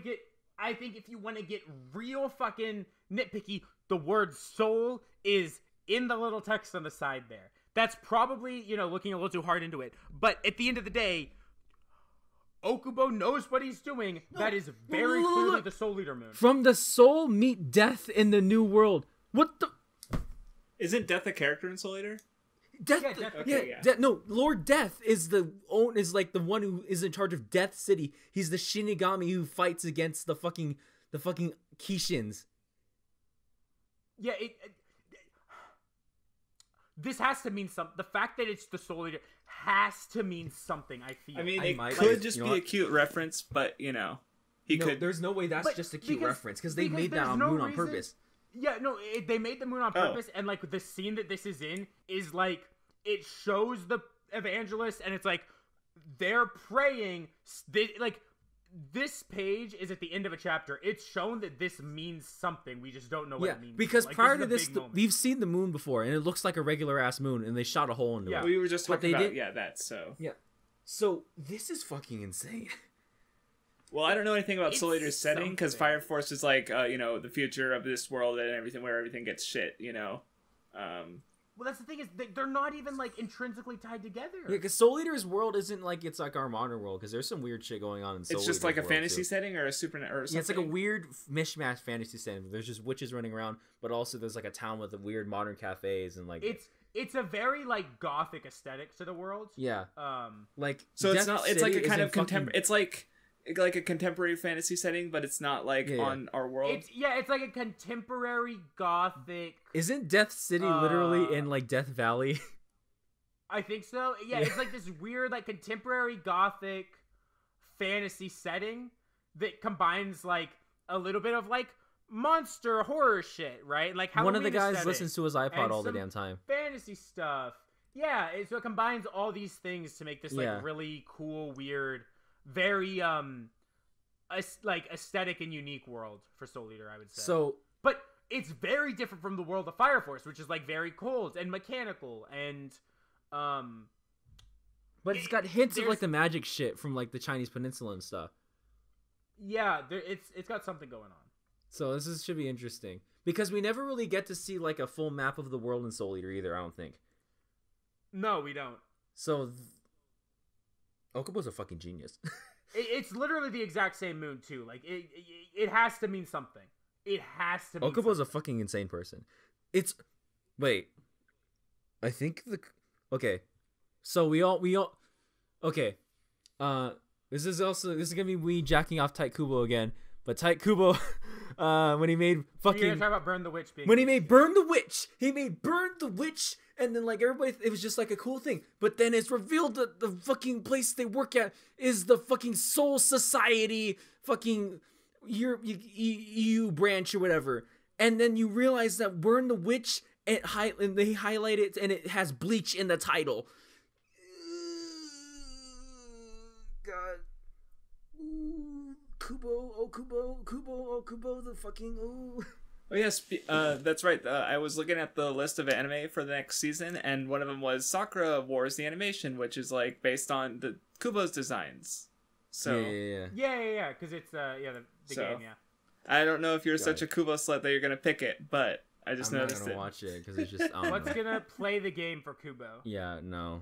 B: I think if you want to get real fucking nitpicky, the word soul is in the little text on the side there. That's probably, looking a little too hard into it. But at the end of the day, Okubo knows what he's doing. That is very clearly the Soul Eater moon.
C: From the soul meet death in the new world. What the?
A: Isn't Death a character in Soul Eater?
C: Death, Lord Death is the one who is in charge of Death City. He's the Shinigami who fights against the fucking Kishins.
B: Yeah, this has to mean something. The fact that it's the Soul Eater has to mean something, I feel.
A: I mean, it could just be a cute reference, but, he could...
C: There's no way that's just a cute reference, because they made that moon on purpose.
B: Yeah, no, they made the moon on purpose, and, the scene that this is in is, it shows the evangelist, and it's, they're praying, this page is at the end of a chapter. It's shown that this means something. We just don't know what it means.
C: Because prior to this, we've seen the moon before, and it looks like a regular-ass moon, and they shot a hole into it.
A: We were just talking about, that, so...
C: Yeah. So, this is fucking insane.
A: Well, I don't know anything about Soul Eater's setting, because Fire Force is the future of this world and everything, where everything gets shit,
B: Well, that's the thing is they're not even like intrinsically tied together.
C: Yeah, because Soul Eater's world isn't like it's like our modern world, because there's some weird shit going on in Soul
A: It's just
C: Eater's
A: like a
C: world,
A: fantasy
C: too.
A: setting or a super or something.
C: Yeah, it's like a weird mishmash fantasy setting. There's just witches running around, but also there's like a town with weird modern cafes and like
B: it's a very like gothic aesthetic to the world.
C: Yeah. Like
A: so it's
C: Death
A: not. It's like a
C: City
A: kind of
C: isn't fucking-
A: contemporary. It's like a contemporary fantasy setting, but it's not like on our world.
B: It's like a contemporary gothic.
C: Isn't Death City literally in like Death Valley?
B: I think so. Yeah, it's like this weird like contemporary gothic fantasy setting that combines like a little bit of like monster horror shit, right? Like
C: One of the
B: Halloween
C: guys
B: aesthetic
C: listens to his iPod
B: and
C: all the
B: some
C: damn time.
B: fantasy stuff. Yeah, so it combines all these things to make this like
C: Yeah.
B: really cool, weird, very like aesthetic and unique world for Soul Eater, I would say.
C: So,
B: but it's very different from the world of Fire Force, which is like very cold and mechanical and
C: but it's got hints of
B: there's-
C: like the magic shit from like the Chinese Peninsula and stuff.
B: yeah, it's got something going on.
C: So should be interesting because we never really get to see like a full map of the world in Soul Eater either. I don't think.
B: No, we don't.
C: So, Okubo's a fucking genius.
B: It's literally the exact same moon too. Like it has to mean something. It has to. Mean
C: Okubo's a
B: something.
C: fucking insane person. I think okay. So we all okay. This is gonna be we jacking off Tight Kubo again, but Tight Kubo, when he made
B: You're gonna talk about Burn the Witch being
C: when he made Burn the Witch, and then like everybody, it was just like a cool thing. But then it's revealed that the fucking place they work at is the fucking Soul Society, fucking EU branch or whatever. And then you realize that Burn the Witch, and they highlight it, and it has Bleach in the title. God. Ooh, Kubo, the fucking ooh.
A: Oh yes, that's right. I was looking at the list of anime for the next season, and one of them was Sakura Wars the Animation, which is like based on the Kubo's designs. So
B: yeah, because it's the game, yeah.
A: I don't know if you're such a Kubo slut that you're gonna pick it, but I just noticed
C: I'm not
A: it.
C: gonna watch it because it's just.
B: What's gonna play the game for Kubo?
C: Yeah, no.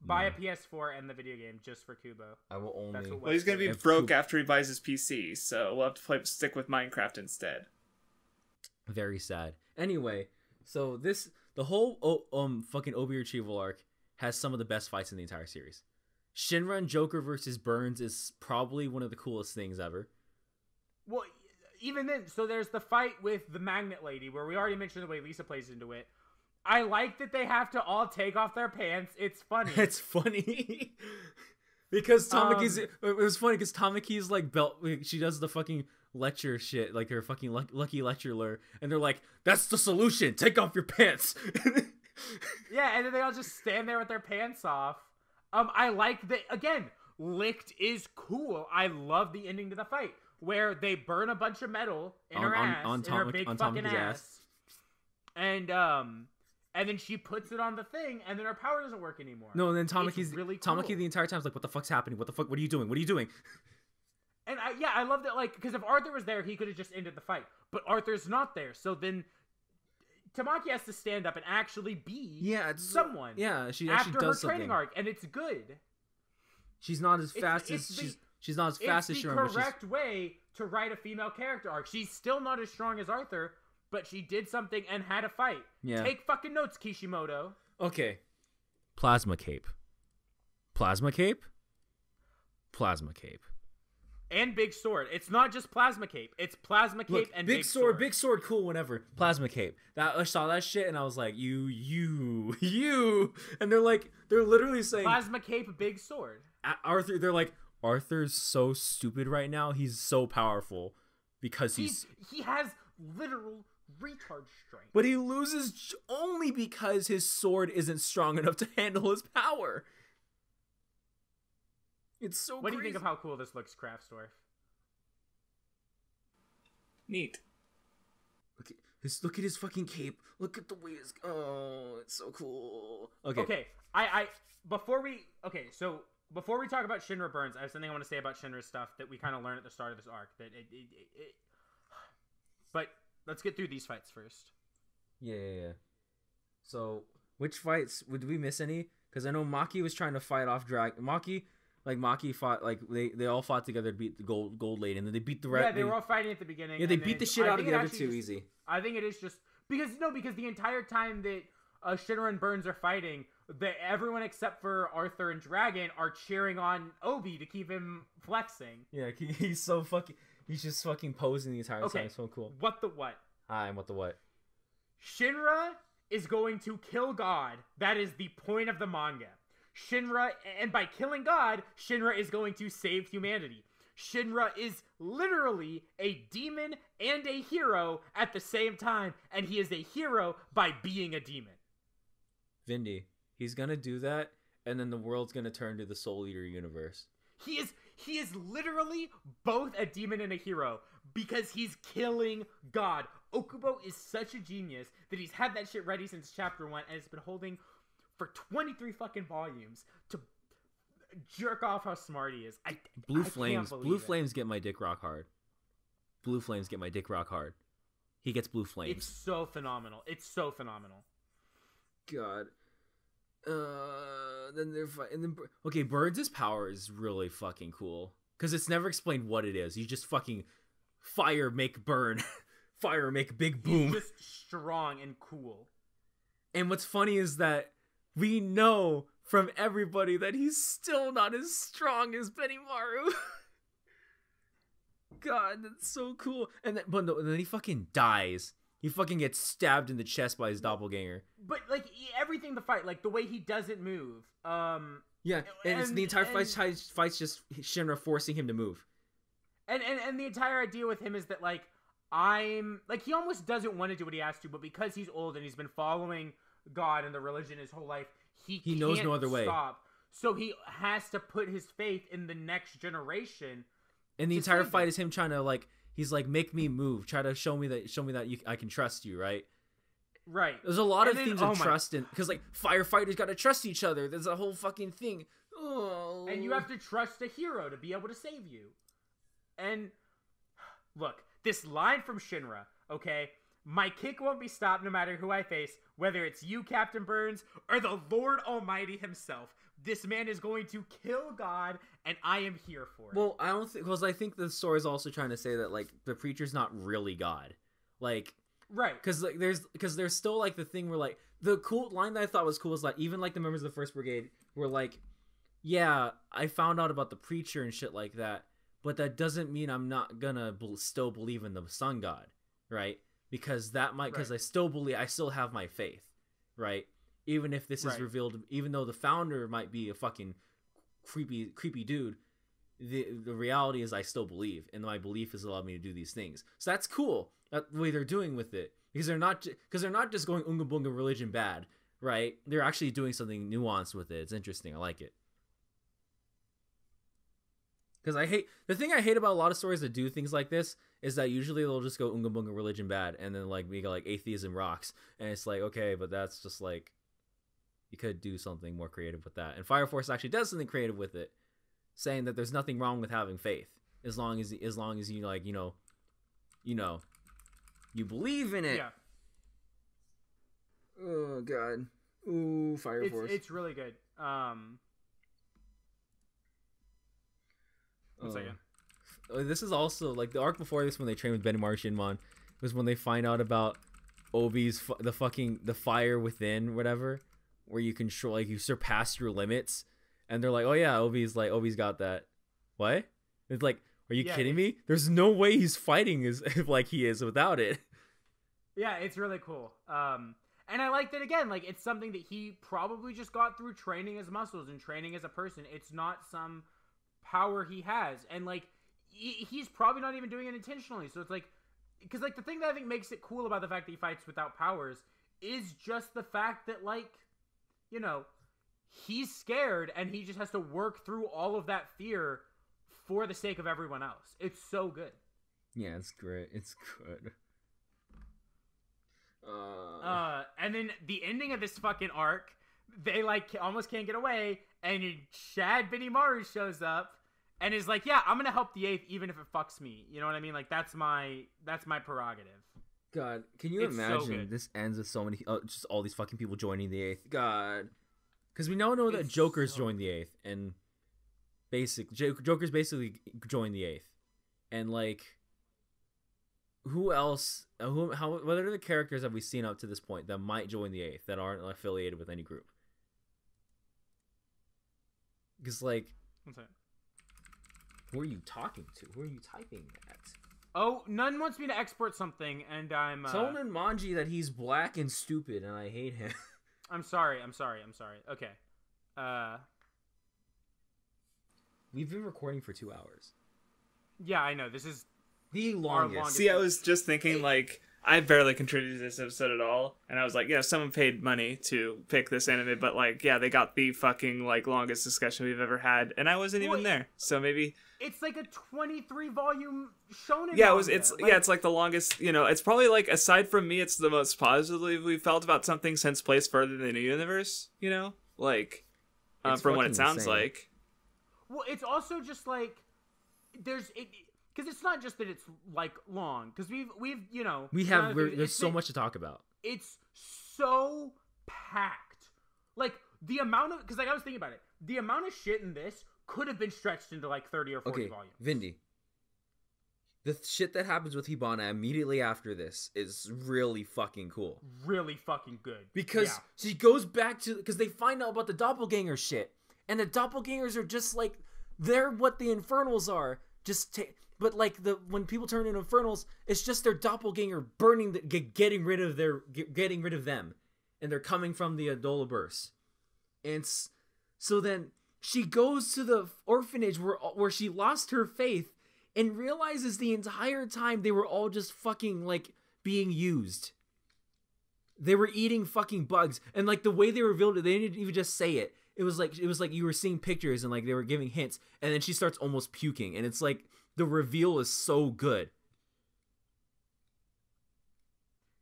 B: Buy a PS4 and the video game just for Kubo.
C: I will only.
A: Well, he's gonna be broke after he buys his PC, so we'll have to stick with Minecraft instead.
C: Very sad. Anyway, so the whole fucking Obi retrieval arc has some of the best fights in the entire series. Shinra and Joker versus Burns is probably one of the coolest things ever.
B: Well, even then, so there's the fight with the Magnet Lady, where we already mentioned the way Lisa plays into it. I like that they have to all take off their pants. It's funny.
C: It's funny. Because Tamaki's it was funny because Tamaki's like she does the fucking lecture shit, like her fucking lucky lecturer, and they're like, that's the solution, take off your pants.
B: Yeah, and then they all just stand there with their pants off. I like that. Again, Licked is cool. I love the ending to the fight where they burn a bunch of metal in her ass, in her big fucking ass. And then she puts it on the thing, and then her power doesn't work anymore.
C: No, and then Tamaki's
B: really cool.
C: Tamaki the entire time is like, what the fuck's happening? What the fuck? What are you doing? What are you doing?
B: And I love that, like, because if Arthur was there, he could have just ended the fight. But Arthur's not there, so then Tamaki has to stand up and actually be someone.
C: Yeah, she
B: after
C: actually does
B: her training
C: something.
B: arc, and it's good.
C: She's not as fast as she's not as fast as
B: It's the
C: Shinra.
B: correct way to write a female character arc. She's still not as strong as Arthur, but she did something and had a fight.
C: Yeah.
B: Take fucking notes, Kishimoto.
C: Okay. Plasma cape. Plasma cape. Plasma cape.
B: And big sword. It's not just plasma cape. It's plasma cape and big sword.
C: Big sword, cool, whatever. Plasma cape. I saw that shit and I was like, you. And they're literally saying
B: Plasma cape, big sword.
C: Arthur, they're like, Arthur's so stupid right now. He's so powerful because he
B: has literal retard strength.
C: But he loses only because his sword isn't strong enough to handle his power. It's so
B: What
C: crazy.
B: do you think of how cool this looks, Craftsdwarf?
A: Neat.
C: Look at his fucking cape. Look at the way it's... Oh, it's so cool. Okay.
B: Before we talk about Shinra Burns, I have something I want to say about Shinra stuff that we kind of learned at the start of this arc. But let's get through these fights first.
C: Yeah. So, Which fights did we miss any? Because I know Maki was trying to fight off Maki fought they all fought together to beat the gold lady, and then they beat the
B: Yeah, they were all fighting at the beginning.
C: Yeah, they beat the shit out of the other two easy.
B: I think it is just because the entire time that Shinra and Burns are fighting, everyone except for Arthur and Dragon are cheering on Obi to keep him flexing.
C: Yeah, he's so fucking. He's just fucking posing the entire time. It's so cool.
B: What the what?
C: Hi, what the what?
B: Shinra is going to kill God. That is the point of the manga. Shinra, and by killing God, Shinra is going to save humanity. Shinra is literally a demon and a hero at the same time, and he is a hero by being a demon.
C: Vindy, he's gonna do that, and then the world's gonna turn to the Soul Eater universe.
B: He is literally both a demon and a hero because he's killing God. Okubo is such a genius that he's had that shit ready since chapter 1 and it's been holding for 23 fucking volumes to jerk off how smart he is.
C: Blue flames get my dick rock hard. Blue flames get my dick rock hard. He gets blue flames.
B: It's so phenomenal. It's so phenomenal.
C: God. Then they're fighting. Okay, Burns' power is really fucking cool because it's never explained what it is. You just fucking fire, make burn, fire, make big boom.
B: He's just strong and cool.
C: And what's funny is that we know from everybody that he's still not as strong as Benimaru. God, that's so cool. And then he fucking dies. He fucking gets stabbed in the chest by his doppelganger.
B: But like everything, the fight, like the way he doesn't move.
C: Yeah, and it's the entire fight's just Shinra forcing him to move.
B: And the entire idea with him is that like he almost doesn't want to do what he has to, but because he's old and he's been following God and the religion his whole life, he
C: knows no other way.
B: So he has to put his faith in the next generation.
C: And the entire fight is him trying to he's like, make me move. Try to show me that I can trust you, right?
B: Right.
C: There's a lot of themes of trust in, because like firefighters gotta trust each other. There's a whole fucking thing. Oh.
B: And you have to trust a hero to be able to save you. And look, this line from Shinra, okay? My kick won't be stopped no matter who I face, whether it's you, Captain Burns, or the Lord Almighty himself. This man is going to kill God, and I am here for it.
C: Well, I don't think, because I think the story is also trying to say that like the preacher's not really God, like,
B: right?
C: Because like there's still like the thing where like the cool line that I thought was cool is like even like the members of the First Brigade were like, yeah, I found out about the preacher and shit like that, but that doesn't mean I'm not gonna still believe in the sun god, right? Because that might, because I still have my faith, right? Even if this is revealed, even though the founder might be a fucking creepy dude, the reality is I still believe, and my belief has allowed me to do these things. So that's cool, the way they're doing with it, because they're not just going Unga Bunga religion bad, right? They're actually doing something nuanced with it. It's interesting. I like it. Because the thing I hate about a lot of stories that do things like this is that usually they'll just go Unga Bunga religion bad, and then like we go like atheism rocks, and it's like, okay, but that's just like, you could do something more creative with that. And Fire Force actually does something creative with it, saying that there's nothing wrong with having faith as long as you like you believe in it.
B: Yeah.
C: Oh god. Ooh, Fire Force.
B: It's really good. One second.
C: This is also like the arc before this when they train with Benimaru Shinmon was when they find out about Obi's the fire within whatever, where you control, like you surpass your limits, and they're like, oh yeah, Obi's got that. What? It's like, are you kidding me? There's no way he's fighting as like he is without it.
B: Yeah, it's really cool. And I like that again. Like it's something that he probably just got through training his muscles and training as a person. It's not some power he has, and like he's probably not even doing it intentionally. So it's like, because like the thing that I think makes it cool about the fact that he fights without powers is just the fact that like, you know, he's scared and he just has to work through all of that fear for the sake of everyone else. It's so good.
C: Yeah, it's great. It's good.
B: And then the ending of this fucking arc, they like almost can't get away, and Shad Benimaru shows up and is like, yeah, I'm gonna help the 8th even if it fucks me. You know what I mean? Like that's my prerogative.
C: God, can you
B: It's so
C: imagine
B: good.
C: this ends with so many, just all these fucking people joining the 8th? God, because we now know that Joker's joined the 8th, and Joker's basically joined the 8th, and like, who else? What are the characters have we seen up to this point that might join the 8th that aren't affiliated with any group? Because like, who are you talking to? Who are you typing at?
B: Oh, None wants me to export something, and I'm...
C: Tell Manji that he's black and stupid, and I hate him.
B: I'm sorry. Okay.
C: We've been recording for 2 hours.
B: Yeah, I know. This is
C: The
B: our
C: longest.
A: See, I was just thinking, like, I barely contributed to this episode at all, and I was like, yeah, someone paid money to pick this anime, but, like, yeah, they got the fucking, like, longest discussion we've ever had, and I wasn't even there, so maybe...
B: It's like a 23-volume shonen
A: Yeah,
B: manga.
A: it's like the longest, you know, it's probably, like, aside from me, it's the most positively we felt about something since Place Further Than the Universe, you know? Like, from what it sounds
C: insane.
A: like.
B: Well, it's also just, like, because it's not just that it's like long, because we've you know
C: There's so much to talk about.
B: It's so packed, like the amount of because like I was thinking about it, the amount of shit in this could have been stretched into like 30 or 40 volumes.
C: Vindy, the shit that happens with Hibana immediately after this is really fucking cool.
B: Really fucking good
C: Because she goes back to because they find out about the doppelganger shit, and the doppelgangers are just like they're what the Infernals are. But like when people turn into Infernals, it's just their doppelganger getting rid of them, and they're coming from the Adolaburst. And so then she goes to the orphanage where she lost her faith and realizes the entire time they were all just fucking like being used. They were eating fucking bugs, and like the way they revealed it, they didn't even just say it. It was like you were seeing pictures and like they were giving hints, and then she starts almost puking, and it's like the reveal is so good.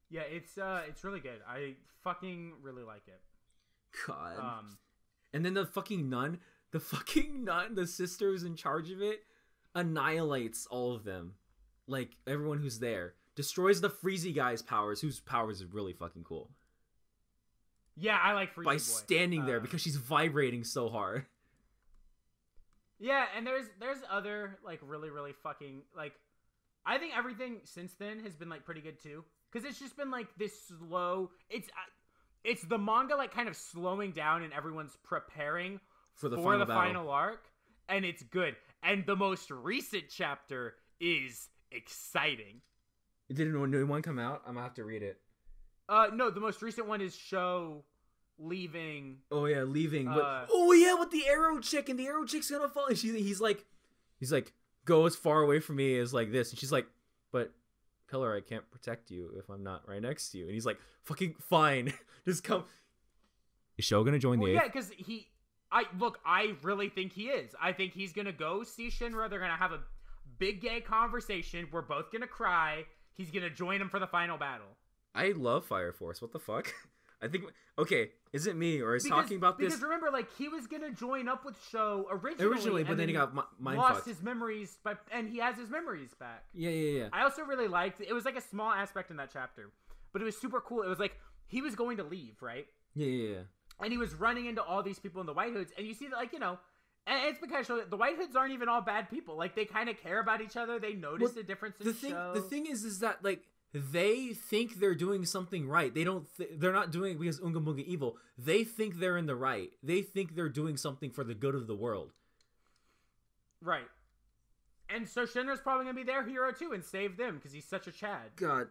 B: Yeah, it's really good. I fucking really like it.
C: God. And then the nun, the sister who's in charge of it, annihilates all of them, like everyone who's there, destroys the Freezy guy's powers, whose powers is really fucking cool.
B: Yeah, I like Freezy
C: by
B: Boy.
C: standing there because she's vibrating so hard.
B: Yeah, and there's other like really fucking like I think everything since then has been like pretty good too, because it's just been like this slow. It's the manga like kind of slowing down and everyone's preparing
C: for the
B: final arc, and it's good. And the most recent chapter is exciting.
C: Did a new one come out? I'm gonna have to read it.
B: No, the most recent one is Show leaving.
C: Oh yeah, leaving. With the arrow chick, and the arrow chick's gonna fall. And he's like, go as far away from me as like this, and she's like, but Pillar, I can't protect you if I'm not right next to you. And he's like, fucking fine, just come. Is Show gonna join the 8th?
B: Yeah, because I really think he is. I think he's gonna go see Shinra. They're gonna have a big gay conversation. We're both gonna cry. He's gonna join him for the final battle.
C: I love Fire Force. What the fuck? I think, okay, is it me or is talking about this?
B: Because remember, like, he was going to join up with Show originally,
C: but then he got mind
B: lost
C: fucked.
B: His memories, and he has his memories back.
C: Yeah.
B: I also really liked, it was like a small aspect in that chapter, but it was super cool. It was like, he was going to leave, right?
C: Yeah.
B: And he was running into all these people in the White Hoods, and you see that, like, you know, and it's because the White Hoods aren't even all bad people. Like, they kind of care about each other. They notice the difference in Show.
C: The thing is that, like, they think they're doing something right. They don't. They're not doing it because Unga Bunga evil. They think they're in the right. They think they're doing something for the good of the world. Right.
B: And so Shinra's probably gonna be their hero too and save them because he's such a Chad.
C: God,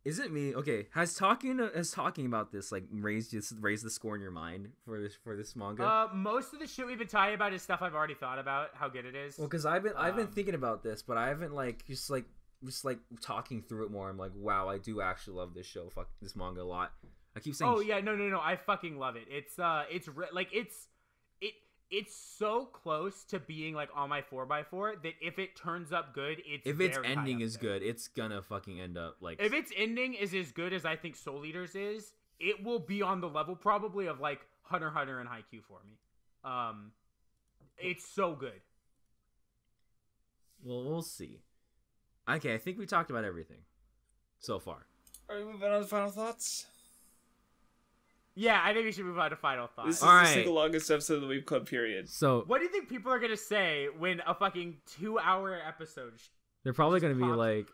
C: is it me? Okay, has talking about this like raised the score in your mind for this manga?
B: Most of the shit we've been talking about is stuff I've already thought about how good it is.
C: Well, because I've been thinking about this, but I haven't just talking through it more. I'm like, wow, I do actually love this show. Fuck this manga a lot. I keep saying.
B: Oh yeah, no, I fucking love it. It's so close to being like on my 4x4 that if it turns up good,
C: if its ending is good, it's gonna fucking end up like.
B: If its ending is as good as I think Soul Eater's is, it will be on the level probably of like Hunter x Hunter and Haikyuu for me. It's so good.
C: Well, we'll see. Okay, I think we talked about everything. so far.
A: Are we moving on to final thoughts?
B: Yeah, I think we should move on to final thoughts.
A: This is
C: All
A: the
C: right.
A: single longest episode of the Weeb Club period.
C: So
B: What do you think people are gonna say when a fucking 2-hour episode?
C: they're probably gonna be
B: pops-
C: like,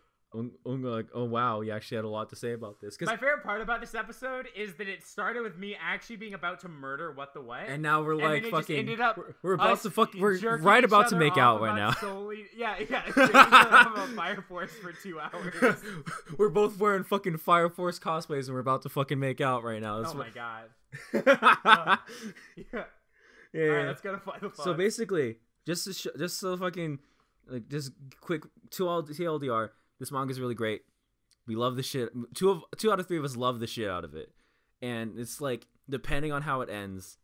C: like, oh wow, you actually had a lot to say about this.
B: My favorite part about this episode is that it started with me actually being about to murder WattheWut,
C: And now we're
B: then
C: like
B: it just
C: fucking.
B: ended up
C: We're about
B: us
C: to fuck. We're
B: jerking
C: right
B: each
C: about to
B: other
C: make
B: off
C: out right now.
B: about solely, yeah, jerking each other off about Fire Force for 2 hours.
C: We're both wearing fucking Fire Force cosplays and we're about to fucking make out right now. That's
B: Oh my god.
C: yeah.
B: Yeah. All right, let's go to final thoughts.
C: So basically, just so fucking like just quick TLDR. This manga is really great. We love the shit. Two out of three of us love the shit out of it, and it's like depending on how it ends,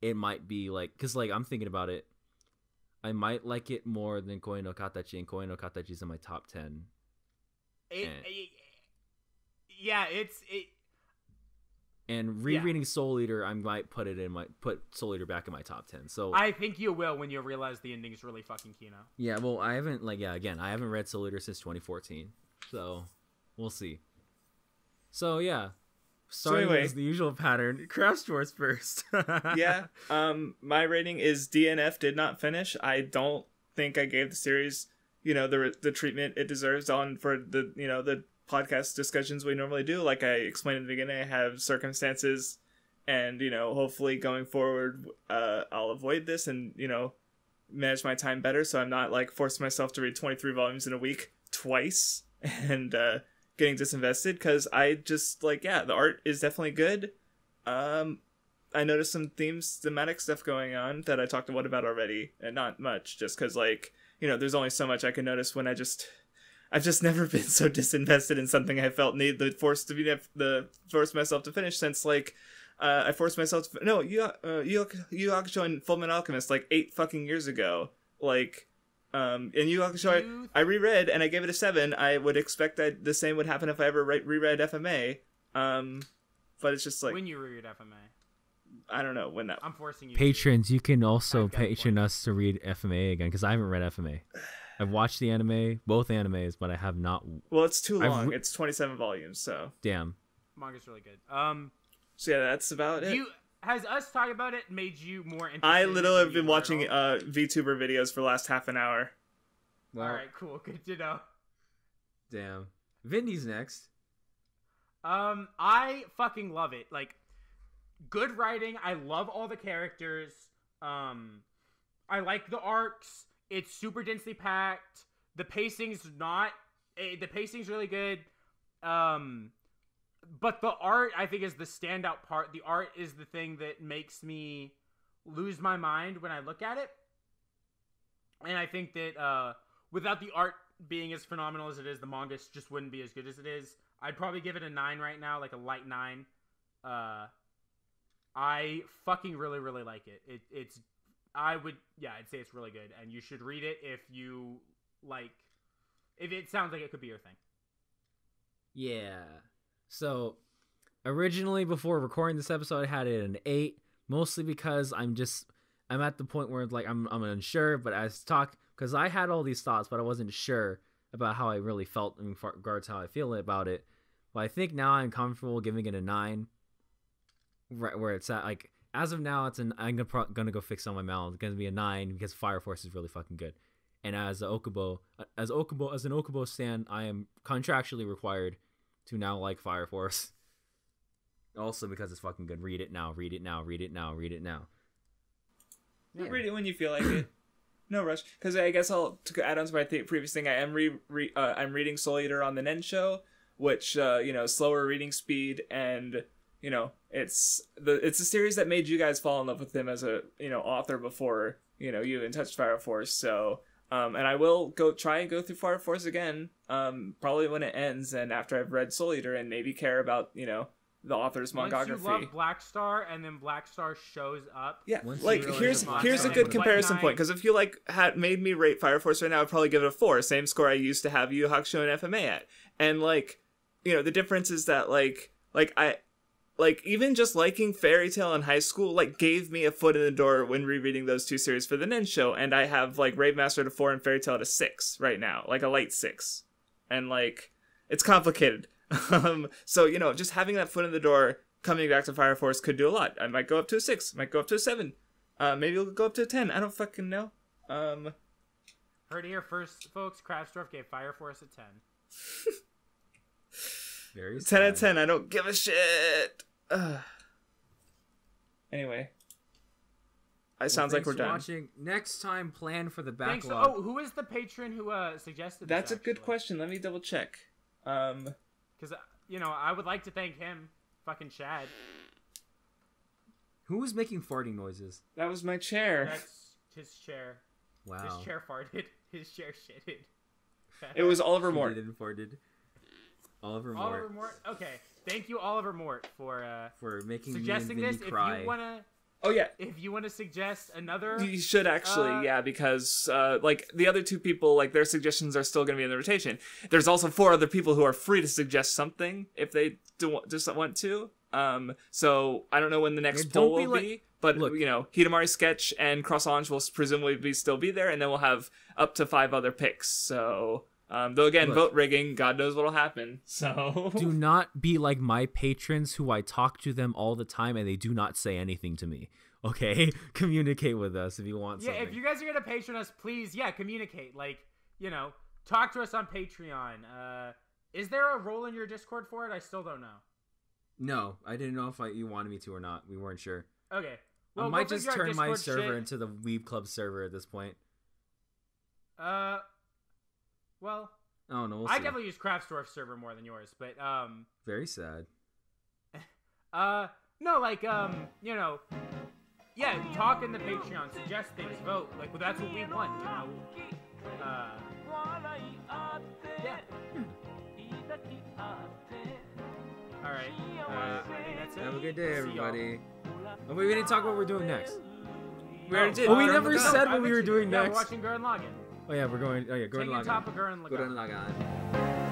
C: it might be like because like I'm thinking about it, I might like it more than Koi no Katachi, and Koi no Katachi is in my top 10. And rereading Soul Eater, I might put Soul Eater back in my top 10. So
B: I think you will when you realize the ending is really fucking Kino.
C: yeah, well, I haven't I haven't read Soul Eater since 2014, so we'll see. So yeah, starting
A: anyway.
C: as the usual pattern, Craftsdwarf first.
A: Yeah. My rating is DNF did not finish. I don't think I gave the series, the treatment it deserves for the, the podcast discussions we normally do. Like I explained in the beginning, I have circumstances and, hopefully going forward, I'll avoid this and, manage my time better. So I'm not like forcing myself to read 23 volumes in a week twice and, getting disinvested because I just the art is definitely good. I noticed some thematic stuff going on that I talked about already, and not much, just because there's only so much I can notice when I've just never been so disinvested in something I felt force myself to finish since I forced myself to Yu Hakusho and Fullmetal Alchemist 8 fucking years ago. And Yu Hakusho I reread and I gave it a 7. I would expect that the same would happen if I ever reread FMA. But it's just
B: when you reread FMA.
A: I don't know when that.
B: I'm forcing you.
C: Patrons, you can also patron us to read FMA again because I haven't read FMA. I've watched the anime, both animes, but I have not.
A: Well, it's too long. It's 27 volumes, so.
C: Damn.
B: Manga's really good.
A: So yeah, that's about it.
B: Has us talking about it made you more interested?
A: I literally have been watching VTuber videos for the last half an hour.
C: Well,
B: all right, cool. Good to know.
C: Damn. Vindy's next.
B: I fucking love it. Good writing. I love all the characters. I like the arcs. It's super densely packed. The pacing's really good. But the art, I think, is the standout part. The art is the thing that makes me lose my mind when I look at it. And I think that without the art being as phenomenal as it is, the manga just wouldn't be as good as it is. I'd probably give it a 9 right now, a light 9. I fucking really, really like it. I'd say it's really good. And you should read it if it sounds like it could be your thing.
C: Yeah. So, originally, before recording this episode, I had it an 8, mostly because I'm at the point where I'm unsure, but because I had all these thoughts, but I wasn't sure about how I really felt in regards to how I feel about it. But I think now I'm comfortable giving it a 9, right where it's at. As of now, I'm gonna go fix it on my mouth. It's gonna be a 9 because Fire Force is really fucking good. And as an Okubo stan, I am contractually required to now like Fire Force. Also because it's fucking good. Read it now. Read it now. Read it now. Read it now.
A: Yeah. Read it when you feel like it. No rush. Because I guess to add on to my previous thing, I am I'm reading Soul Eater on the Nen show, which slower reading speed, and it's a series that made you guys fall in love with him as a author before you even touched Fire Force. So. And I will try and go through Fire Force again, probably when it ends and after I've read Soul Eater and maybe care about, the author's mangography.
B: Once you love Black Star and then Black Star shows up.
A: Yeah, here's a good comparison point, because if you had made me rate Fire Force right now, I'd probably give it a 4, same score I used to have Yu Hakusho and FMA at. And the difference is that even just liking Fairy Tail in high school, gave me a foot in the door when rereading those two series for the Nen show, and I have, Rave Master at a 4 and Fairy Tail at a 6 right now, a light 6. And, it's complicated. So, just having that foot in the door, coming back to Fire Force could do a lot. I might go up to a 6, might go up to a 7. Maybe it'll go up to a 10. I don't fucking know.
B: Heard it here first, folks. Craftsdwarf gave Fire Force a 10.
C: Very
A: 10 out of 10. I don't give a shit. Anyway. Sounds like we're done.
C: Watching. Next time, plan for the
B: Thanks.
C: backlog.
B: Oh, who is the patron who suggested
A: That's
B: this,
A: a good question. Let me double check.
B: Because, I would like to thank him. Fucking Chad.
C: Who was making farting noises?
A: That was my chair.
B: That's his chair.
C: Wow.
B: His chair farted. His chair shitted.
A: It was Oliver Mort.
C: He didn't farted. Oliver
B: Oliver
C: Mort.
B: Mort. Okay. Thank you, Oliver Mort, for
C: making
B: suggesting
C: me and
B: this.
C: Vinny cry.
B: If you wanna,
A: Oh yeah.
B: if you wanna suggest another,
A: You should actually, yeah, because like the other 2 people, like their suggestions are still going to be in the rotation. There's also 4 other people who are free to suggest something if they just want to. So I don't know when the next poll will be, but
C: look,
A: Hidamari Sketch and Cross Orange will presumably still be there, and then we'll have up to 5 other picks. So though again, vote rigging, God knows what'll happen. So
F: do not be like my patrons who I talk to them all the time and they do not say anything to me. Okay, communicate with us if you want something.
B: if you guys are gonna patron us, please, communicate. Like, talk to us on Patreon. Is there a role in your Discord for it? I still don't know.
C: No, I didn't know if you wanted me to or not. We weren't sure.
B: Okay.
C: Well, I might just turn my server into the Weeb Club server at this point.
B: Well,
C: oh no,
B: I definitely use Craftsdwarf server more than yours, but
C: very sad.
B: No, like talk in the Patreon, suggest things, vote. Like, well, that's what we want, Yeah. All right. I think that's it.
C: Have a good day,
B: See
C: everybody. Oh, wait, we didn't talk about what we're doing next.
A: we already did.
C: Oh, we never said what
B: I
C: we were
B: mentioned-
C: doing
B: yeah,
C: next.
B: We're watching Gurren Lagann.
C: Oh yeah, we're going. Oh yeah,
B: Taking
C: Gurren
B: top of
C: Lagann.
B: Gurren Lagann.
C: Gurren Lagann.